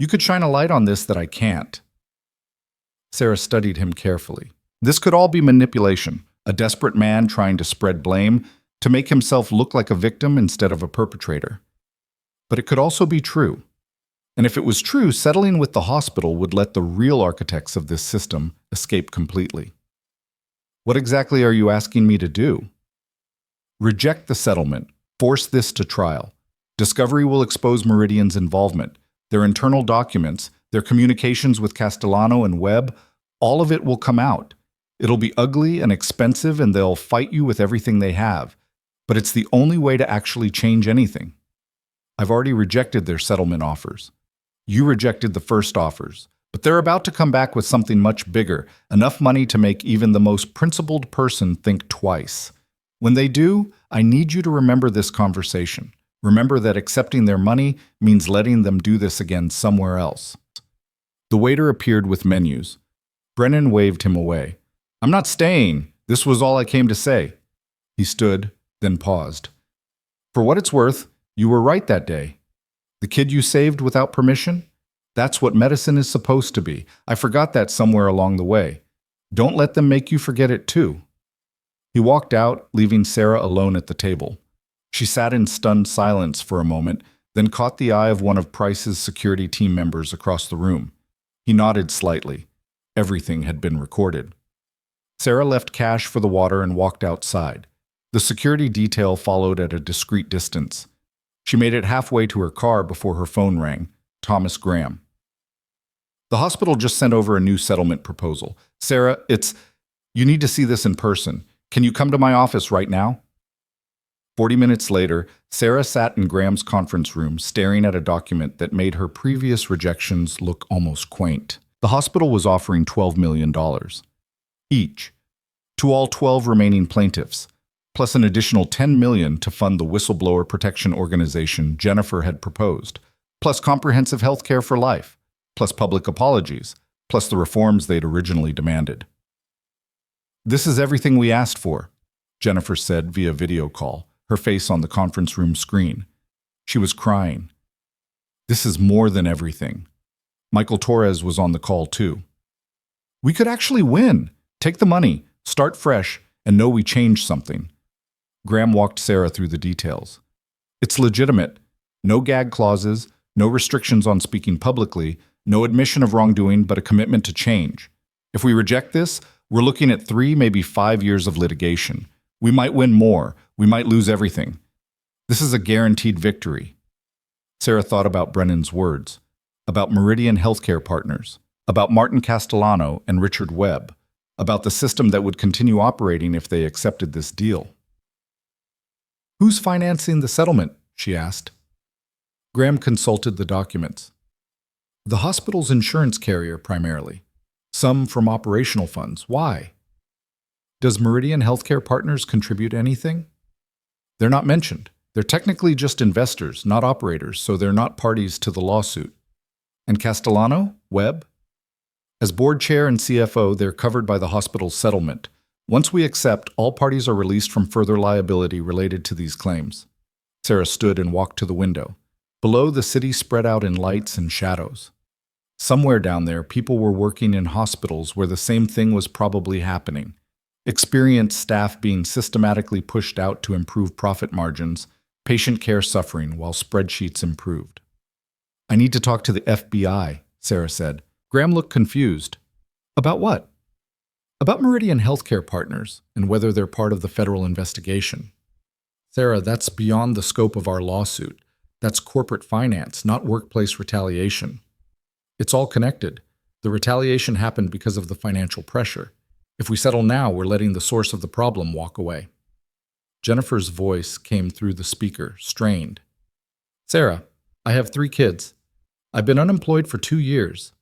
You could shine a light on this that I can't. Sarah studied him carefully. This could all be manipulation, a desperate man trying to spread blame, to make himself look like a victim instead of a perpetrator. But it could also be true. And if it was true, settling with the hospital would let the real architects of this system escape completely. What exactly are you asking me to do? Reject the settlement. Force this to trial. Discovery will expose Meridian's involvement, their internal documents, their communications with Castellano and Webb. All of it will come out. It'll be ugly and expensive, and they'll fight you with everything they have. But it's the only way to actually change anything. I've already rejected their settlement offers. You rejected the first offers, but they're about to come back with something much bigger, enough money to make even the most principled person think twice. When they do, I need you to remember this conversation. Remember that accepting their money means letting them do this again somewhere else. The waiter appeared with menus. Brennan waved him away. I'm not staying. This was all I came to say. He stood, then paused. For what it's worth, you were right that day. The kid you saved without permission? That's what medicine is supposed to be. I forgot that somewhere along the way. Don't let them make you forget it too. He walked out, leaving Sarah alone at the table. She sat in stunned silence for a moment, then caught the eye of one of Price's security team members across the room. He nodded slightly. Everything had been recorded. Sarah left cash for the water and walked outside. The security detail followed at a discreet distance. She made it halfway to her car before her phone rang. Thomas Graham. The hospital just sent over a new settlement proposal. Sarah, you need to see this in person. Can you come to my office right now? 40 minutes later, Sarah sat in Graham's conference room staring at a document that made her previous rejections look almost quaint. The hospital was offering $12 million each to all 12 remaining plaintiffs, plus an additional $10 million to fund the whistleblower protection organization Jennifer had proposed, plus comprehensive health care for life, plus public apologies, plus the reforms they'd originally demanded. "This is everything we asked for," Jennifer said via video call, her face on the conference room screen. She was crying. "This is more than everything." Michael Torres was on the call too. "We could actually win. Take the money, start fresh, and know we changed something." Graham walked Sarah through the details. "It's legitimate. No gag clauses, no restrictions on speaking publicly, no admission of wrongdoing, but a commitment to change. If we reject this, we're looking at 3, maybe 5 years of litigation. We might win more. We might lose everything. This is a guaranteed victory." Sarah thought about Brennan's words, about Meridian Healthcare Partners, about Martin Castellano and Richard Webb, about the system that would continue operating if they accepted this deal. "Who's financing the settlement?" she asked. Graham consulted the documents. "The hospital's insurance carrier, primarily. Some from operational funds. Why? Does Meridian Healthcare Partners contribute anything?" "They're not mentioned. They're technically just investors, not operators, so they're not parties to the lawsuit." "And Castellano? Webb?" "As board chair and CFO, they're covered by the hospital's settlement. Once we accept, all parties are released from further liability related to these claims." Sarah stood and walked to the window. Below, the city spread out in lights and shadows. Somewhere down there, people were working in hospitals where the same thing was probably happening. Experienced staff being systematically pushed out to improve profit margins, patient care suffering while spreadsheets improved. "I need to talk to the FBI," Sarah said. Graham looked confused. "About what?" "About Meridian Healthcare Partners and whether they're part of the federal investigation." "Sarah, that's beyond the scope of our lawsuit. That's corporate finance, not workplace retaliation. It's all connected. The retaliation happened because of the financial pressure. If we settle now, we're letting the source of the problem walk away." Jennifer's voice came through the speaker, strained. "Sarah, I have 3 kids. I've been unemployed for 2 years.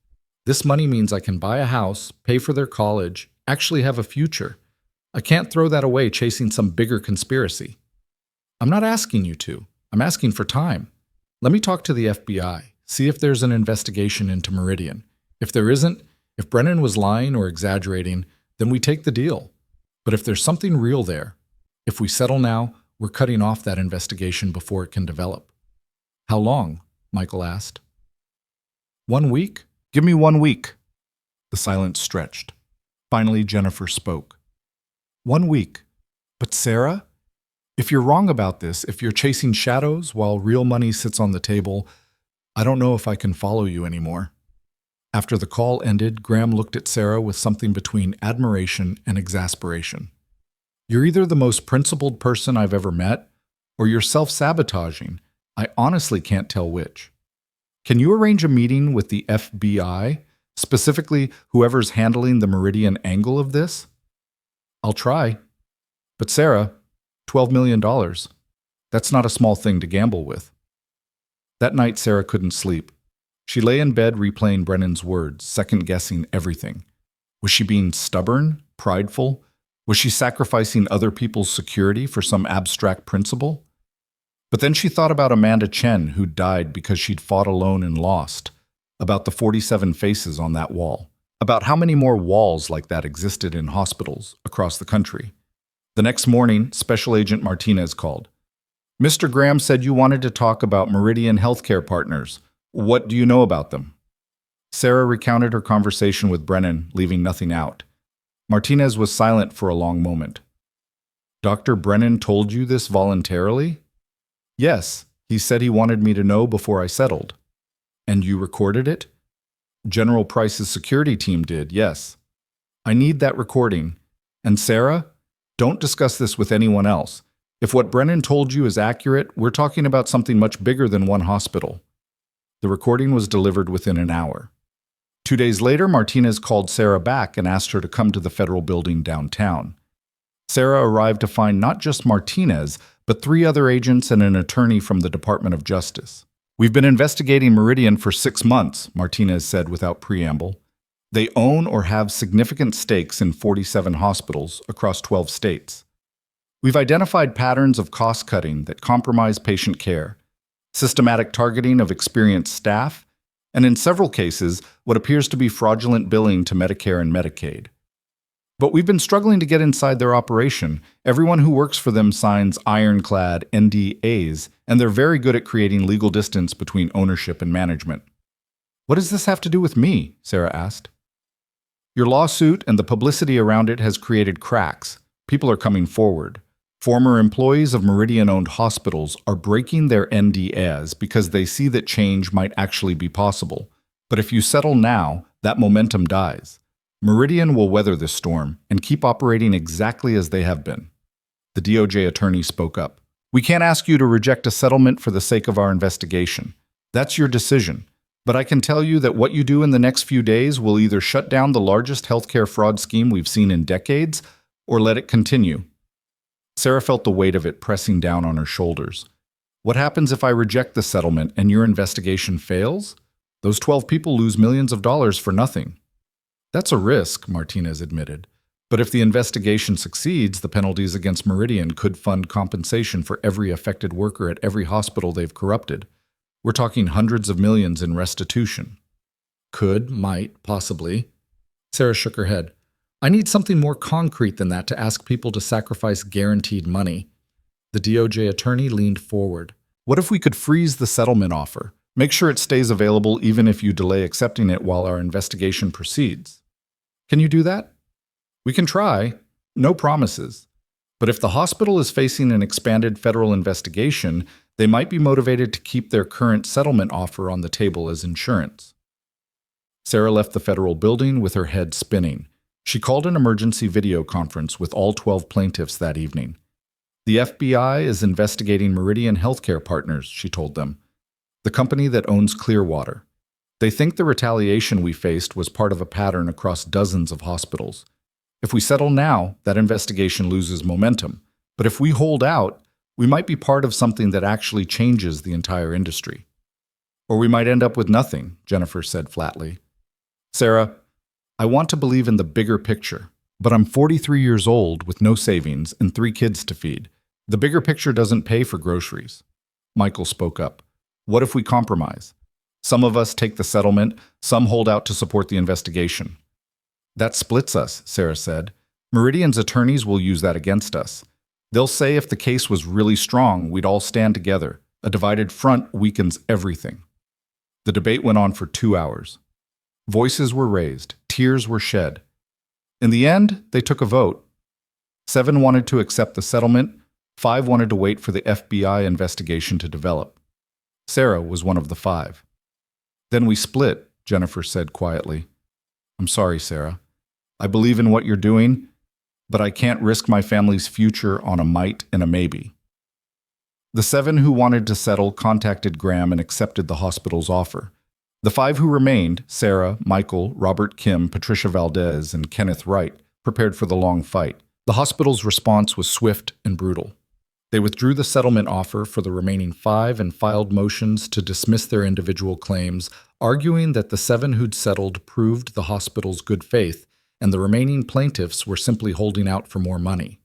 This money means I can buy a house, pay for their college, actually have a future. I can't throw that away chasing some bigger conspiracy." "I'm not asking you to. I'm asking for time. Let me talk to the FBI, see if there's an investigation into Meridian. If there isn't, if Brennan was lying or exaggerating, then we take the deal. But if there's something real there, if we settle now, we're cutting off that investigation before it can develop." "How long?" Michael asked. 1 week? Give me 1 week." The silence stretched. Finally, Jennifer spoke. 1 week. But Sarah, if you're wrong about this, if you're chasing shadows while real money sits on the table, I don't know if I can follow you anymore." After the call ended, Graham looked at Sarah with something between admiration and exasperation. "You're either the most principled person I've ever met, or you're self-sabotaging. I honestly can't tell which. Can you arrange a meeting with the FBI, specifically whoever's handling the Meridian angle of this?" "I'll try. But Sarah, $12 million. That's not a small thing to gamble with." That night, Sarah couldn't sleep. She lay in bed replaying Brennan's words, second-guessing everything. Was she being stubborn, prideful? Was she sacrificing other people's security for some abstract principle? But then she thought about Amanda Chen, who died because she'd fought alone and lost, about the 47 faces on that wall, about how many more walls like that existed in hospitals across the country. The next morning, Special Agent Martinez called. "Mr. Graham said you wanted to talk about Meridian Healthcare Partners. What do you know about them?" Sarah recounted her conversation with Brennan, leaving nothing out. Martinez was silent for a long moment. "Dr. Brennan told you this voluntarily?" "Yes, he said he wanted me to know before I settled." "And you recorded it?" "General Price's security team did, yes." "I need that recording. And Sarah, don't discuss this with anyone else. If what Brennan told you is accurate, we're talking about something much bigger than one hospital." The recording was delivered within an hour. 2 days later, Martinez called Sarah back and asked her to come to the federal building downtown. Sarah arrived to find not just Martinez, but 3 other agents and an attorney from the Department of Justice. "We've been investigating Meridian for 6 months," Martinez said without preamble. "They own or have significant stakes in 47 hospitals across 12 states. We've identified patterns of cost-cutting that compromise patient care, systematic targeting of experienced staff, and in several cases, what appears to be fraudulent billing to Medicare and Medicaid. But we've been struggling to get inside their operation. Everyone who works for them signs ironclad NDAs, and they're very good at creating legal distance between ownership and management." "What does this have to do with me?" Sarah asked. "Your lawsuit and the publicity around it has created cracks. People are coming forward. Former employees of Meridian-owned hospitals are breaking their NDAs because they see that change might actually be possible. But if you settle now, that momentum dies. Meridian will weather this storm and keep operating exactly as they have been." The DOJ attorney spoke up. "We can't ask you to reject a settlement for the sake of our investigation. That's your decision. But I can tell you that what you do in the next few days will either shut down the largest healthcare fraud scheme we've seen in decades or let it continue." Sarah felt the weight of it pressing down on her shoulders. "What happens if I reject the settlement and your investigation fails? Those 12 people lose millions of dollars for nothing." "That's a risk," Martinez admitted. "But if the investigation succeeds, the penalties against Meridian could fund compensation for every affected worker at every hospital they've corrupted. We're talking hundreds of millions in restitution." "Could, might, possibly." Sarah shook her head. "I need something more concrete than that to ask people to sacrifice guaranteed money." The DOJ attorney leaned forward. "What if we could freeze the settlement offer? Make sure it stays available even if you delay accepting it while our investigation proceeds." "Can you do that?" "We can try. No promises. But if the hospital is facing an expanded federal investigation, they might be motivated to keep their current settlement offer on the table as insurance." Sarah left the federal building with her head spinning. She called an emergency video conference with all 12 plaintiffs that evening. "The FBI is investigating Meridian Healthcare Partners," she told them, "the company that owns Clearwater. They think the retaliation we faced was part of a pattern across dozens of hospitals. If we settle now, that investigation loses momentum. But if we hold out, we might be part of something that actually changes the entire industry." "Or we might end up with nothing," Jennifer said flatly. "Sarah, I want to believe in the bigger picture, but I'm 43 years old with no savings and 3 kids to feed. The bigger picture doesn't pay for groceries." Michael spoke up. "What if we compromise? Some of us take the settlement, some hold out to support the investigation." "That splits us," Sarah said. "Meridian's attorneys will use that against us. They'll say if the case was really strong, we'd all stand together. A divided front weakens everything." The debate went on for 2 hours. Voices were raised, tears were shed. In the end, they took a vote. 7 wanted to accept the settlement, 5 wanted to wait for the FBI investigation to develop. Sarah was one of the 5. "Then we split," Jennifer said quietly. "I'm sorry, Sarah. I believe in what you're doing, but I can't risk my family's future on a might and a maybe." The 7 who wanted to settle contacted Graham and accepted the hospital's offer. The 5 who remained, Sarah, Michael, Robert Kim, Patricia Valdez, and Kenneth Wright, prepared for the long fight. The hospital's response was swift and brutal. They withdrew the settlement offer for the remaining 5 and filed motions to dismiss their individual claims, arguing that the 7 who'd settled proved the hospital's good faith, and the remaining plaintiffs were simply holding out for more money.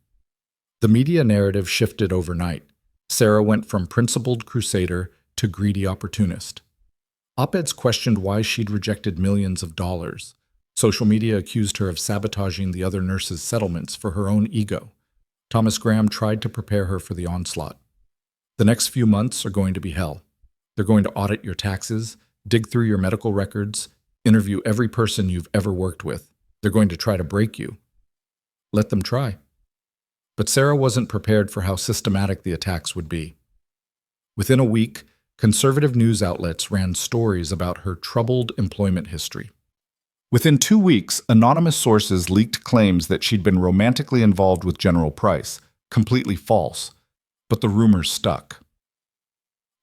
The media narrative shifted overnight. Sarah went from principled crusader to greedy opportunist. Op-eds questioned why she'd rejected millions of dollars. Social media accused her of sabotaging the other nurses' settlements for her own ego. Thomas Graham tried to prepare her for the onslaught. "The next few months are going to be hell. They're going to audit your taxes, dig through your medical records, interview every person you've ever worked with. They're going to try to break you." Let them try. But Sarah wasn't prepared for how systematic the attacks would be. Within a week, conservative news outlets ran stories about her troubled employment history. Within 2 weeks, anonymous sources leaked claims that she'd been romantically involved with General Price, completely false, but the rumors stuck.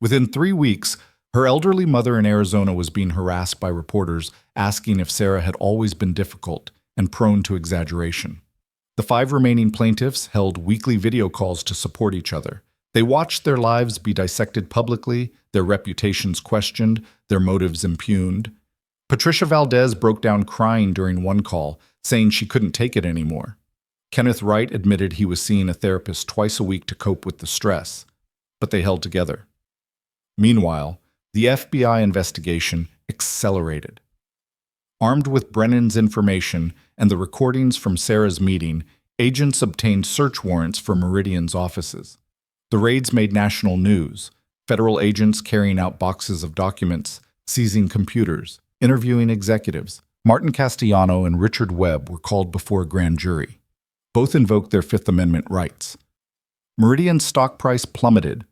Within 3 weeks, her elderly mother in Arizona was being harassed by reporters asking if Sarah had always been difficult and prone to exaggeration. The 5 remaining plaintiffs held weekly video calls to support each other. They watched their lives be dissected publicly, their reputations questioned, their motives impugned. Patricia Valdez broke down crying during one call, saying she couldn't take it anymore. Kenneth Wright admitted he was seeing a therapist twice a week to cope with the stress, but they held together. Meanwhile, the FBI investigation accelerated. Armed with Brennan's information and the recordings from Sarah's meeting, agents obtained search warrants for Meridian's offices. The raids made national news, federal agents carrying out boxes of documents, seizing computers, interviewing executives. Martin Castellano and Richard Webb were called before a grand jury. Both invoked their Fifth Amendment rights. Meridian's stock price plummeted.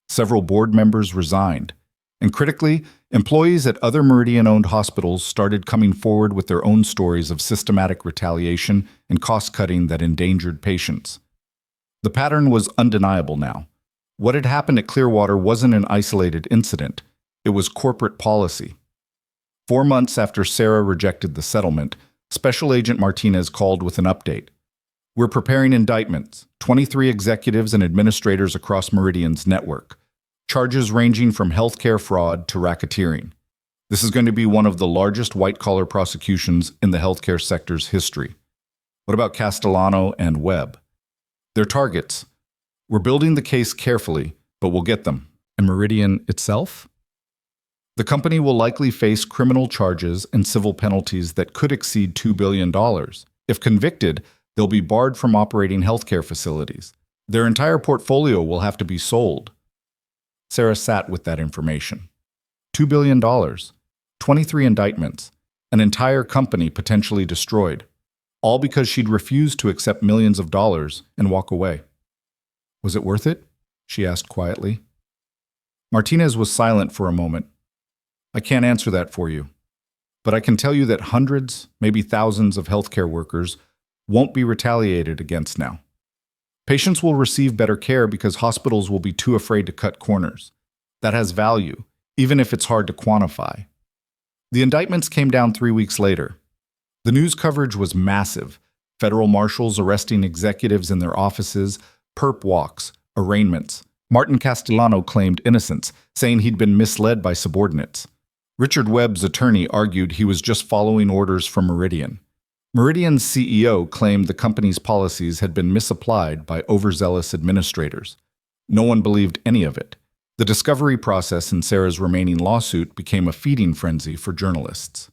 Several board members resigned. And critically, employees at other Meridian-owned hospitals started coming forward with their own stories of systematic retaliation and cost-cutting that endangered patients. The pattern was undeniable now. What had happened at Clearwater wasn't an isolated incident. It was corporate policy. 4 months after Sarah rejected the settlement, Special Agent Martinez called with an update. We're preparing indictments, 23 executives and administrators across Meridian's network. Charges ranging from healthcare fraud to racketeering. This is going to be one of the largest white-collar prosecutions in the healthcare sector's history. What about Castellano and Webb? They're targets. We're building the case carefully, but we'll get them. And Meridian itself? The company will likely face criminal charges and civil penalties that could exceed $2 billion. If convicted, they'll be barred from operating healthcare facilities. Their entire portfolio will have to be sold. Sarah sat with that information. $2 billion, 23 indictments, an entire company potentially destroyed, all because she'd refused to accept millions of dollars and walk away. Was it worth it? She asked quietly. Martinez was silent for a moment. I can't answer that for you, but I can tell you that hundreds, maybe thousands of healthcare workers won't be retaliated against now. Patients will receive better care because hospitals will be too afraid to cut corners. That has value, even if it's hard to quantify. The indictments came down 3 weeks later. The news coverage was massive. Federal marshals arresting executives in their offices, perp walks, arraignments. Martin Castellano claimed innocence, saying he'd been misled by subordinates. Richard Webb's attorney argued he was just following orders from Meridian. Meridian's CEO claimed the company's policies had been misapplied by overzealous administrators. No one believed any of it. The discovery process in Sarah's remaining lawsuit became a feeding frenzy for journalists.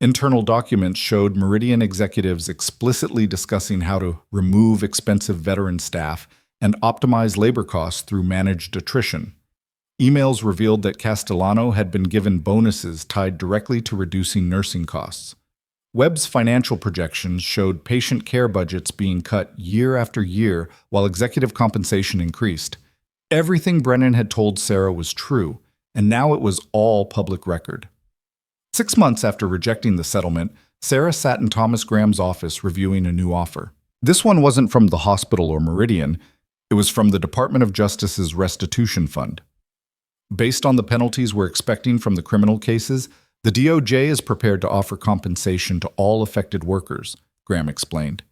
Internal documents showed Meridian executives explicitly discussing how to remove expensive veteran staff and optimize labor costs through managed attrition. Emails revealed that Castellano had been given bonuses tied directly to reducing nursing costs. Webb's financial projections showed patient care budgets being cut year after year while executive compensation increased. Everything Brennan had told Sarah was true, and now it was all public record. 6 months after rejecting the settlement, Sarah sat in Thomas Graham's office reviewing a new offer. This one wasn't from the hospital or Meridian, it was from the Department of Justice's restitution fund. Based on the penalties we're expecting from the criminal cases, the DOJ is prepared to offer compensation to all affected workers, Graham explained.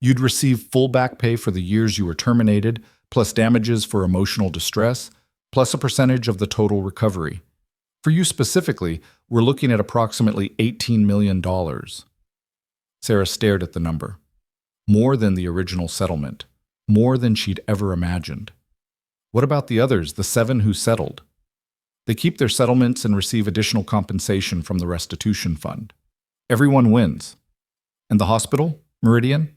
You'd receive full back pay for the years you were terminated, plus damages for emotional distress, plus a percentage of the total recovery. For you specifically, we're looking at approximately $18 million. Sarah stared at the number. More than the original settlement. More than she'd ever imagined. What about the others, the 7 who settled? They keep their settlements and receive additional compensation from the restitution fund. Everyone wins. And the hospital, Meridian?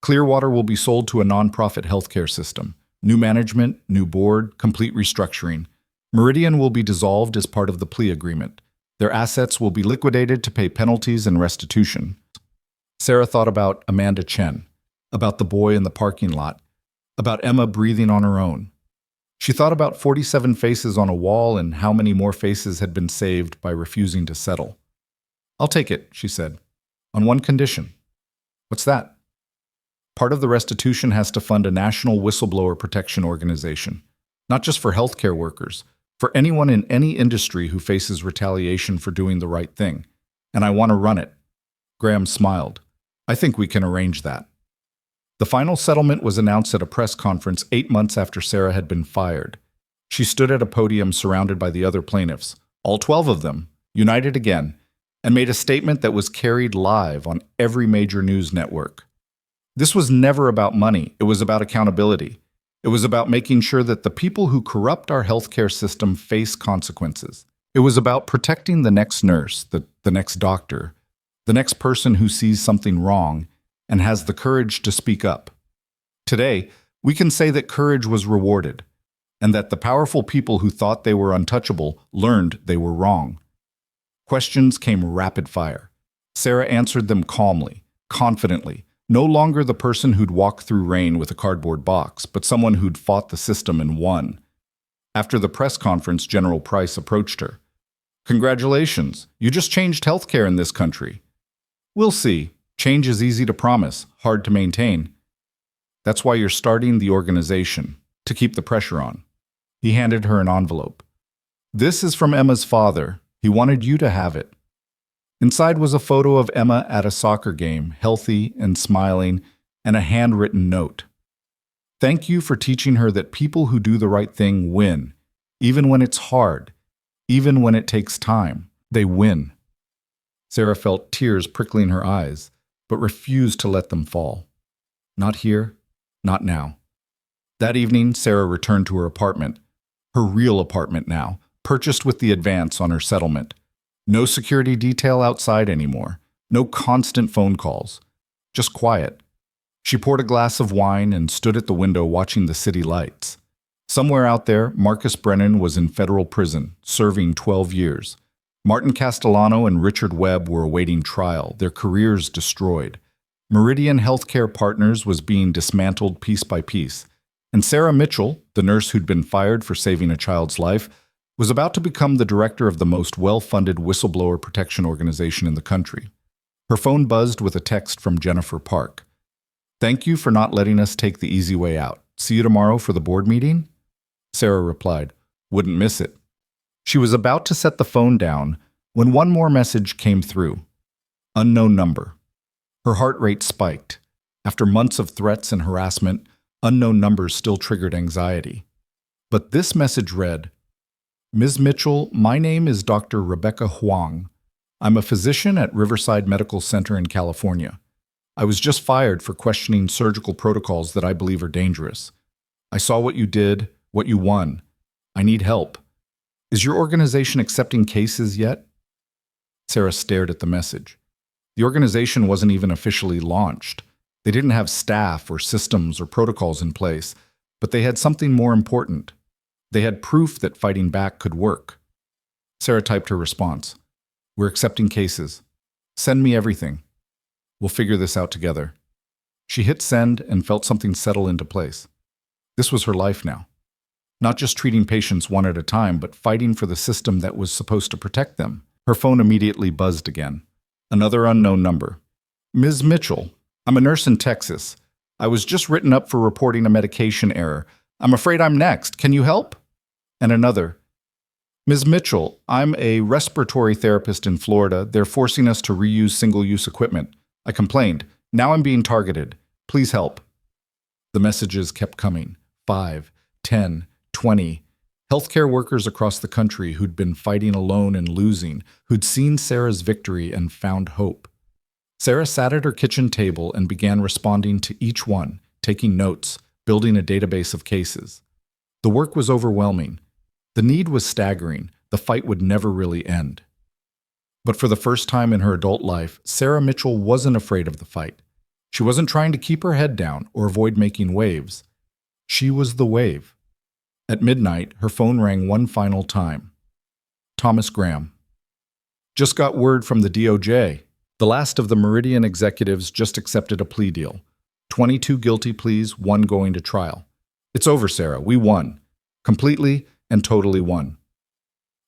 Clearwater will be sold to a nonprofit healthcare system. New management, new board, complete restructuring. Meridian will be dissolved as part of the plea agreement. Their assets will be liquidated to pay penalties and restitution. Sarah thought about Amanda Chen, about the boy in the parking lot, about Emma breathing on her own. She thought about 47 faces on a wall and how many more faces had been saved by refusing to settle. I'll take it, she said, on one condition. What's that? Part of the restitution has to fund a national whistleblower protection organization, not just for healthcare workers, for anyone in any industry who faces retaliation for doing the right thing. And I want to run it. Graham smiled. I think we can arrange that. The final settlement was announced at a press conference 8 months after Sarah had been fired. She stood at a podium surrounded by the other plaintiffs, all 12 of them, united again, and made a statement that was carried live on every major news network. This was never about money. It was about accountability. It was about making sure that the people who corrupt our healthcare system face consequences. It was about protecting the next nurse, the next doctor, the next person who sees something wrong and has the courage to speak up. Today, we can say that courage was rewarded, and that the powerful people who thought they were untouchable learned they were wrong. Questions came rapid fire. Sarah answered them calmly, confidently, no longer the person who'd walk through rain with a cardboard box, but someone who'd fought the system and won. After the press conference, General Price approached her. "Congratulations, you just changed healthcare in this country." "We'll see. Change is easy to promise, hard to maintain." "That's why you're starting the organization, to keep the pressure on." He handed her an envelope. "This is from Emma's father. He wanted you to have it." Inside was a photo of Emma at a soccer game, healthy and smiling, and a handwritten note. "Thank you for teaching her that people who do the right thing win, even when it's hard, even when it takes time. They win." Sarah felt tears prickling her eyes, but refused to let them fall. Not here, not now. That evening, Sarah returned to her apartment, her real apartment now, purchased with the advance on her settlement. No security detail outside anymore, no constant phone calls, just quiet. She poured a glass of wine and stood at the window watching the city lights. Somewhere out there, Marcus Brennan was in federal prison, serving 12 years. Martin Castellano and Richard Webb were awaiting trial, their careers destroyed. Meridian Healthcare Partners was being dismantled piece by piece. And Sarah Mitchell, the nurse who'd been fired for saving a child's life, was about to become the director of the most well-funded whistleblower protection organization in the country. Her phone buzzed with a text from Jennifer Park. "Thank you for not letting us take the easy way out. See you tomorrow for the board meeting?" Sarah replied, "Wouldn't miss it." She was about to set the phone down when one more message came through. Unknown number. Her heart rate spiked. After months of threats and harassment, unknown numbers still triggered anxiety. But this message read, "Ms. Mitchell, my name is Dr. Rebecca Huang. I'm a physician at Riverside Medical Center in California. I was just fired for questioning surgical protocols that I believe are dangerous. I saw what you did, what you won. I need help. Is your organization accepting cases yet?" Sarah stared at the message. The organization wasn't even officially launched. They didn't have staff or systems or protocols in place, but they had something more important. They had proof that fighting back could work. Sarah typed her response. "We're accepting cases. Send me everything. We'll figure this out together." She hit send and felt something settle into place. This was her life now. Not just treating patients one at a time, but fighting for the system that was supposed to protect them. Her phone immediately buzzed again. Another unknown number. "Ms. Mitchell, I'm a nurse in Texas. I was just written up for reporting a medication error. I'm afraid I'm next. Can you help?" And another. "Ms. Mitchell, I'm a respiratory therapist in Florida. They're forcing us to reuse single-use equipment. I complained. Now I'm being targeted. Please help." The messages kept coming. 5, 10, 20. Healthcare workers across the country who'd been fighting alone and losing, who'd seen Sarah's victory and found hope. Sarah sat at her kitchen table and began responding to each one, taking notes, building a database of cases. The work was overwhelming. The need was staggering. The fight would never really end. But for the first time in her adult life, Sarah Mitchell wasn't afraid of the fight. She wasn't trying to keep her head down or avoid making waves. She was the wave. At midnight, her phone rang one final time. Thomas Graham. "Just got word from the DOJ. The last of the Meridian executives just accepted a plea deal. 22 guilty pleas, 1 going to trial. It's over, Sarah. We won. Completely and totally won."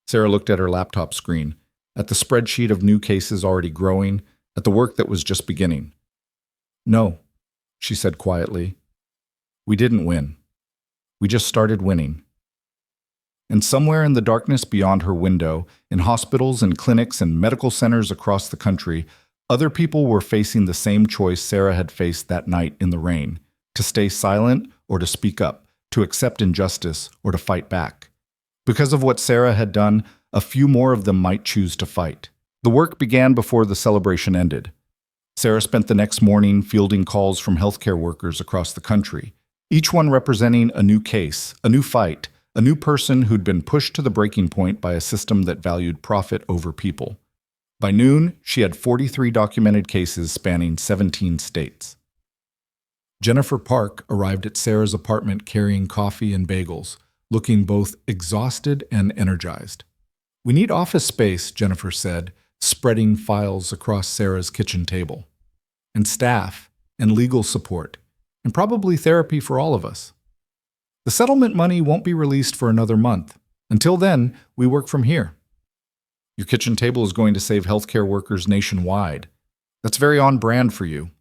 Sarah looked at her laptop screen, at the spreadsheet of new cases already growing, at the work that was just beginning. "No," she said quietly. "We didn't win. We just started winning." And somewhere in the darkness beyond her window, in hospitals and clinics and medical centers across the country, Other people were facing the same choice Sarah had faced that night in the rain, to stay silent or to speak up, to accept injustice or to fight back. Because of what Sarah had done, a few more of them might choose to fight. The work began before the celebration ended. Sarah spent the next morning fielding calls from healthcare workers across the country, each one representing a new case, a new fight, a new person who'd been pushed to the breaking point by a system that valued profit over people. By noon, she had 43 documented cases spanning 17 states. Jennifer Park arrived at Sarah's apartment carrying coffee and bagels, looking both exhausted and energized. "We need office space," Jennifer said, spreading files across Sarah's kitchen table. "And staff, and legal support, and probably therapy for all of us. The settlement money won't be released for another month. Until then, we work from here. Your kitchen table is going to save healthcare workers nationwide. That's very on brand for you."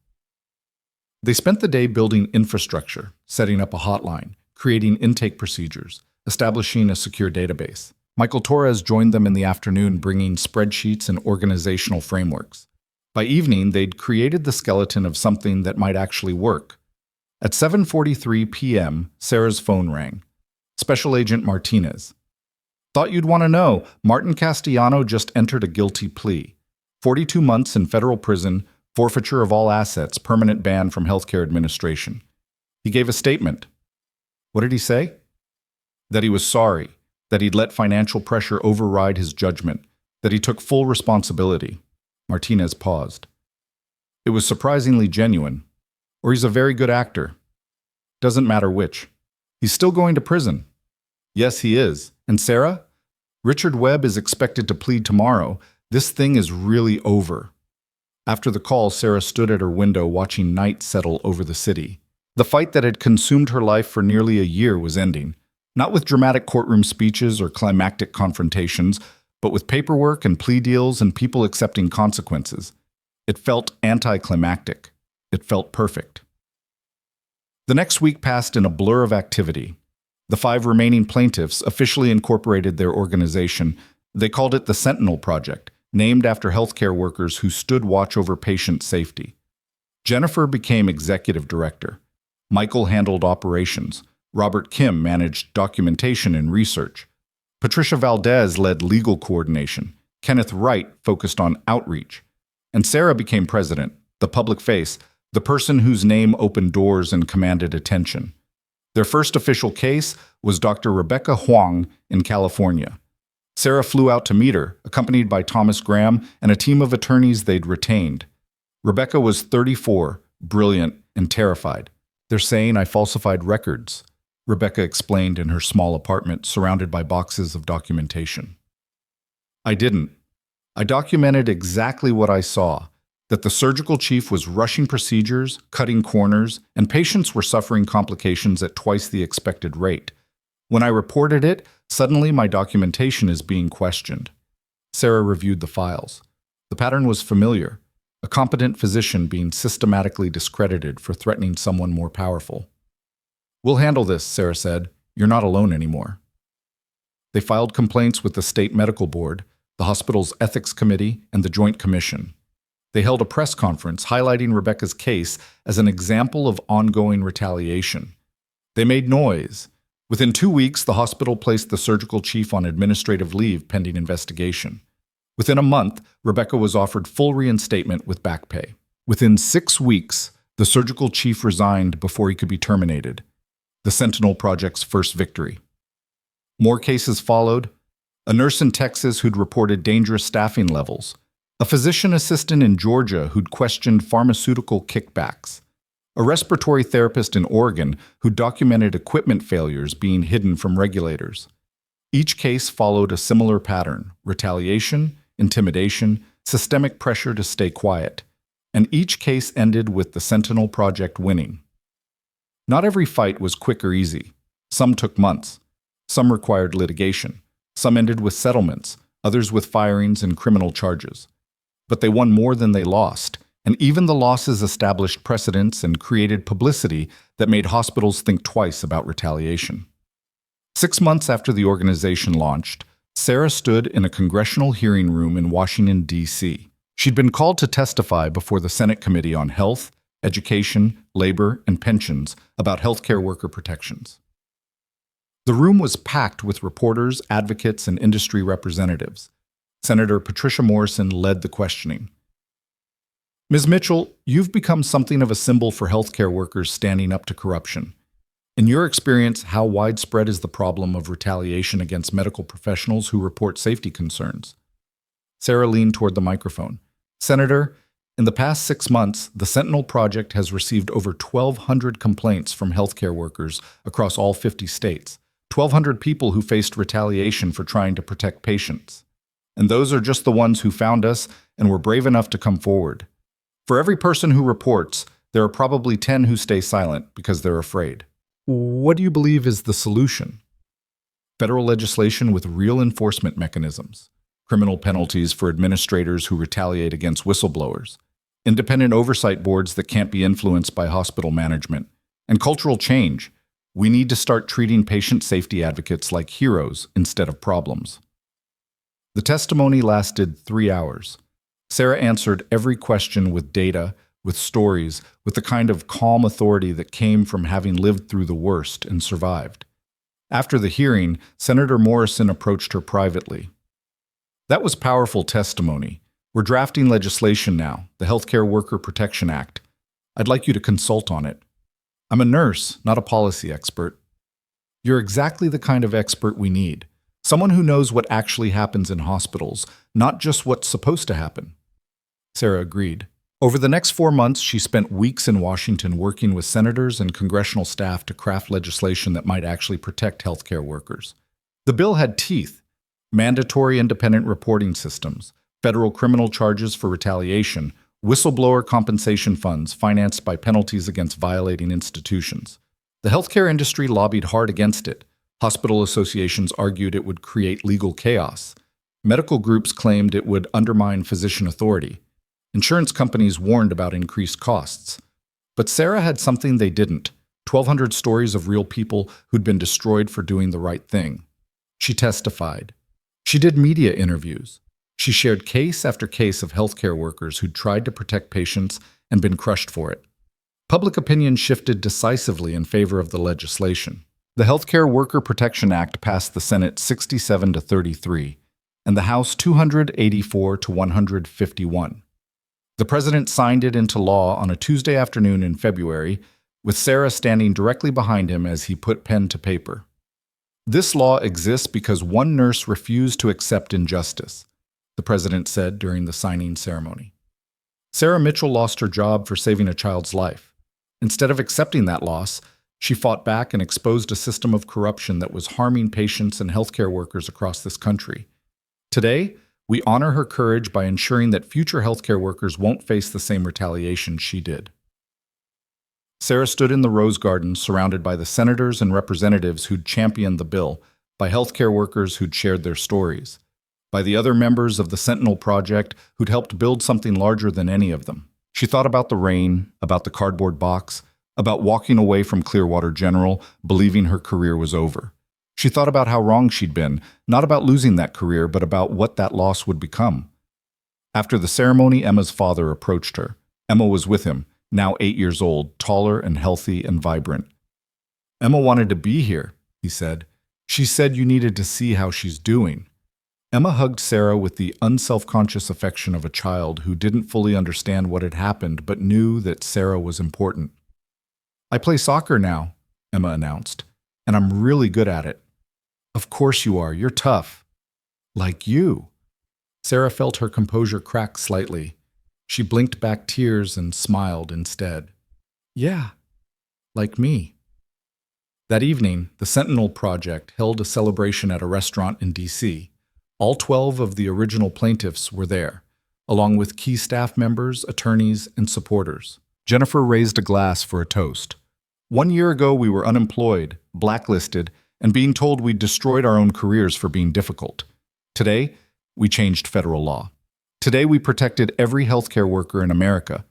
They spent the day building infrastructure, setting up a hotline, creating intake procedures, establishing a secure database. Michael Torres joined them in the afternoon, bringing spreadsheets and organizational frameworks. By evening, they'd created the skeleton of something that might actually work. At 7:43 p.m., Sarah's phone rang. Special Agent Martinez. "Thought you'd want to know. Martin Castellano just entered a guilty plea. 42 months in federal prison, forfeiture of all assets, permanent ban from healthcare administration. He gave a statement." "What did he say?" "That he was sorry, that he'd let financial pressure override his judgment, that he took full responsibility." Martinez paused. "It was surprisingly genuine. Or he's a very good actor. Doesn't matter which. He's still going to prison." "Yes, he is. And Sarah? Richard Webb is expected to plead tomorrow. This thing is really over." After the call, Sarah stood at her window watching night settle over the city. The fight that had consumed her life for nearly a year was ending, not with dramatic courtroom speeches or climactic confrontations, but with paperwork and plea deals and people accepting consequences. It felt anticlimactic. It felt perfect. The next week passed in a blur of activity. The 5 remaining plaintiffs officially incorporated their organization. They called it the Sentinel Project, named after healthcare workers who stood watch over patient safety. Jennifer became executive director. Michael handled operations. Robert Kim managed documentation and research. Patricia Valdez led legal coordination. Kenneth Wright focused on outreach. And Sarah became president, the public face, the person whose name opened doors and commanded attention. Their first official case was Dr. Rebecca Huang in California. Sarah flew out to meet her, accompanied by Thomas Graham and a team of attorneys they'd retained. Rebecca was 34, brilliant, and terrified. "They're saying I falsified records," Rebecca explained in her small apartment surrounded by boxes of documentation. "I didn't. I documented exactly what I saw, that the surgical chief was rushing procedures, cutting corners, and patients were suffering complications at twice the expected rate. When I reported it, suddenly my documentation is being questioned." Sarah reviewed the files. The pattern was familiar, a competent physician being systematically discredited for threatening someone more powerful. "We'll handle this," Sarah said. "You're not alone anymore." They filed complaints with the state medical board, the hospital's ethics committee, and the Joint Commission. They held a press conference highlighting Rebecca's case as an example of ongoing retaliation. They made noise. Within 2 weeks, the hospital placed the surgical chief on administrative leave pending investigation. Within a month, Rebecca was offered full reinstatement with back pay. Within 6 weeks, the surgical chief resigned before he could be terminated. The Sentinel Project's first victory. More cases followed. A nurse in Texas who'd reported dangerous staffing levels. A physician assistant in Georgia who'd questioned pharmaceutical kickbacks. A respiratory therapist in Oregon who documented equipment failures being hidden from regulators. Each case followed a similar pattern: retaliation, intimidation, systemic pressure to stay quiet. And each case ended with the Sentinel Project winning. Not every fight was quick or easy. Some took months. Some required litigation. Some ended with settlements, others with firings and criminal charges. But they won more than they lost, and even the losses established precedents and created publicity that made hospitals think twice about retaliation. 6 months after the organization launched, Sarah stood in a congressional hearing room in Washington, D.C. She'd been called to testify before the Senate Committee on Health, Education, Labor, and Pensions about healthcare worker protections. The room was packed with reporters, advocates, and industry representatives. Senator Patricia Morrison led the questioning. Ms. Mitchell, you've become something of a symbol for healthcare workers standing up to corruption. In your experience, how widespread is the problem of retaliation against medical professionals who report safety concerns? Sarah leaned toward the microphone. Senator, in the past 6 months, the Sentinel Project has received over 1,200 complaints from healthcare workers across all 50 states. 1,200 people who faced retaliation for trying to protect patients. And those are just the ones who found us and were brave enough to come forward. For every person who reports, there are probably 10 who stay silent because they're afraid. What do you believe is the solution? Federal legislation with real enforcement mechanisms, criminal penalties for administrators who retaliate against whistleblowers, independent oversight boards that can't be influenced by hospital management, and cultural change. We need to start treating patient safety advocates like heroes instead of problems. The testimony lasted 3 hours. Sarah answered every question with data, with stories, with the kind of calm authority that came from having lived through the worst and survived. After the hearing, Senator Morrison approached her privately. That was powerful testimony. We're drafting legislation now, the Healthcare Worker Protection Act. I'd like you to consult on it. I'm a nurse, not a policy expert. You're exactly the kind of expert we need. Someone who knows what actually happens in hospitals, not just what's supposed to happen. Sarah agreed. Over the next 4 months, she spent weeks in Washington working with senators and congressional staff to craft legislation that might actually protect healthcare workers. The bill had teeth: mandatory independent reporting systems, federal criminal charges for retaliation, whistleblower compensation funds financed by penalties against violating institutions. The healthcare industry lobbied hard against it. Hospital associations argued it would create legal chaos. Medical groups claimed it would undermine physician authority. Insurance companies warned about increased costs. But Sarah had something they didn't: 1,200 stories of real people who'd been destroyed for doing the right thing. She testified. She did media interviews. She shared case after case of healthcare workers who'd tried to protect patients and been crushed for it. Public opinion shifted decisively in favor of the legislation. The Healthcare Worker Protection Act passed the Senate 67-33 and the House 284-151. The president signed it into law on a Tuesday afternoon in February, with Sarah standing directly behind him as he put pen to paper. This law exists because one nurse refused to accept injustice, the president said during the signing ceremony. Sarah Mitchell lost her job for saving a child's life. Instead of accepting that loss, she fought back and exposed a system of corruption that was harming patients and healthcare workers across this country. Today, we honor her courage by ensuring that future healthcare workers won't face the same retaliation she did. Sarah stood in the Rose Garden surrounded by the senators and representatives who'd championed the bill, by healthcare workers who'd shared their stories, by the other members of the Sentinel Project who'd helped build something larger than any of them. She thought about the rain, about the cardboard box, about walking away from Clearwater General, believing her career was over. She thought about how wrong she'd been, not about losing that career, but about what that loss would become. After the ceremony, Emma's father approached her. Emma was with him, now 8 years old, taller and healthy and vibrant. Emma wanted to be here, he said. She said you needed to see how she's doing. Emma hugged Sarah with the unselfconscious affection of a child who didn't fully understand what had happened but knew that Sarah was important. I play soccer now, Emma announced, and I'm really good at it. Of course you are. You're tough. Like you. Sarah felt her composure crack slightly. She blinked back tears and smiled instead. Yeah, like me. That evening, the Sentinel Project held a celebration at a restaurant in D.C. All 12 of the original plaintiffs were there, along with key staff members, attorneys, and supporters. Jennifer raised a glass for a toast. 1 year ago, we were unemployed, blacklisted, and being told we'd destroyed our own careers for being difficult. Today, we changed federal law. Today, we protected every healthcare worker in America.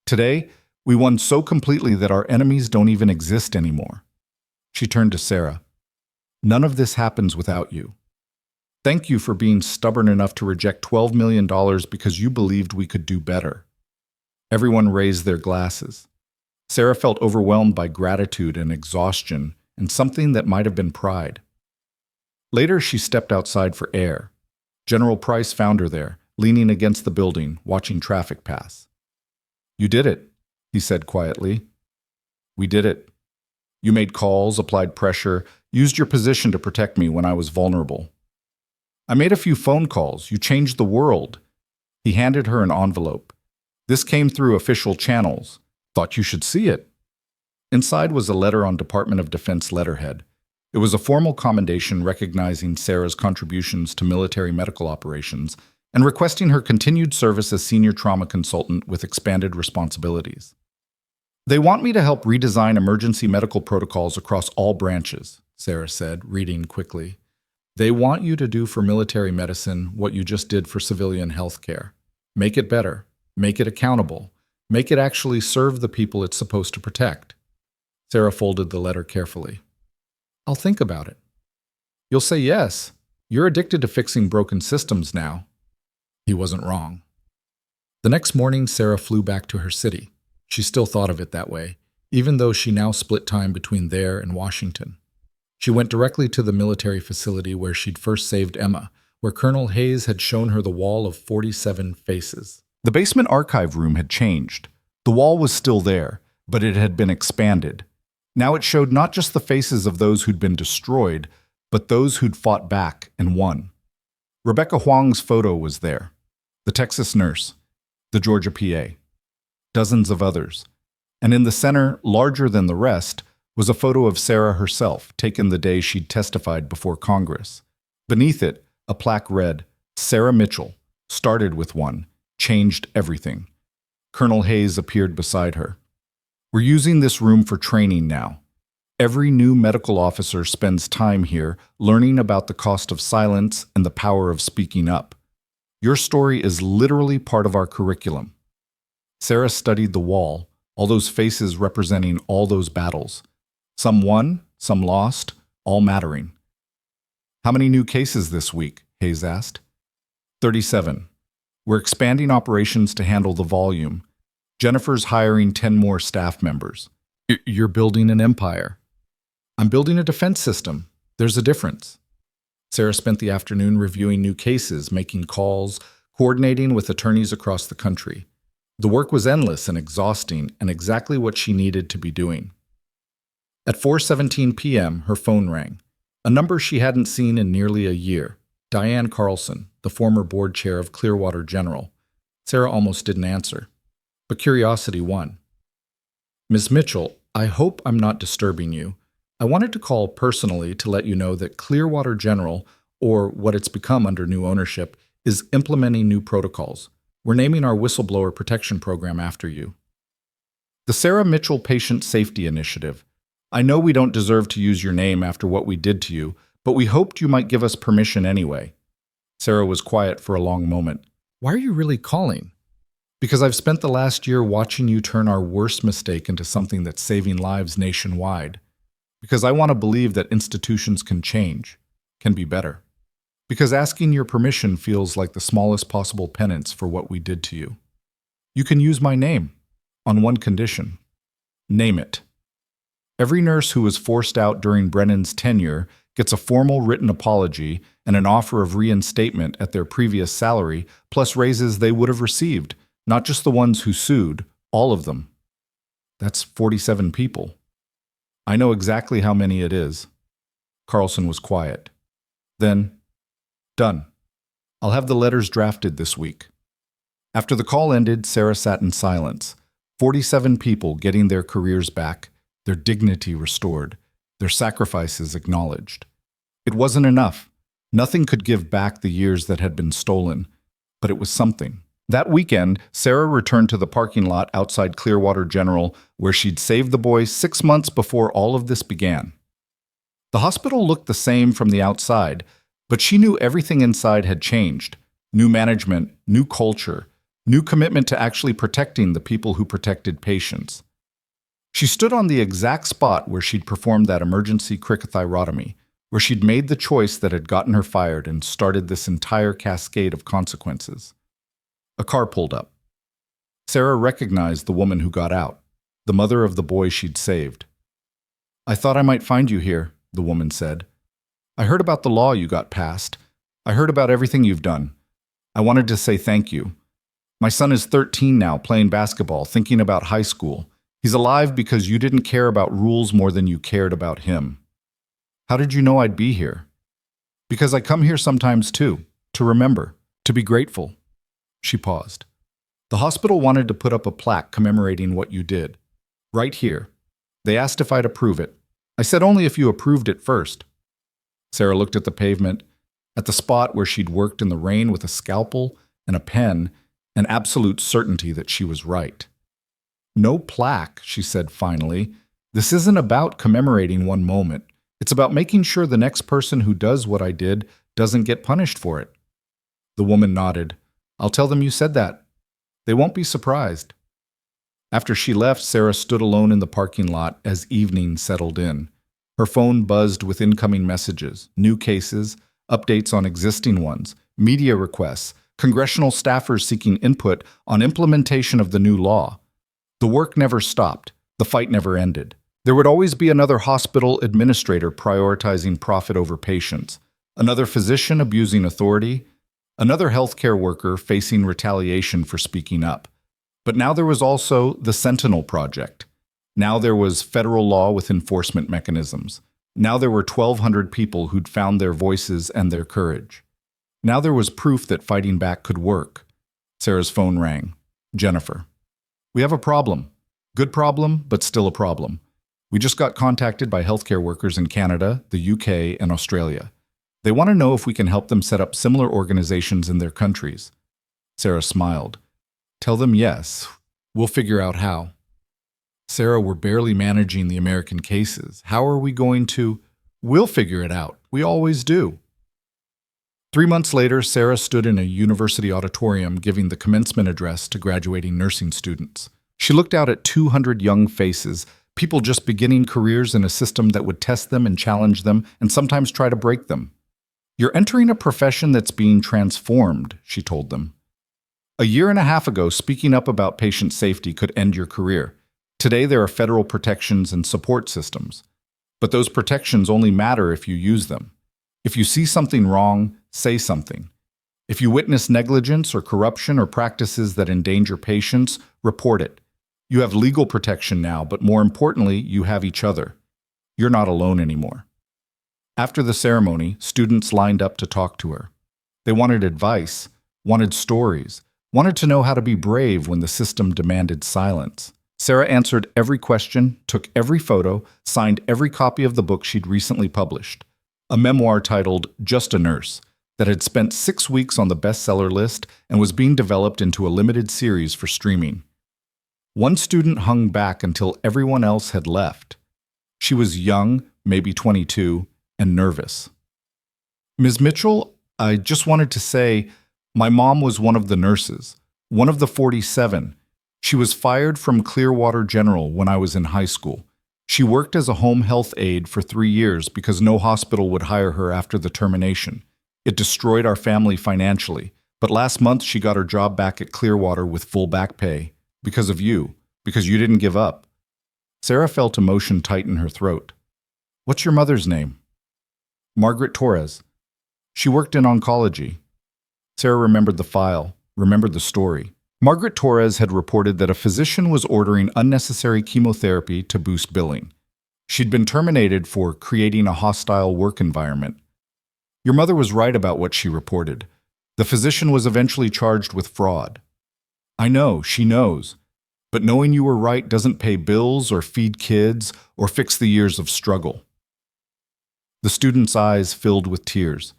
Today, we won so completely that our enemies don't even exist anymore. She turned to Sarah. None of this happens without you. Thank you for being stubborn enough to reject $12 million because you believed we could do better. Everyone raised their glasses. Sarah felt overwhelmed by gratitude and exhaustion and something that might have been pride. Later, she stepped outside for air. General Price found her there, leaning against the building, watching traffic pass. "You did it," he said quietly. "We did it. You made calls, applied pressure, used your position to protect me when I was vulnerable. I made a few phone calls. You changed the world." He handed her an envelope. "This came through official channels. Thought you should see it." Inside was a letter on Department of Defense letterhead. It was a formal commendation recognizing Sarah's contributions to military medical operations and requesting her continued service as senior trauma consultant with expanded responsibilities. "They want me to help redesign emergency medical protocols across all branches," Sarah said, reading quickly. "They want you to do for military medicine what you just did for civilian health care. Make it better. Make it accountable. Make it actually serve the people it's supposed to protect." Sarah folded the letter carefully. "I'll think about it." "You'll say yes. You're addicted to fixing broken systems now." He wasn't wrong. The next morning, Sarah flew back to her city. She still thought of it that way, even though she now split time between there and Washington. She went directly to the military facility where she'd first saved Emma, where Colonel Hayes had shown her the wall of 47 faces. The basement archive room had changed. The wall was still there, but it had been expanded. Now it showed not just the faces of those who'd been destroyed, but those who'd fought back and won. Rebecca Huang's photo was there, the Texas nurse, the Georgia PA, dozens of others. And in the center, larger than the rest, was a photo of Sarah herself, taken the day she'd testified before Congress. Beneath it, a plaque read, "Sarah Mitchell, started with one, changed everything." Colonel Hayes appeared beside her. "We're using this room for training now. Every new medical officer spends time here learning about the cost of silence and the power of speaking up. Your story is literally part of our curriculum." Sarah studied the wall, all those faces representing all those battles. Some won, some lost, all mattering. "How many new cases this week?" Hayes asked. 37. "We're expanding operations to handle the volume. Jennifer's hiring 10 more staff members." You're building an empire." "I'm building a defense system. There's a difference." Sarah spent the afternoon reviewing new cases, making calls, coordinating with attorneys across the country. The work was endless and exhausting, and exactly what she needed to be doing. At 4:17 p.m., her phone rang. A number she hadn't seen in nearly a year. Diane Carlson, the former board chair of Clearwater General. Sarah almost didn't answer, but curiosity won. "Ms. Mitchell, I hope I'm not disturbing you. I wanted to call personally to let you know that Clearwater General, or what it's become under new ownership, is implementing new protocols. We're naming our whistleblower protection program after you. The Sarah Mitchell Patient Safety Initiative. I know we don't deserve to use your name after what we did to you, but we hoped you might give us permission anyway." Sarah was quiet for a long moment. "Why are you really calling?" "Because I've spent the last year watching you turn our worst mistake into something that's saving lives nationwide. Because I want to believe that institutions can change, can be better. Because asking your permission feels like the smallest possible penance for what we did to you. You can use my name, on one condition. Name it. Every nurse who was forced out during Brennan's tenure gets a formal written apology and an offer of reinstatement at their previous salary, plus raises they would have received, not just the ones who sued, all of them. That's 47 people. I know exactly how many it is." Carlson was quiet. Then, "Done. I'll have the letters drafted this week." After the call ended, Sarah sat in silence. 47 people getting their careers back, their dignity restored, their sacrifices acknowledged. It wasn't enough. Nothing could give back the years that had been stolen, but it was something. That weekend, Sarah returned to the parking lot outside Clearwater General, where she'd saved the boy 6 months before all of this began. The hospital looked the same from the outside, but she knew everything inside had changed. New management, new culture, new commitment to actually protecting the people who protected patients. She stood on the exact spot where she'd performed that emergency cricothyrotomy, where she'd made the choice that had gotten her fired and started this entire cascade of consequences. A car pulled up. Sarah recognized the woman who got out, the mother of the boy she'd saved. "I thought I might find you here," the woman said. "I heard about the law you got passed. I heard about everything you've done. I wanted to say thank you. My son is 13 now, playing basketball, thinking about high school. He's alive because you didn't care about rules more than you cared about him." "How did you know I'd be here?" "Because I come here sometimes too, to remember, to be grateful." She paused. "The hospital wanted to put up a plaque commemorating what you did. Right here. They asked if I'd approve it. I said only if you approved it first." Sarah looked at the pavement, at the spot where she'd worked in the rain with a scalpel and a pen, an absolute certainty that she was right. "No plaque," she said finally. "This isn't about commemorating one moment. It's about making sure the next person who does what I did doesn't get punished for it." The woman nodded. "I'll tell them you said that. They won't be surprised." After she left, Sarah stood alone in the parking lot as evening settled in. Her phone buzzed with incoming messages, new cases, updates on existing ones, media requests, congressional staffers seeking input on implementation of the new law. The work never stopped. The fight never ended. There would always be another hospital administrator prioritizing profit over patients, another physician abusing authority, another healthcare worker facing retaliation for speaking up. But now there was also the Sentinel Project. Now there was federal law with enforcement mechanisms. Now there were 1,200 people who'd found their voices and their courage. Now there was proof that fighting back could work. Sarah's phone rang. "Jennifer. We have a problem. Good problem, but still a problem. We just got contacted by healthcare workers in Canada, the UK, and Australia. They want to know if we can help them set up similar organizations in their countries." Sarah smiled. "Tell them yes. We'll figure out how." "Sarah, we're barely managing the American cases. How are we going to—" "We'll figure it out. We always do." 3 months later, Sarah stood in a university auditorium giving the commencement address to graduating nursing students. She looked out at 200 young faces, people just beginning careers in a system that would test them and challenge them and sometimes try to break them. "You're entering a profession that's being transformed," she told them. "A year and a half ago, speaking up about patient safety could end your career. Today, there are federal protections and support systems. But those protections only matter if you use them. If you see something wrong, say something. If you witness negligence or corruption or practices that endanger patients, report it. You have legal protection now, but more importantly, you have each other. You're not alone anymore." After the ceremony, students lined up to talk to her. They wanted advice, wanted stories, wanted to know how to be brave when the system demanded silence. Sarah answered every question, took every photo, signed every copy of the book she'd recently published, a memoir titled Just a Nurse, that had spent 6 weeks on the bestseller list and was being developed into a limited series for streaming. One student hung back until everyone else had left. She was young, maybe 22, and nervous. "Ms. Mitchell, I just wanted to say, my mom was one of the nurses, one of the 47. She was fired from Clearwater General when I was in high school. She worked as a home health aide for 3 years because no hospital would hire her after the termination. It destroyed our family financially, but last month she got her job back at Clearwater with full back pay. Because of you, because you didn't give up." Sarah felt emotion tighten her throat. "What's your mother's name?" "Margaret Torres. She worked in oncology." Sarah remembered the file, remembered the story. Margaret Torres had reported that a physician was ordering unnecessary chemotherapy to boost billing. She'd been terminated for creating a hostile work environment. Your mother was right about what she reported. The physician was eventually charged with fraud. I know, she knows. But knowing you were right doesn't pay bills or feed kids or fix the years of struggle. The student's eyes filled with tears.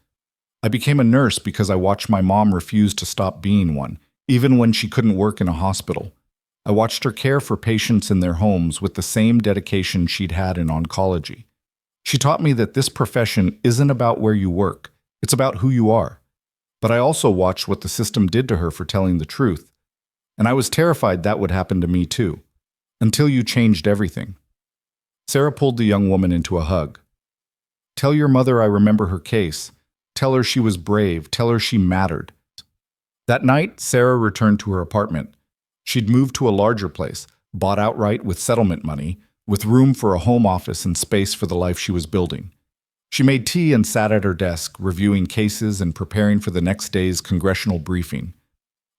I became a nurse because I watched my mom refuse to stop being one, even when she couldn't work in a hospital. I watched her care for patients in their homes with the same dedication she'd had in oncology. She taught me that this profession isn't about where you work, it's about who you are. But I also watched what the system did to her for telling the truth. And I was terrified that would happen to me too, until you changed everything. Sarah pulled the young woman into a hug. Tell your mother I remember her case. Tell her she was brave. Tell her she mattered. That night, Sarah returned to her apartment. She'd moved to a larger place, bought outright with settlement money, with room for a home office and space for the life she was building. She made tea and sat at her desk, reviewing cases and preparing for the next day's congressional briefing.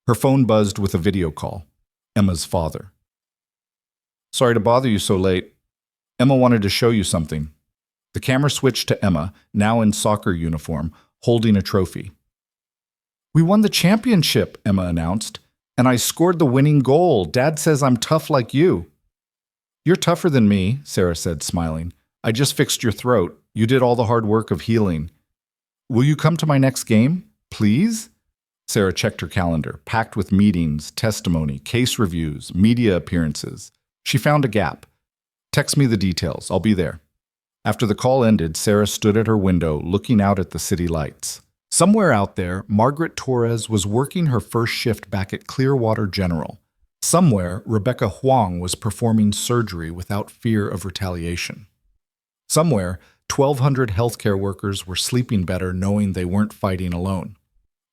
Her phone buzzed with a video call. Emma's father. Sorry to bother you so late. Emma wanted to show you something. The camera switched to Emma, now in soccer uniform, holding a trophy. We won the championship, Emma announced, and I scored the winning goal. Dad says I'm tough like you. You're tougher than me, Sarah said, smiling. I just fixed your throat. You did all the hard work of healing. Will you come to my next game, please? Sarah checked her calendar, packed with meetings, testimony, case reviews, media appearances. She found a gap. Text me the details. I'll be there. After the call ended, Sarah stood at her window, looking out at the city lights. Somewhere out there, Margaret Torres was working her first shift back at Clearwater General. Somewhere, Rebecca Huang was performing surgery without fear of retaliation. Somewhere, 1,200 healthcare workers were sleeping better knowing they weren't fighting alone.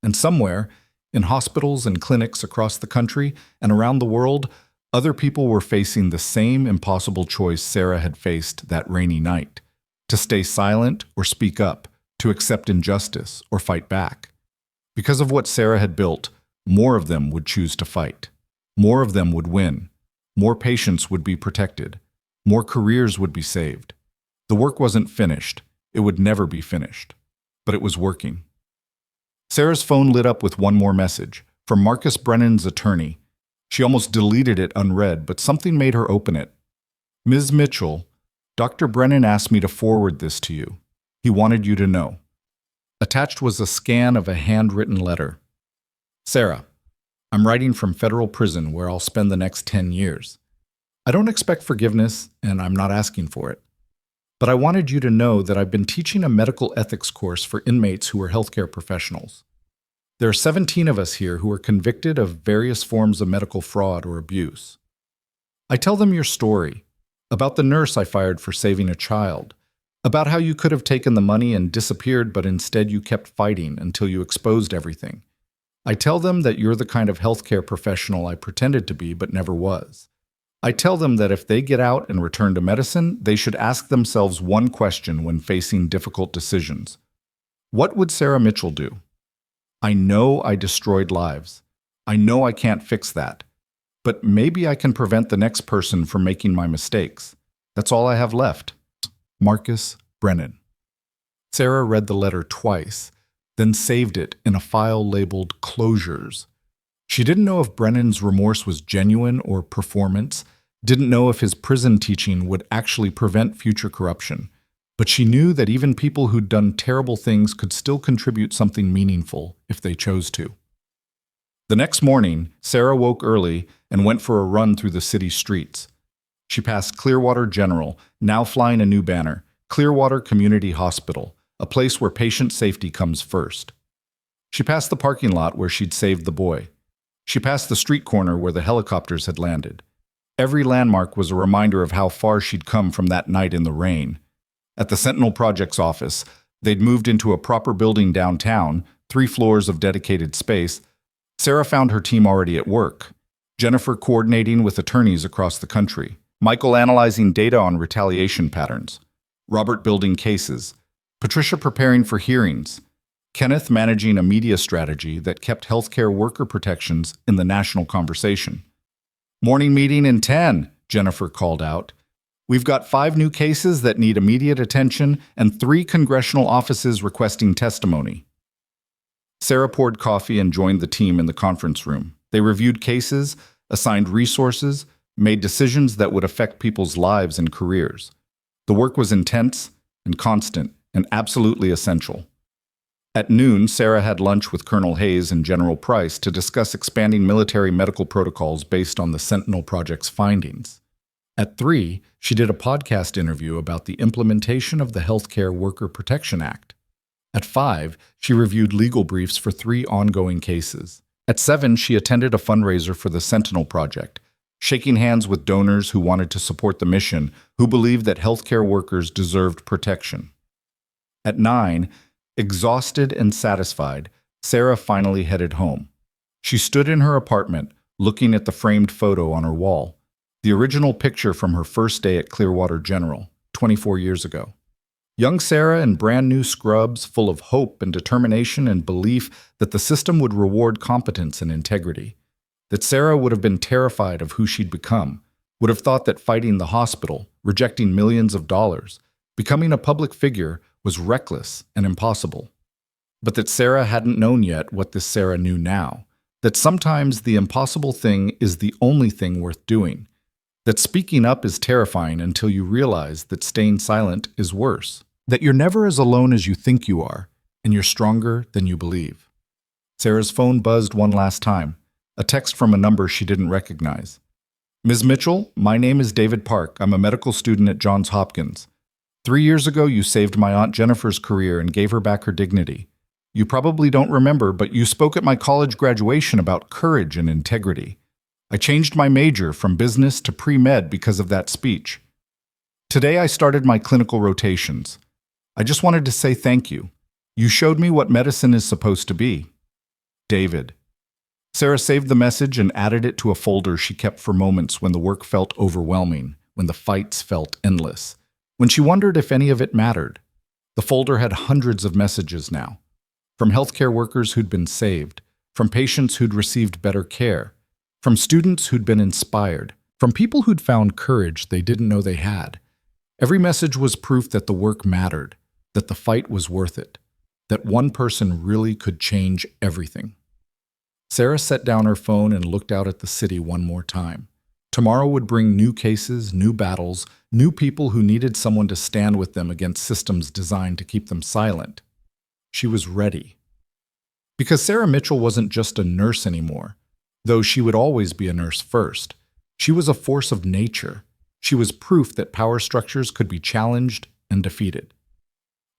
And somewhere, in hospitals and clinics across the country and around the world, other people were facing the same impossible choice Sarah had faced that rainy night: to stay silent or speak up, to accept injustice or fight back. Because of what Sarah had built, more of them would choose to fight. More of them would win. More patients would be protected. More careers would be saved. The work wasn't finished. It would never be finished. But it was working. Sarah's phone lit up with one more message, from Marcus Brennan's attorney. She almost deleted it unread, but something made her open it. Ms. Mitchell, Dr. Brennan asked me to forward this to you. He wanted you to know. Attached was a scan of a handwritten letter. Sarah, I'm writing from federal prison where I'll spend the next 10 years. I don't expect forgiveness, and I'm not asking for it. But I wanted you to know that I've been teaching a medical ethics course for inmates who are healthcare professionals. There are 17 of us here who are convicted of various forms of medical fraud or abuse. I tell them your story, about the nurse I fired for saving a child, about how you could have taken the money and disappeared, but instead you kept fighting until you exposed everything. I tell them that you're the kind of healthcare professional I pretended to be but never was. I tell them that if they get out and return to medicine, they should ask themselves one question when facing difficult decisions. What would Sarah Mitchell do? I know I destroyed lives. I know I can't fix that. But maybe I can prevent the next person from making my mistakes. That's all I have left. Marcus Brennan. Sarah read the letter twice, then saved it in a file labeled Closures. She didn't know if Brennan's remorse was genuine or performance, didn't know if his prison teaching would actually prevent future corruption, but she knew that even people who'd done terrible things could still contribute something meaningful if they chose to. The next morning, Sarah woke early and went for a run through the city streets. She passed Clearwater General, now flying a new banner, Clearwater Community Hospital, a place where patient safety comes first. She passed the parking lot where she'd saved the boy. She passed the street corner where the helicopters had landed. Every landmark was a reminder of how far she'd come from that night in the rain. At the Sentinel Project's office, they'd moved into a proper building downtown, 3 floors of dedicated space. Sarah found her team already at work. Jennifer coordinating with attorneys across the country. Michael analyzing data on retaliation patterns. Robert building cases. Patricia preparing for hearings. Kenneth managing a media strategy that kept healthcare worker protections in the national conversation. Morning meeting in 10, Jennifer called out. We've got 5 new cases that need immediate attention and 3 congressional offices requesting testimony. Sarah poured coffee and joined the team in the conference room. They reviewed cases, assigned resources, made decisions that would affect people's lives and careers. The work was intense and constant and absolutely essential. At noon, Sarah had lunch with Colonel Hayes and General Price to discuss expanding military medical protocols based on the Sentinel Project's findings. At 3, she did a podcast interview about the implementation of the Healthcare Worker Protection Act. At 5, she reviewed legal briefs for 3 ongoing cases. At 7, she attended a fundraiser for the Sentinel Project, shaking hands with donors who wanted to support the mission, who believed that healthcare workers deserved protection. At 9, exhausted and satisfied, Sarah finally headed home. She stood in her apartment, looking at the framed photo on her wall, the original picture from her first day at Clearwater General, 24 years ago. Young Sarah in brand new scrubs, full of hope and determination and belief that the system would reward competence and integrity. That Sarah would have been terrified of who she'd become, would have thought that fighting the hospital, rejecting millions of dollars, becoming a public figure was reckless and impossible. But that Sarah hadn't known yet what this Sarah knew now, that sometimes the impossible thing is the only thing worth doing, that speaking up is terrifying until you realize that staying silent is worse, that you're never as alone as you think you are, and you're stronger than you believe. Sarah's phone buzzed one last time, a text from a number she didn't recognize. Ms. Mitchell, my name is David Park. I'm a medical student at Johns Hopkins. 3 years ago, you saved my Aunt Jennifer's career and gave her back her dignity. You probably don't remember, but you spoke at my college graduation about courage and integrity. I changed my major from business to pre-med because of that speech. Today, I started my clinical rotations. I just wanted to say thank you. You showed me what medicine is supposed to be. David. Sarah saved the message and added it to a folder she kept for moments when the work felt overwhelming, when the fights felt endless, when she wondered if any of it mattered. The folder had hundreds of messages now, from healthcare workers who'd been saved, from patients who'd received better care, from students who'd been inspired, from people who'd found courage they didn't know they had. Every message was proof that the work mattered, that the fight was worth it, that one person really could change everything. Sarah set down her phone and looked out at the city one more time. Tomorrow would bring new cases, new battles, new people who needed someone to stand with them against systems designed to keep them silent. She was ready. Because Sarah Mitchell wasn't just a nurse anymore, though she would always be a nurse first. She was a force of nature. She was proof that power structures could be challenged and defeated.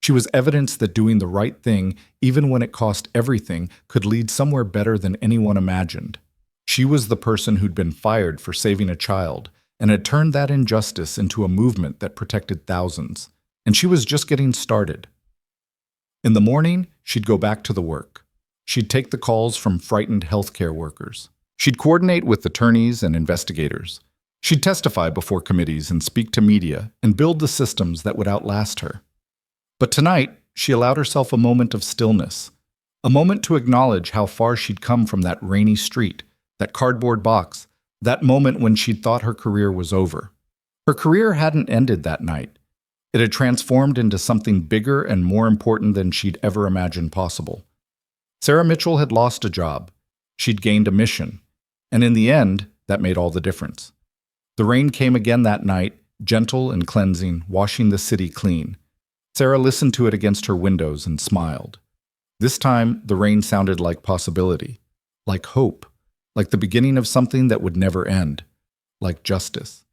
She was evidence that doing the right thing, even when it cost everything, could lead somewhere better than anyone imagined. She was the person who'd been fired for saving a child and had turned that injustice into a movement that protected thousands. And she was just getting started. In the morning, she'd go back to the work. She'd take the calls from frightened healthcare workers. She'd coordinate with attorneys and investigators. She'd testify before committees and speak to media and build the systems that would outlast her. But tonight, she allowed herself a moment of stillness, a moment to acknowledge how far she'd come from that rainy street, that cardboard box, that moment when she'd thought her career was over. Her career hadn't ended that night. It had transformed into something bigger and more important than she'd ever imagined possible. Sarah Mitchell had lost a job. She'd gained a mission. And in the end, that made all the difference. The rain came again that night, gentle and cleansing, washing the city clean. Sarah listened to it against her windows and smiled. This time, the rain sounded like possibility, like hope, like the beginning of something that would never end, like justice.